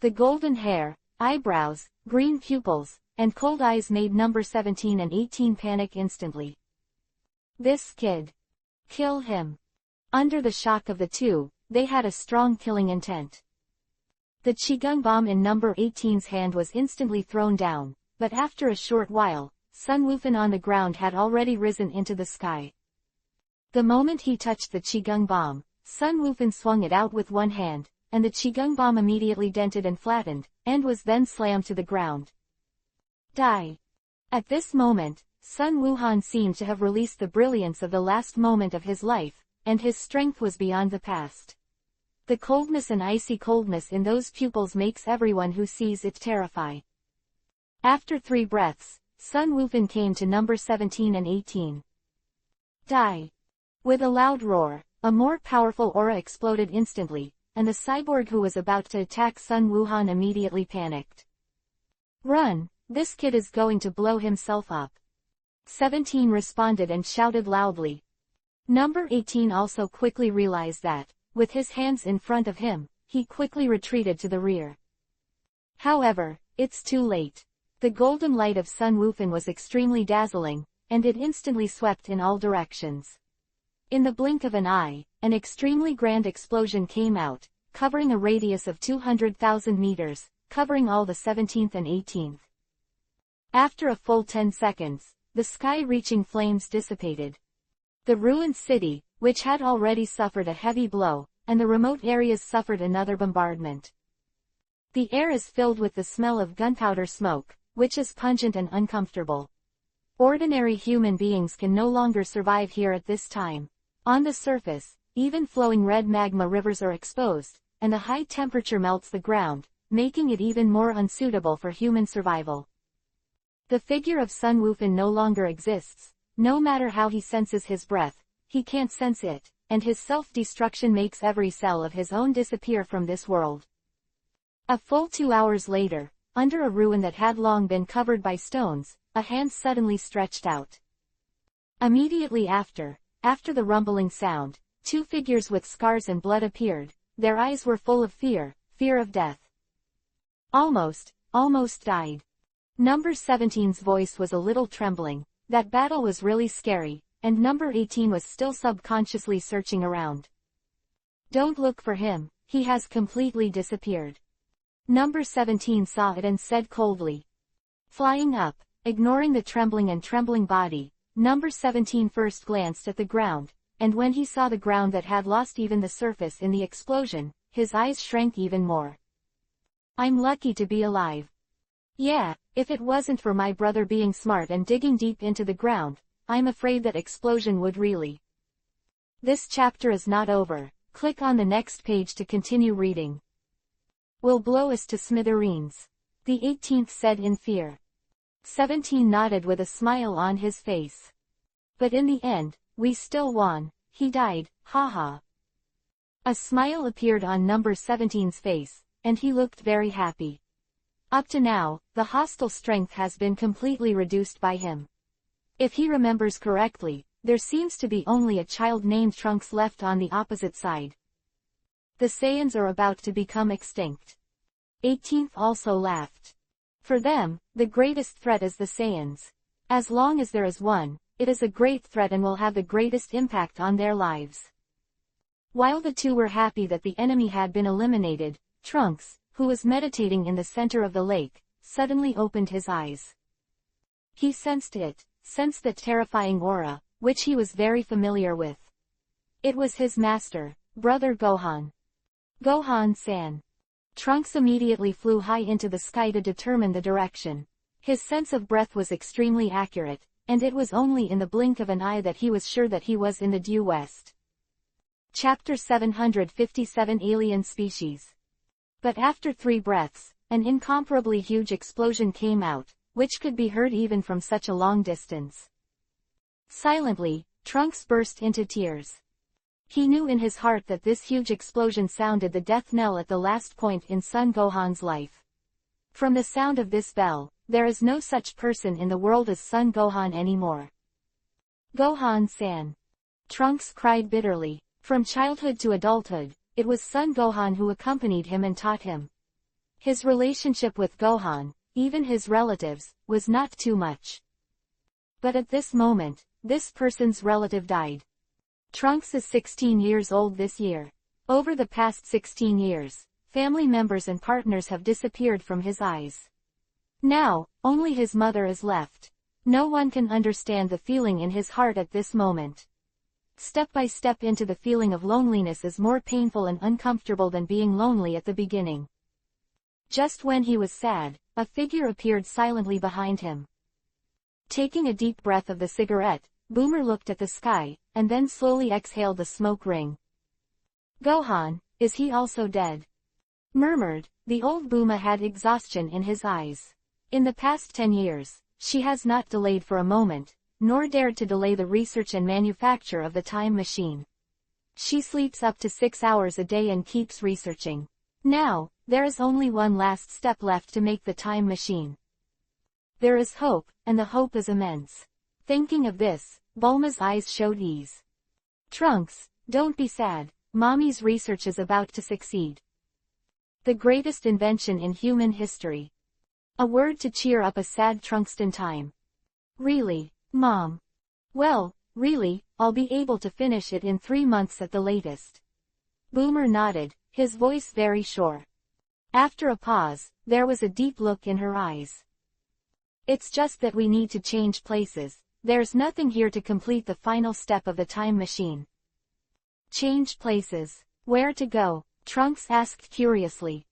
The golden hair, eyebrows, green pupils, and cold eyes made number 17 and 18 panic instantly. This kid. Kill him. Under the shock of the two, they had a strong killing intent. The Qigong bomb in number 18's hand was instantly thrown down, but after a short while, Sun Wufan on the ground had already risen into the sky. The moment he touched the Qigong bomb, Sun Wufan swung it out with one hand, and the Qigong bomb immediately dented and flattened, and was then slammed to the ground. Die. At this moment, Sun Wuhan seemed to have released the brilliance of the last moment of his life, and his strength was beyond the past. The coldness and icy coldness in those pupils makes everyone who sees it terrify. After 3 breaths, Sun Wuhan came to number 17 and 18. Die. With a loud roar, a more powerful aura exploded instantly, and the cyborg who was about to attack Sun Wuhan immediately panicked. Run, this kid is going to blow himself up. 17 responded and shouted loudly. Number 18 also quickly realized that, with his hands in front of him, he quickly retreated to the rear. However, it's too late. The golden light of Sun Wuhan was extremely dazzling, and it instantly swept in all directions. In the blink of an eye, an extremely grand explosion came out, covering a radius of 200,000 meters, covering all the 17th and 18th. After a full 10 seconds, the sky-reaching flames dissipated. The ruined city, which had already suffered a heavy blow, and the remote areas suffered another bombardment. The air is filled with the smell of gunpowder smoke, which is pungent and uncomfortable. Ordinary human beings can no longer survive here at this time. On the surface, even flowing red magma rivers are exposed, and a high temperature melts the ground, making it even more unsuitable for human survival. The figure of Sun Wuhan no longer exists. No matter how he senses his breath, he can't sense it, and his self-destruction makes every cell of his own disappear from this world. A full 2 hours later, under a ruin that had long been covered by stones, a hand suddenly stretched out. Immediately after the rumbling sound, 2 figures with scars and blood appeared. Their eyes were full of fear of death. Almost died. Number 17's voice was a little trembling. That battle was really scary, and number 18 was still subconsciously searching around. Don't look for him, he has completely disappeared. Number 17 saw it and said coldly. Flying up, ignoring the trembling body, number 17 first glanced at the ground, and when he saw the ground that had lost even the surface in the explosion, his eyes shrank even more. I'm lucky to be alive. Yeah, if it wasn't for my brother being smart and digging deep into the ground, I'm afraid that explosion would really. This chapter is not over. Click on the next page to continue reading. Will blow us to smithereens. The 18th said in fear. 17 nodded with a smile on his face. But in the end, we still won. He died, haha. A smile appeared on number 17's face, and he looked very happy. Up to now, the hostile strength has been completely reduced by him. If he remembers correctly, there seems to be only a child named Trunks left on the opposite side. The Saiyans are about to become extinct. 18th also laughed. For them, the greatest threat is the Saiyans. As long as there is one, it is a great threat and will have the greatest impact on their lives. While the two were happy that the enemy had been eliminated, Trunks, who was meditating in the center of the lake, suddenly opened his eyes. He sensed that terrifying aura, which he was very familiar with. It was his master, Brother Gohan. Gohan-san. Trunks immediately flew high into the sky to determine the direction. His sense of breath was extremely accurate, and it was only in the blink of an eye that he was sure that he was in the due west. Chapter 757 Alien Species. But after 3 breaths, an incomparably huge explosion came out, which could be heard even from such a long distance. Silently, Trunks burst into tears. He knew in his heart that this huge explosion sounded the death knell at the last point in Son Gohan's life. From the sound of this bell, there is no such person in the world as Son Gohan anymore. Gohan-san. Trunks cried bitterly. From childhood to adulthood, it was Son Gohan who accompanied him and taught him. His relationship with Gohan, even his relatives, was not too much. But at this moment, this person's relative died. Trunks is 16 years old this year. Over the past 16 years, family members and partners have disappeared from his eyes. Now, only his mother is left. No one can understand the feeling in his heart at this moment. Step by step into the feeling of loneliness is more painful and uncomfortable than being lonely at the beginning. Just when he was sad, a figure appeared silently behind him. Taking a deep breath of the cigarette, Boomer looked at the sky, and then slowly exhaled the smoke ring. "Gohan, is he also dead?" murmured. The old Boomer had exhaustion in his eyes. In the past 10 years, she has not delayed for a moment, nor dared to delay the research and manufacture of the time machine. She sleeps up to 6 hours a day and keeps researching. Now, there is only one last step left to make the time machine. There is hope, and the hope is immense. Thinking of this, Bulma's eyes showed ease. "Trunks, don't be sad, Mommy's research is about to succeed. The greatest invention in human history." A word to cheer up a sad Trunks in time. "Really, Mom?" "Well, really, I'll be able to finish it in 3 months at the latest." Boomer nodded, his voice very sure. After a pause, there was a deep look in her eyes. "It's just that we need to change places. There's nothing here to complete the final step of the time machine." "Change places? Where to go?" Trunks asked curiously.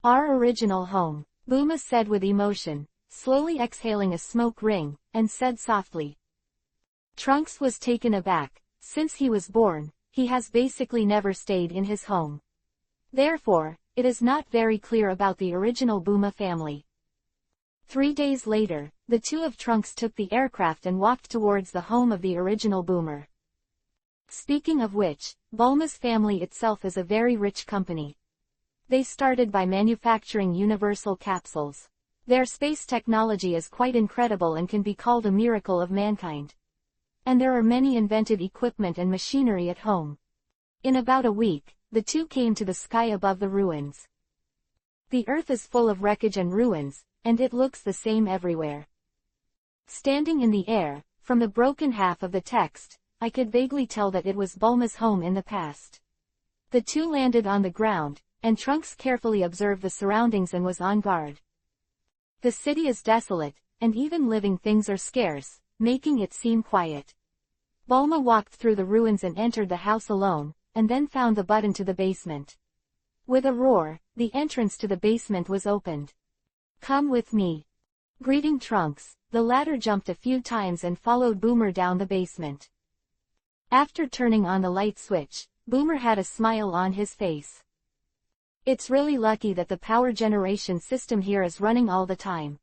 "Our original home," Boomer said with emotion, slowly exhaling a smoke ring, and said softly. Trunks was taken aback. Since he was born, he has basically never stayed in his home. Therefore, it is not very clear about the original Boomer family. 3 days later, the two of Trunks took the aircraft and walked towards the home of the original Boomer. Speaking of which, Bulma's family itself is a very rich company. They started by manufacturing universal capsules. Their space technology is quite incredible and can be called a miracle of mankind. And there are many invented equipment and machinery at home. In about a week, the two came to the sky above the ruins. The earth is full of wreckage and ruins, and it looks the same everywhere. Standing in the air, from the broken half of the text, I could vaguely tell that it was Bulma's home in the past. The two landed on the ground, and Trunks carefully observed the surroundings and was on guard. The city is desolate, and even living things are scarce, making it seem quiet. Bulma walked through the ruins and entered the house alone, and then found the button to the basement. With a roar, the entrance to the basement was opened. "Come with me." Greeting Trunks, the latter jumped a few times and followed Boomer down the basement. After turning on the light switch, Boomer had a smile on his face. "It's really lucky that the power generation system here is running all the time."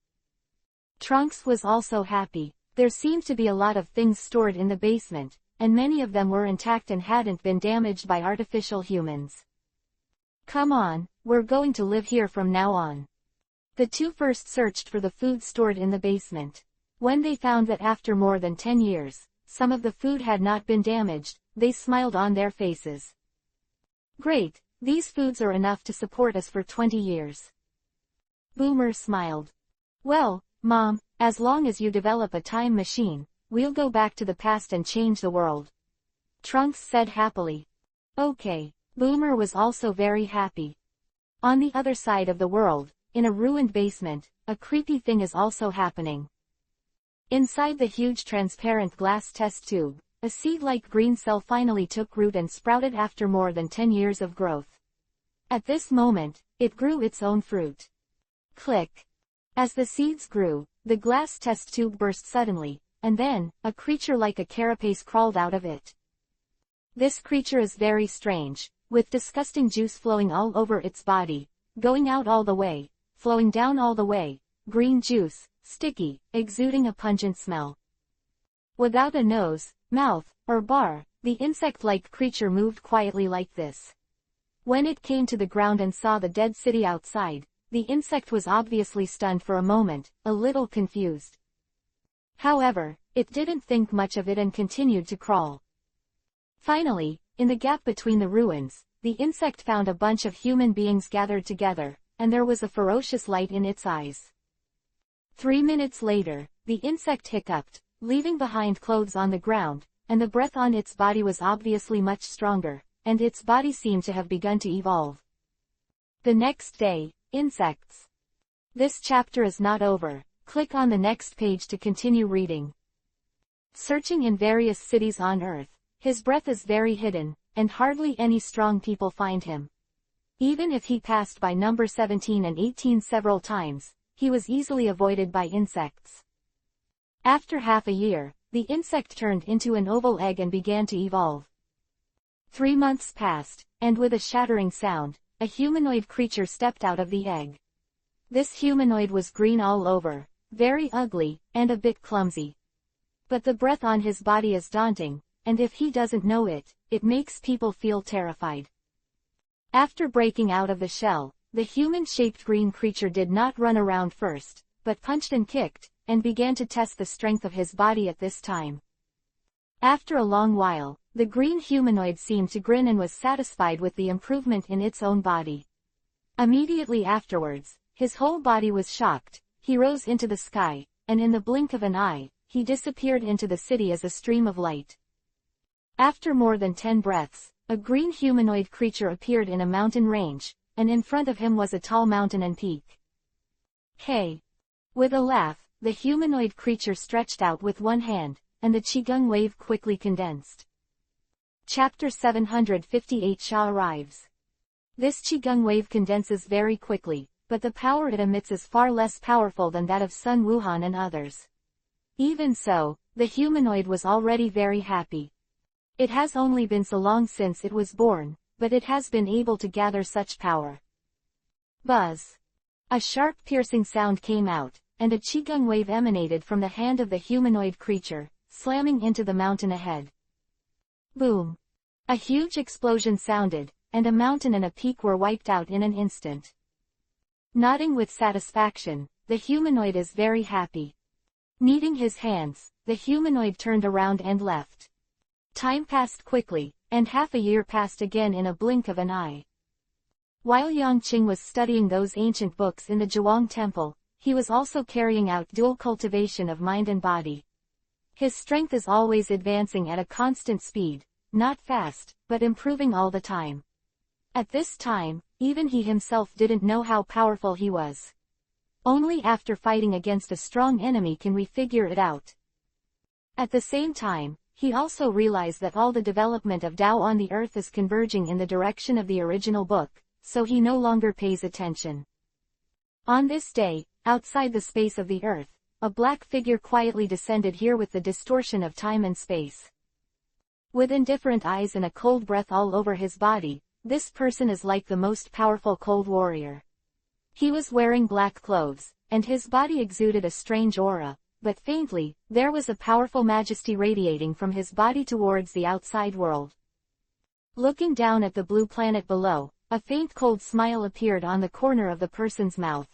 Trunks was also happy. There seemed to be a lot of things stored in the basement, and many of them were intact and hadn't been damaged by artificial humans. "Come on, we're going to live here from now on." The two first searched for the food stored in the basement. When they found that after more than 10 years, some of the food had not been damaged, they smiled on their faces. "Great, these foods are enough to support us for 20 years. Boomer smiled. "Well, Mom, as long as you develop a time machine, we'll go back to the past and change the world." Trunks said happily. "Okay." Boomer was also very happy. On the other side of the world, in a ruined basement, a creepy thing is also happening. Inside the huge transparent glass test tube, a seed-like green cell finally took root and sprouted after more than 10 years of growth. At this moment, it grew its own fruit. Click. As the seeds grew, the glass test tube burst suddenly, and then, a creature like a carapace crawled out of it. This creature is very strange, with disgusting juice flowing all over its body, going out all the way, flowing down all the way, green juice, sticky, exuding a pungent smell. Without a nose, mouth, or bar, the insect-like creature moved quietly like this. When it came to the ground and saw the dead city outside, the insect was obviously stunned for a moment, a little confused. However, it didn't think much of it and continued to crawl. Finally, in the gap between the ruins, the insect found a bunch of human beings gathered together, and there was a ferocious light in its eyes. 3 minutes later, the insect hiccuped, leaving behind clothes on the ground, and the breath on its body was obviously much stronger, and its body seemed to have begun to evolve. The next day, insects. This chapter is not over. Click on the next page to continue reading. Searching in various cities on Earth, his breath is very hidden, and hardly any strong people find him. Even if he passed by number 17 and 18 several times, he was easily avoided by insects. After half a year, the insect turned into an oval egg and began to evolve. 3 months passed, and with a shattering sound, a humanoid creature stepped out of the egg. This humanoid was green all over, very ugly, and a bit clumsy. But the breath on his body is daunting, and if he doesn't know it, it makes people feel terrified. After breaking out of the shell, the human-shaped green creature did not run around first, but punched and kicked, and began to test the strength of his body at this time. After a long while, the green humanoid seemed to grin and was satisfied with the improvement in its own body. Immediately afterwards, his whole body was shocked, he rose into the sky, and in the blink of an eye, he disappeared into the city as a stream of light. After more than 10 breaths, a green humanoid creature appeared in a mountain range, and in front of him was a tall mountain and peak. Hey! With a laugh, the humanoid creature stretched out with one hand, and the Qigong wave quickly condensed. Chapter 758 Sha arrives. This Qigong wave condenses very quickly, but the power it emits is far less powerful than that of Sun Wuhan and others. Even so, the humanoid was already very happy. It has only been so long since it was born, but it has been able to gather such power. Buzz! A sharp piercing sound came out, and a Qigong wave emanated from the hand of the humanoid creature, slamming into the mountain ahead. Boom! A huge explosion sounded, and a mountain and a peak were wiped out in an instant. Nodding with satisfaction, the humanoid is very happy. Kneading his hands, the humanoid turned around and left. Time passed quickly, and half a year passed again in a blink of an eye. While Yangqing was studying those ancient books in the Zhuang Temple, he was also carrying out dual cultivation of mind and body. His strength is always advancing at a constant speed, not fast, but improving all the time. At this time, even he himself didn't know how powerful he was. Only after fighting against a strong enemy can we figure it out. At the same time, he also realized that all the development of Tao on the earth is converging in the direction of the original book, so he no longer pays attention. On this day, outside the space of the earth, a black figure quietly descended here with the distortion of time and space. With indifferent eyes and a cold breath all over his body, this person is like the most powerful cold warrior. He was wearing black clothes, and his body exuded a strange aura, but faintly, there was a powerful majesty radiating from his body towards the outside world. Looking down at the blue planet below, a faint cold smile appeared on the corner of the person's mouth.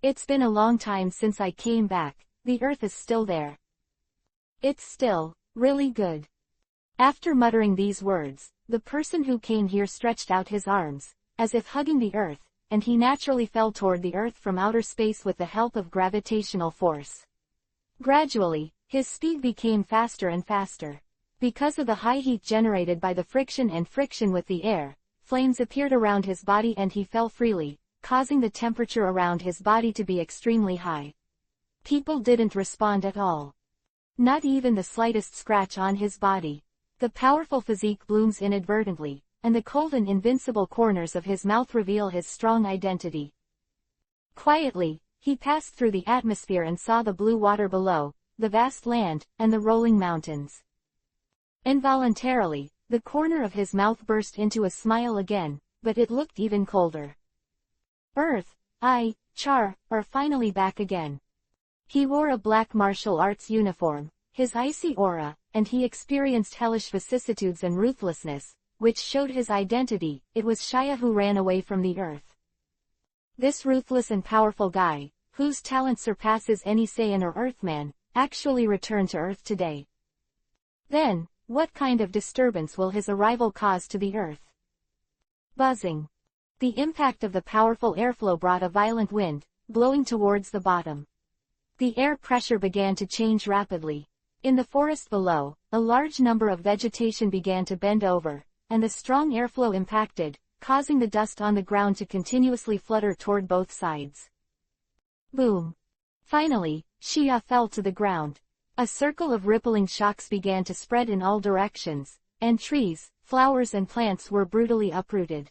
It's been a long time since I came back, the earth is still there. It's still, really good. After muttering these words, the person who came here stretched out his arms, as if hugging the earth, and he naturally fell toward the earth from outer space with the help of gravitational force. Gradually, his speed became faster and faster. Because of the high heat generated by the friction and friction with the air, flames appeared around his body and he fell freely, causing the temperature around his body to be extremely high. People didn't respond at all. Not even the slightest scratch on his body. The powerful physique blooms inadvertently, and the cold and invincible corners of his mouth reveal his strong identity. Quietly, he passed through the atmosphere and saw the blue water below, the vast land, and the rolling mountains. Involuntarily, the corner of his mouth burst into a smile again, but it looked even colder. Earth, Char, are finally back again. He wore a black martial arts uniform, his icy aura, and he experienced hellish vicissitudes and ruthlessness, which showed his identity. It was Shia who ran away from the earth. This ruthless and powerful guy, whose talent surpasses any Saiyan or Earthman, actually returned to Earth today. Then, what kind of disturbance will his arrival cause to the Earth? Buzzing. The impact of the powerful airflow brought a violent wind, blowing towards the bottom. The air pressure began to change rapidly. In the forest below, a large number of vegetation began to bend over, and the strong airflow impacted, causing the dust on the ground to continuously flutter toward both sides. Boom! Finally, Shia fell to the ground. A circle of rippling shocks began to spread in all directions, and trees, flowers and plants were brutally uprooted.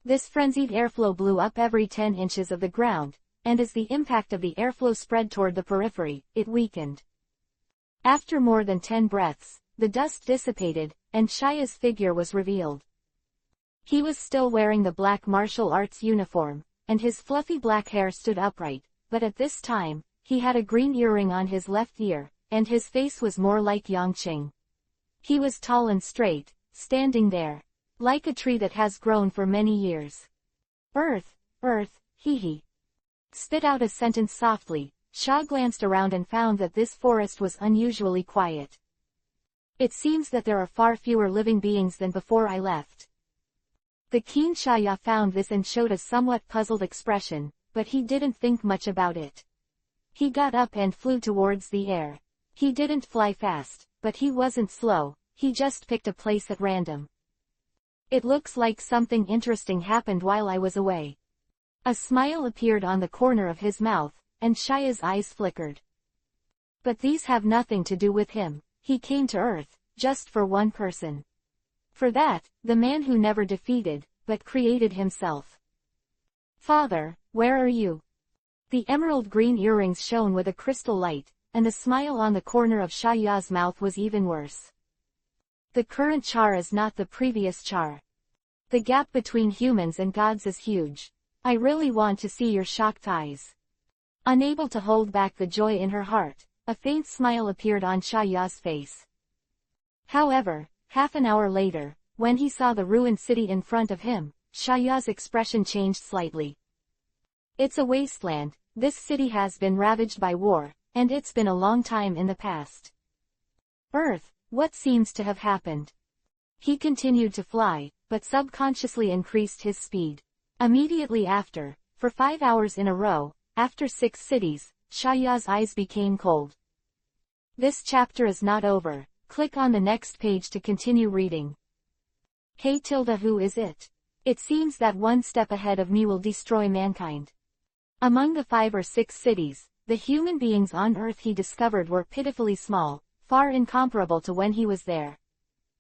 This frenzied airflow blew up every 10 inches of the ground, and as the impact of the airflow spread toward the periphery, it weakened. After more than 10 breaths, the dust dissipated, and Shaya's figure was revealed. He was still wearing the black martial arts uniform, and his fluffy black hair stood upright, but at this time, he had a green earring on his left ear, and his face was more like Yangqing. He was tall and straight, standing there, like a tree that has grown for many years. Earth, hee. Spit out a sentence softly. Sha glanced around and found that this forest was unusually quiet. It seems that there are far fewer living beings than before I left. The keen Shaya found this and showed a somewhat puzzled expression, but he didn't think much about it. He got up and flew towards the air. He didn't fly fast, but he wasn't slow, he just picked a place at random. It looks like something interesting happened while I was away. A smile appeared on the corner of his mouth, and Shaya's eyes flickered. But these have nothing to do with him. He came to Earth, just for one person. For that, the man who never defeated, but created himself. Father, where are you? The emerald green earrings shone with a crystal light, and the smile on the corner of Shaya's mouth was even worse. The current char is not the previous char. The gap between humans and gods is huge. I really want to see your shocked eyes. Unable to hold back the joy in her heart, a faint smile appeared on Shaya's face. However, half an hour later, when he saw the ruined city in front of him, Shaya's expression changed slightly. It's a wasteland. This city has been ravaged by war, and it's been a long time in the past. Earth, what seems to have happened? He continued to fly, but subconsciously increased his speed. Immediately after, for 5 hours in a row, after 6 cities, Shaya's eyes became cold. This chapter is not over. Click on the next page to continue reading. Hey Tilda, who is it? It seems that one step ahead of me will destroy mankind. Among the 5 or 6 cities, the human beings on Earth he discovered were pitifully small, far incomparable to when he was there.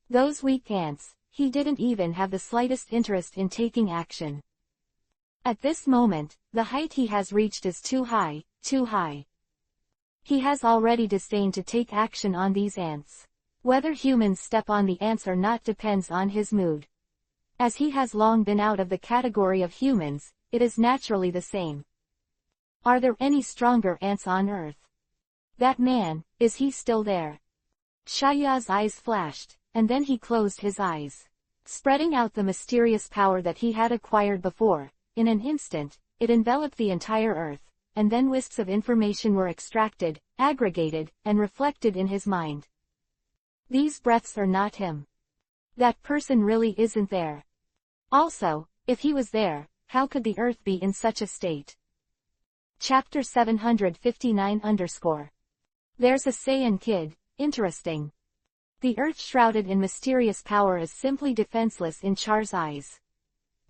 Those weak ants, he didn't even have the slightest interest in taking action. At this moment, the height he has reached is too high, too high. He has already disdained to take action on these ants. Whether humans step on the ants or not depends on his mood. As he has long been out of the category of humans, it is naturally the same. Are there any stronger ants on Earth? That man, is he still there? Shaya's eyes flashed, and then he closed his eyes. Spreading out the mysterious power that he had acquired before, in an instant, it enveloped the entire Earth, and then wisps of information were extracted, aggregated, and reflected in his mind. These breaths are not him. That person really isn't there. Also, if he was there, how could the Earth be in such a state? Chapter 759 _ There's a Saiyan kid, interesting. The Earth shrouded in mysterious power is simply defenseless in Char's eyes.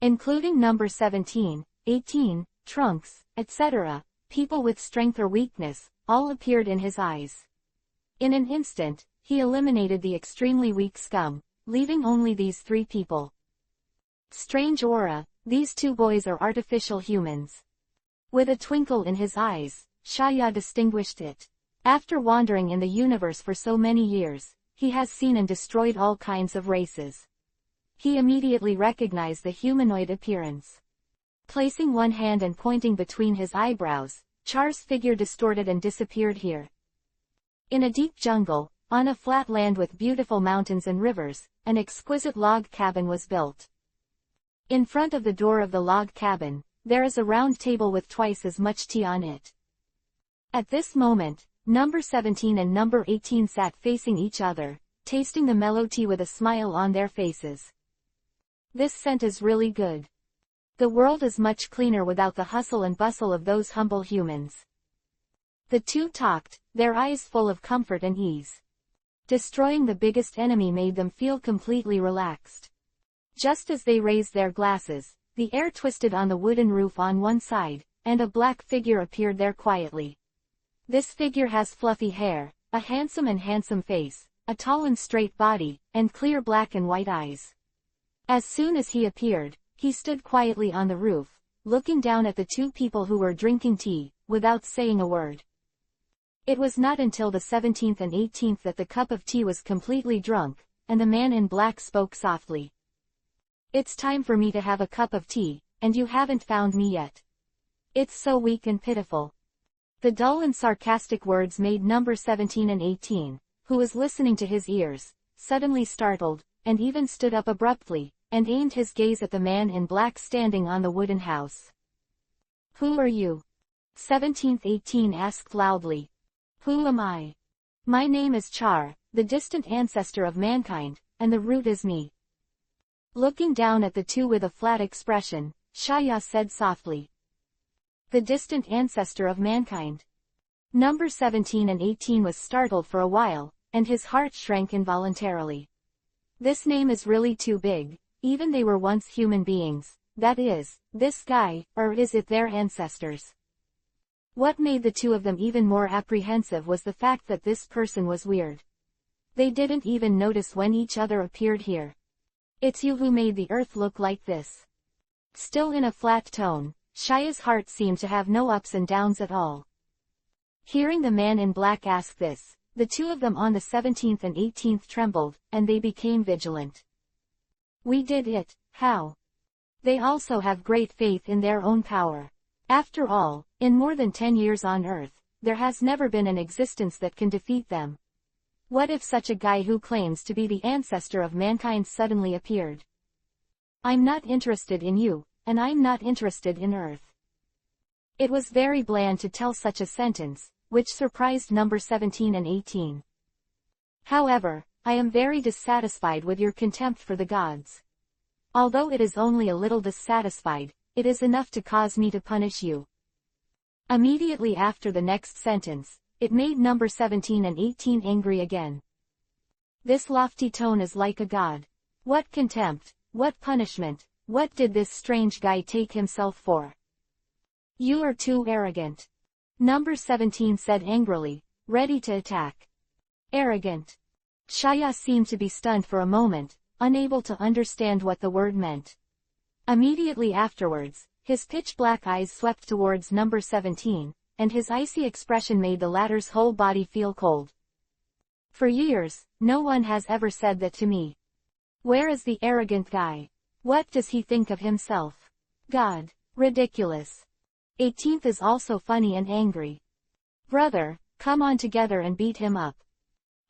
Including number 17, 18, Trunks, etc., people with strength or weakness, all appeared in his eyes. In an instant, he eliminated the extremely weak scum, leaving only these 3 people. Strange aura, these 2 boys are artificial humans. With a twinkle in his eyes, Shaya distinguished it. After wandering in the universe for so many years, he has seen and destroyed all kinds of races. He immediately recognized the humanoid appearance. Placing one hand and pointing between his eyebrows, Char's figure distorted and disappeared here. In a deep jungle, on a flat land with beautiful mountains and rivers, an exquisite log cabin was built. In front of the door of the log cabin, there is a round table with twice as much tea on it. At this moment, number 17 and number 18 sat facing each other, tasting the mellow tea with a smile on their faces. This scent is really good. The world is much cleaner without the hustle and bustle of those humble humans. The 2 talked, their eyes full of comfort and ease. Destroying the biggest enemy made them feel completely relaxed. Just as they raised their glasses, the air twisted on the wooden roof on one side, and a black figure appeared there quietly. This figure has fluffy hair, a handsome face, a tall and straight body, and clear black and white eyes. As soon as he appeared, he stood quietly on the roof, looking down at the two people who were drinking tea, without saying a word. It was not until the 17th and 18th that the cup of tea was completely drunk, and the man in black spoke softly. "It's time for me to have a cup of tea, and you haven't found me yet. It's so weak and pitiful." The dull and sarcastic words made number 17 and 18, who was listening to his ears, suddenly startled, and even stood up abruptly, and aimed his gaze at the man in black standing on the wooden house. "Who are you?" 1718 asked loudly. "Who am I? My name is Char, the distant ancestor of mankind, and the root is me." Looking down at the two with a flat expression, Shaya said softly. "The distant ancestor of mankind." Number 17 and 18 was startled for a while, and his heart shrank involuntarily. This name is really too big, even they were once human beings, that is, this guy, or is it their ancestors? What made the two of them even more apprehensive was the fact that this person was weird. They didn't even notice when each other appeared here. "It's you who made the earth look like this." Still in a flat tone, Shaya's heart seemed to have no ups and downs at all. Hearing the man in black ask this, the two of them on the 17th and 18th trembled, and they became vigilant. "We did it, how?" They also have great faith in their own power. After all, in more than 10 years on Earth, there has never been an existence that can defeat them. What if such a guy who claims to be the ancestor of mankind suddenly appeared? "I'm not interested in you, and I'm not interested in Earth." It was very bland to tell such a sentence, which surprised number 17 and 18. "However, I am very dissatisfied with your contempt for the gods. Although it is only a little dissatisfied, it is enough to cause me to punish you." Immediately after the next sentence, it made number 17 and 18 angry again. This lofty tone is like a god. What contempt, what punishment, what did this strange guy take himself for? "You are too arrogant," number 17 said angrily, ready to attack. Arrogant. Shaya seemed to be stunned for a moment, unable to understand what the word meant. Immediately afterwards, his pitch-black eyes swept towards number 17, and his icy expression made the latter's whole body feel cold. "For years, no one has ever said that to me. Where is the arrogant guy? What does he think of himself? God. Ridiculous." 18th is also funny and angry. "Brother, come on together and beat him up."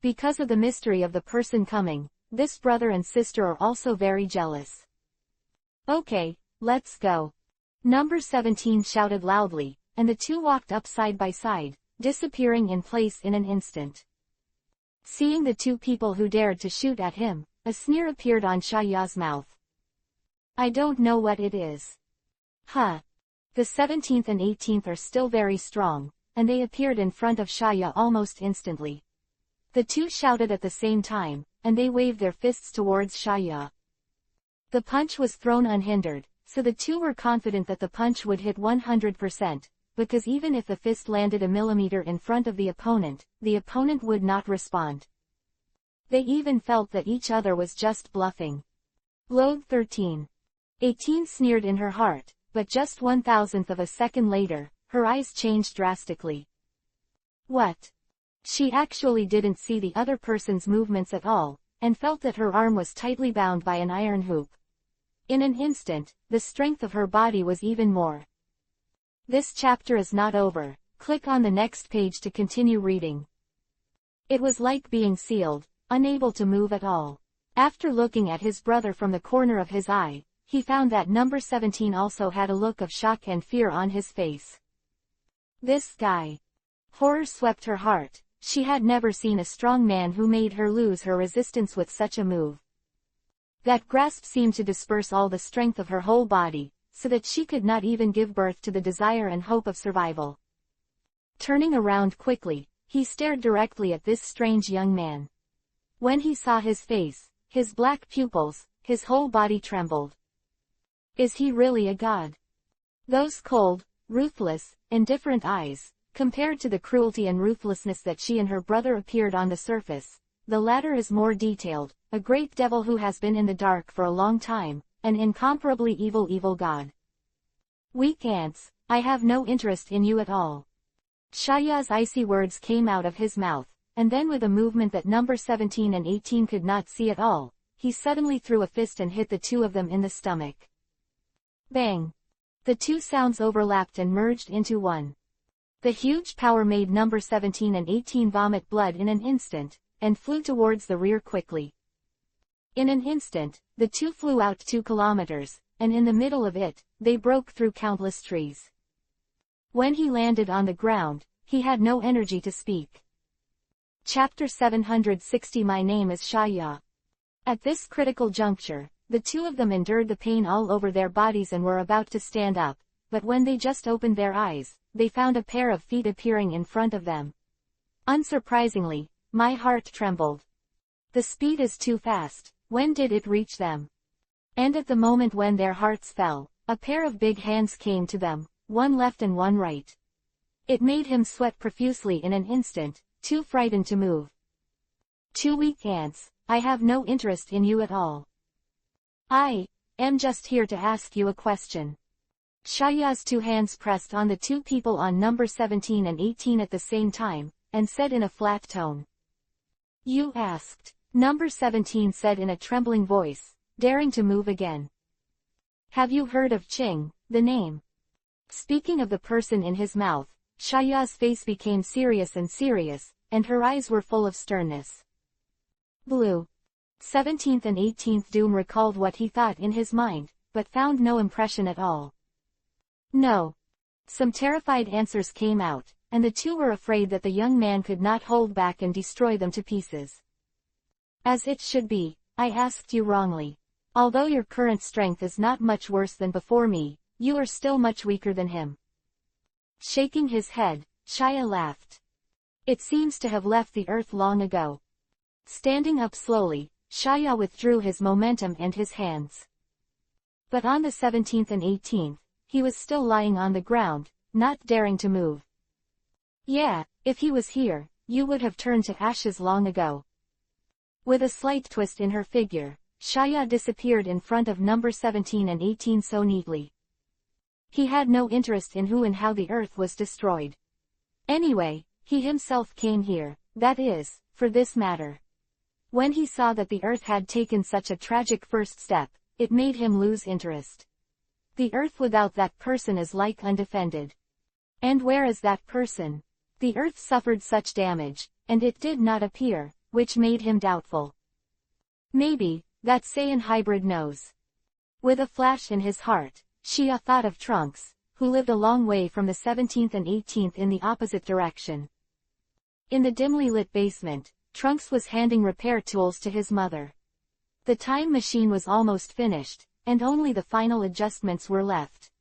Because of the mystery of the person coming, this brother and sister are also very jealous. "Okay, let's go," number 17 shouted loudly, and the two walked up side by side, disappearing in place in an instant. Seeing the two people who dared to shoot at him, a sneer appeared on Shaya's mouth. "I don't know what it is." "Huh." The 17th and 18th are still very strong, and they appeared in front of Shaya almost instantly. The two shouted at the same time, and they waved their fists towards Shaya. The punch was thrown unhindered, so the two were confident that the punch would hit 100%, because even if the fist landed a millimeter in front of the opponent would not respond. They even felt that each other was just bluffing. Load 13. 18 sneered in her heart, but just 1,000th of a second later, her eyes changed drastically. What? She actually didn't see the other person's movements at all, and felt that her arm was tightly bound by an iron hoop. In an instant, the strength of her body was even more. This chapter is not over. Click on the next page to continue reading. It was like being sealed, unable to move at all. After looking at his brother from the corner of his eye, he found that number 17 also had a look of shock and fear on his face. This guy. Horror swept her heart. She had never seen a strong man who made her lose her resistance with such a move. That grasp seemed to disperse all the strength of her whole body, so that she could not even give birth to the desire and hope of survival. Turning around quickly, he stared directly at this strange young man. When he saw his face, his black pupils, his whole body trembled. Is he really a god? Those cold, ruthless, indifferent eyes, Compared to the cruelty and ruthlessness that she and her brother appeared on the surface, the latter is more detailed, a great devil who has been in the dark for a long time, an incomparably evil god. Weak ants, I have no interest in you at all. Shaya's icy words came out of his mouth, and then with a movement that number 17 and 18 could not see at all, he suddenly threw a fist and hit the two of them in the stomach. Bang! The two sounds overlapped and merged into one. The huge power made number 17 and 18 vomit blood in an instant, and flew towards the rear quickly. In an instant, the two flew out 2 kilometers, and in the middle of it, they broke through countless trees. When he landed on the ground, he had no energy to speak. Chapter 760. My name is Shaya. At this critical juncture, the two of them endured the pain all over their bodies and were about to stand up, but when they just opened their eyes, they found a pair of feet appearing in front of them. Unsurprisingly, my heart trembled. The speed is too fast. When did it reach them? And at the moment when their hearts fell, a pair of big hands came to them, one left and one right. It made him sweat profusely in an instant, too frightened to move. 2 weak ants, I have no interest in you at all. I am just here to ask you a question. Shaya's 2 hands pressed on the 2 people on number 17 and 18 at the same time, and said in a flat tone. You asked, number 17 said in a trembling voice, daring to move again. Have you heard of Ching, the name? Speaking of the person in his mouth, Shaya's face became serious, and her eyes were full of sternness. Blue. 17th and 18th Doom recalled what he thought in his mind, but found no impression at all. No. Some terrified answers came out, and the two were afraid that the young man could not hold back and destroy them to pieces. As it should be, I asked you wrongly. Although your current strength is not much worse than before me, you are still much weaker than him. Shaking his head, Shaya laughed. It seems to have left the earth long ago. Standing up slowly, Shaya withdrew his momentum and his hands. But on the 17th and 18th, he was still lying on the ground, not daring to move. Yeah, if he was here, you would have turned to ashes long ago. With a slight twist in her figure, Shaya disappeared in front of number 17 and 18 so neatly. He had no interest in who and how the earth was destroyed. Anyway, he himself came here, that is, for this matter. When he saw that the earth had taken such a tragic first step, it made him lose interest. The earth without that person is like undefended. And where is that person? The earth suffered such damage, and it did not appear, which made him doubtful. Maybe, that Saiyan hybrid knows. With a flash in his heart, Shia thought of Trunks, who lived a long way from the 17th and 18th in the opposite direction. In the dimly lit basement, Trunks was handing repair tools to his mother. The time machine was almost finished, and only the final adjustments were left.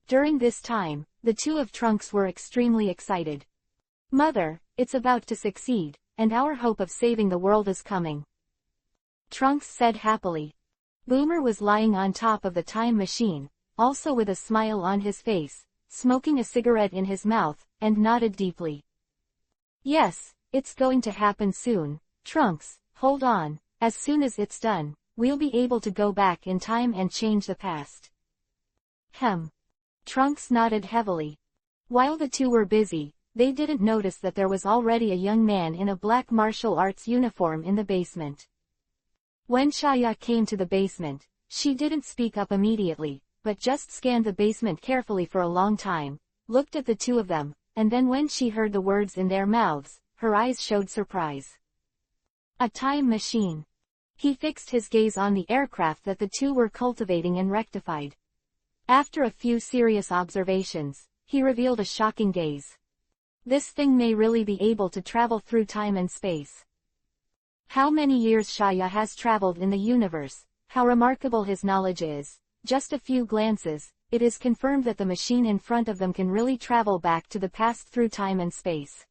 During this time, the two of Trunks were extremely excited. Mother, it's about to succeed, and our hope of saving the world is coming. Trunks said happily. Boomer was lying on top of the time machine, also with a smile on his face, smoking a cigarette in his mouth, and nodded deeply. Yes, it's going to happen soon, Trunks, hold on, as soon as it's done, we'll be able to go back in time and change the past. Trunks nodded heavily. While the two were busy, they didn't notice that there was already a young man in a black martial arts uniform in the basement. When Shaya came to the basement, she didn't speak up immediately, but just scanned the basement carefully for a long time, looked at the two of them, and then when she heard the words in their mouths, her eyes showed surprise. A time machine. He fixed his gaze on the aircraft that the two were cultivating and rectified. After a few serious observations, he revealed a shocking gaze. This thing may really be able to travel through time and space. How many years Shaya has traveled in the universe, how remarkable his knowledge is. Just a few glances, it is confirmed that the machine in front of them can really travel back to the past through time and space.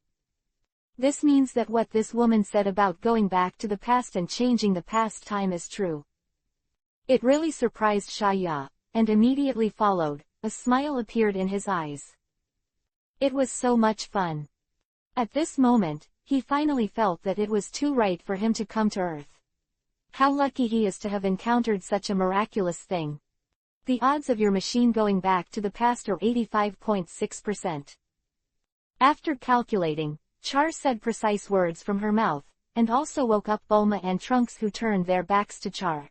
This means that what this woman said about going back to the past and changing the past time is true. It really surprised Shaya, and immediately followed, a smile appeared in his eyes. It was so much fun. At this moment, he finally felt that it was too right for him to come to Earth. How lucky he is to have encountered such a miraculous thing. The odds of your machine going back to the past are 85.6%. After calculating, Char said precise words from her mouth, and also woke up Bulma and Trunks, who turned their backs to Char.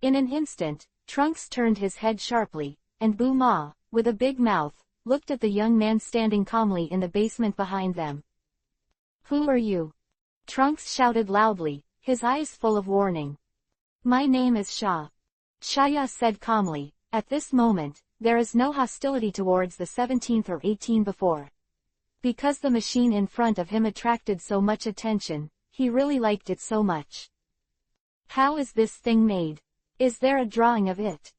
In an instant, Trunks turned his head sharply, and Bulma, with a big mouth, looked at the young man standing calmly in the basement behind them. "Who are you?" Trunks shouted loudly, his eyes full of warning. "My name is Sha." Shaya said calmly, "At this moment, there is no hostility towards the 17th or 18th before. Because the machine in front of him attracted so much attention, he really liked it so much." "How is this thing made? Is there a drawing of it?"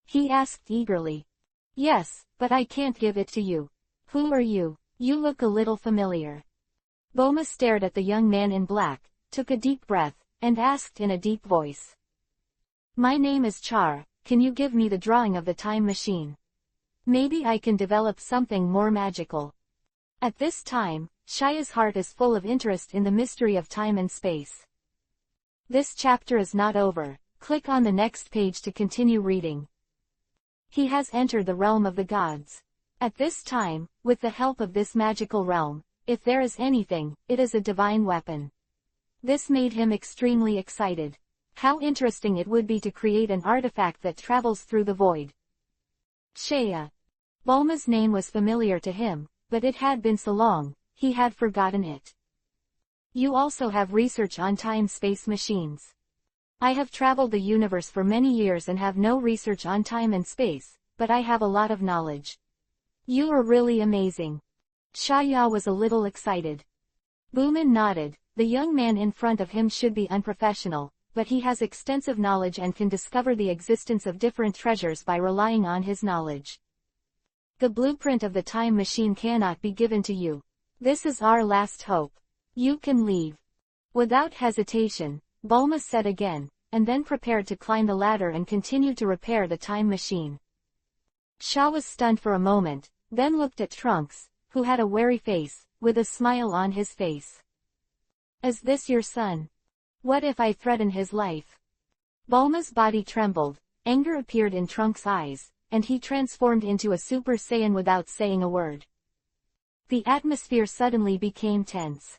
he asked eagerly. "Yes, but I can't give it to you." "Who are you? You look a little familiar." Bulma stared at the young man in black, took a deep breath, and asked in a deep voice. "My name is Char, can you give me the drawing of the time machine? Maybe I can develop something more magical." At this time, Shaya's heart is full of interest in the mystery of time and space. This chapter is not over. Click on the next page to continue reading. He has entered the realm of the gods. At this time, with the help of this magical realm, if there is anything, it is a divine weapon. This made him extremely excited. How interesting it would be to create an artifact that travels through the void. Shaya. Bulma's name was familiar to him, but it had been so long, he had forgotten it. "You also have research on time-space machines." "I have traveled the universe for many years and have no research on time and space, but I have a lot of knowledge." "You are really amazing." Shaya was a little excited. Boomin nodded. The young man in front of him should be unprofessional, but he has extensive knowledge and can discover the existence of different treasures by relying on his knowledge. "The blueprint of the time machine cannot be given to you. This is our last hope. You can leave." Without hesitation, Bulma said again, and then prepared to climb the ladder and continue to repair the time machine. Sha was stunned for a moment, then looked at Trunks, who had a wary face, with a smile on his face. "Is this your son? What if I threaten his life?" Bulma's body trembled, anger appeared in Trunks' eyes, and he transformed into a Super Saiyan without saying a word. The atmosphere suddenly became tense.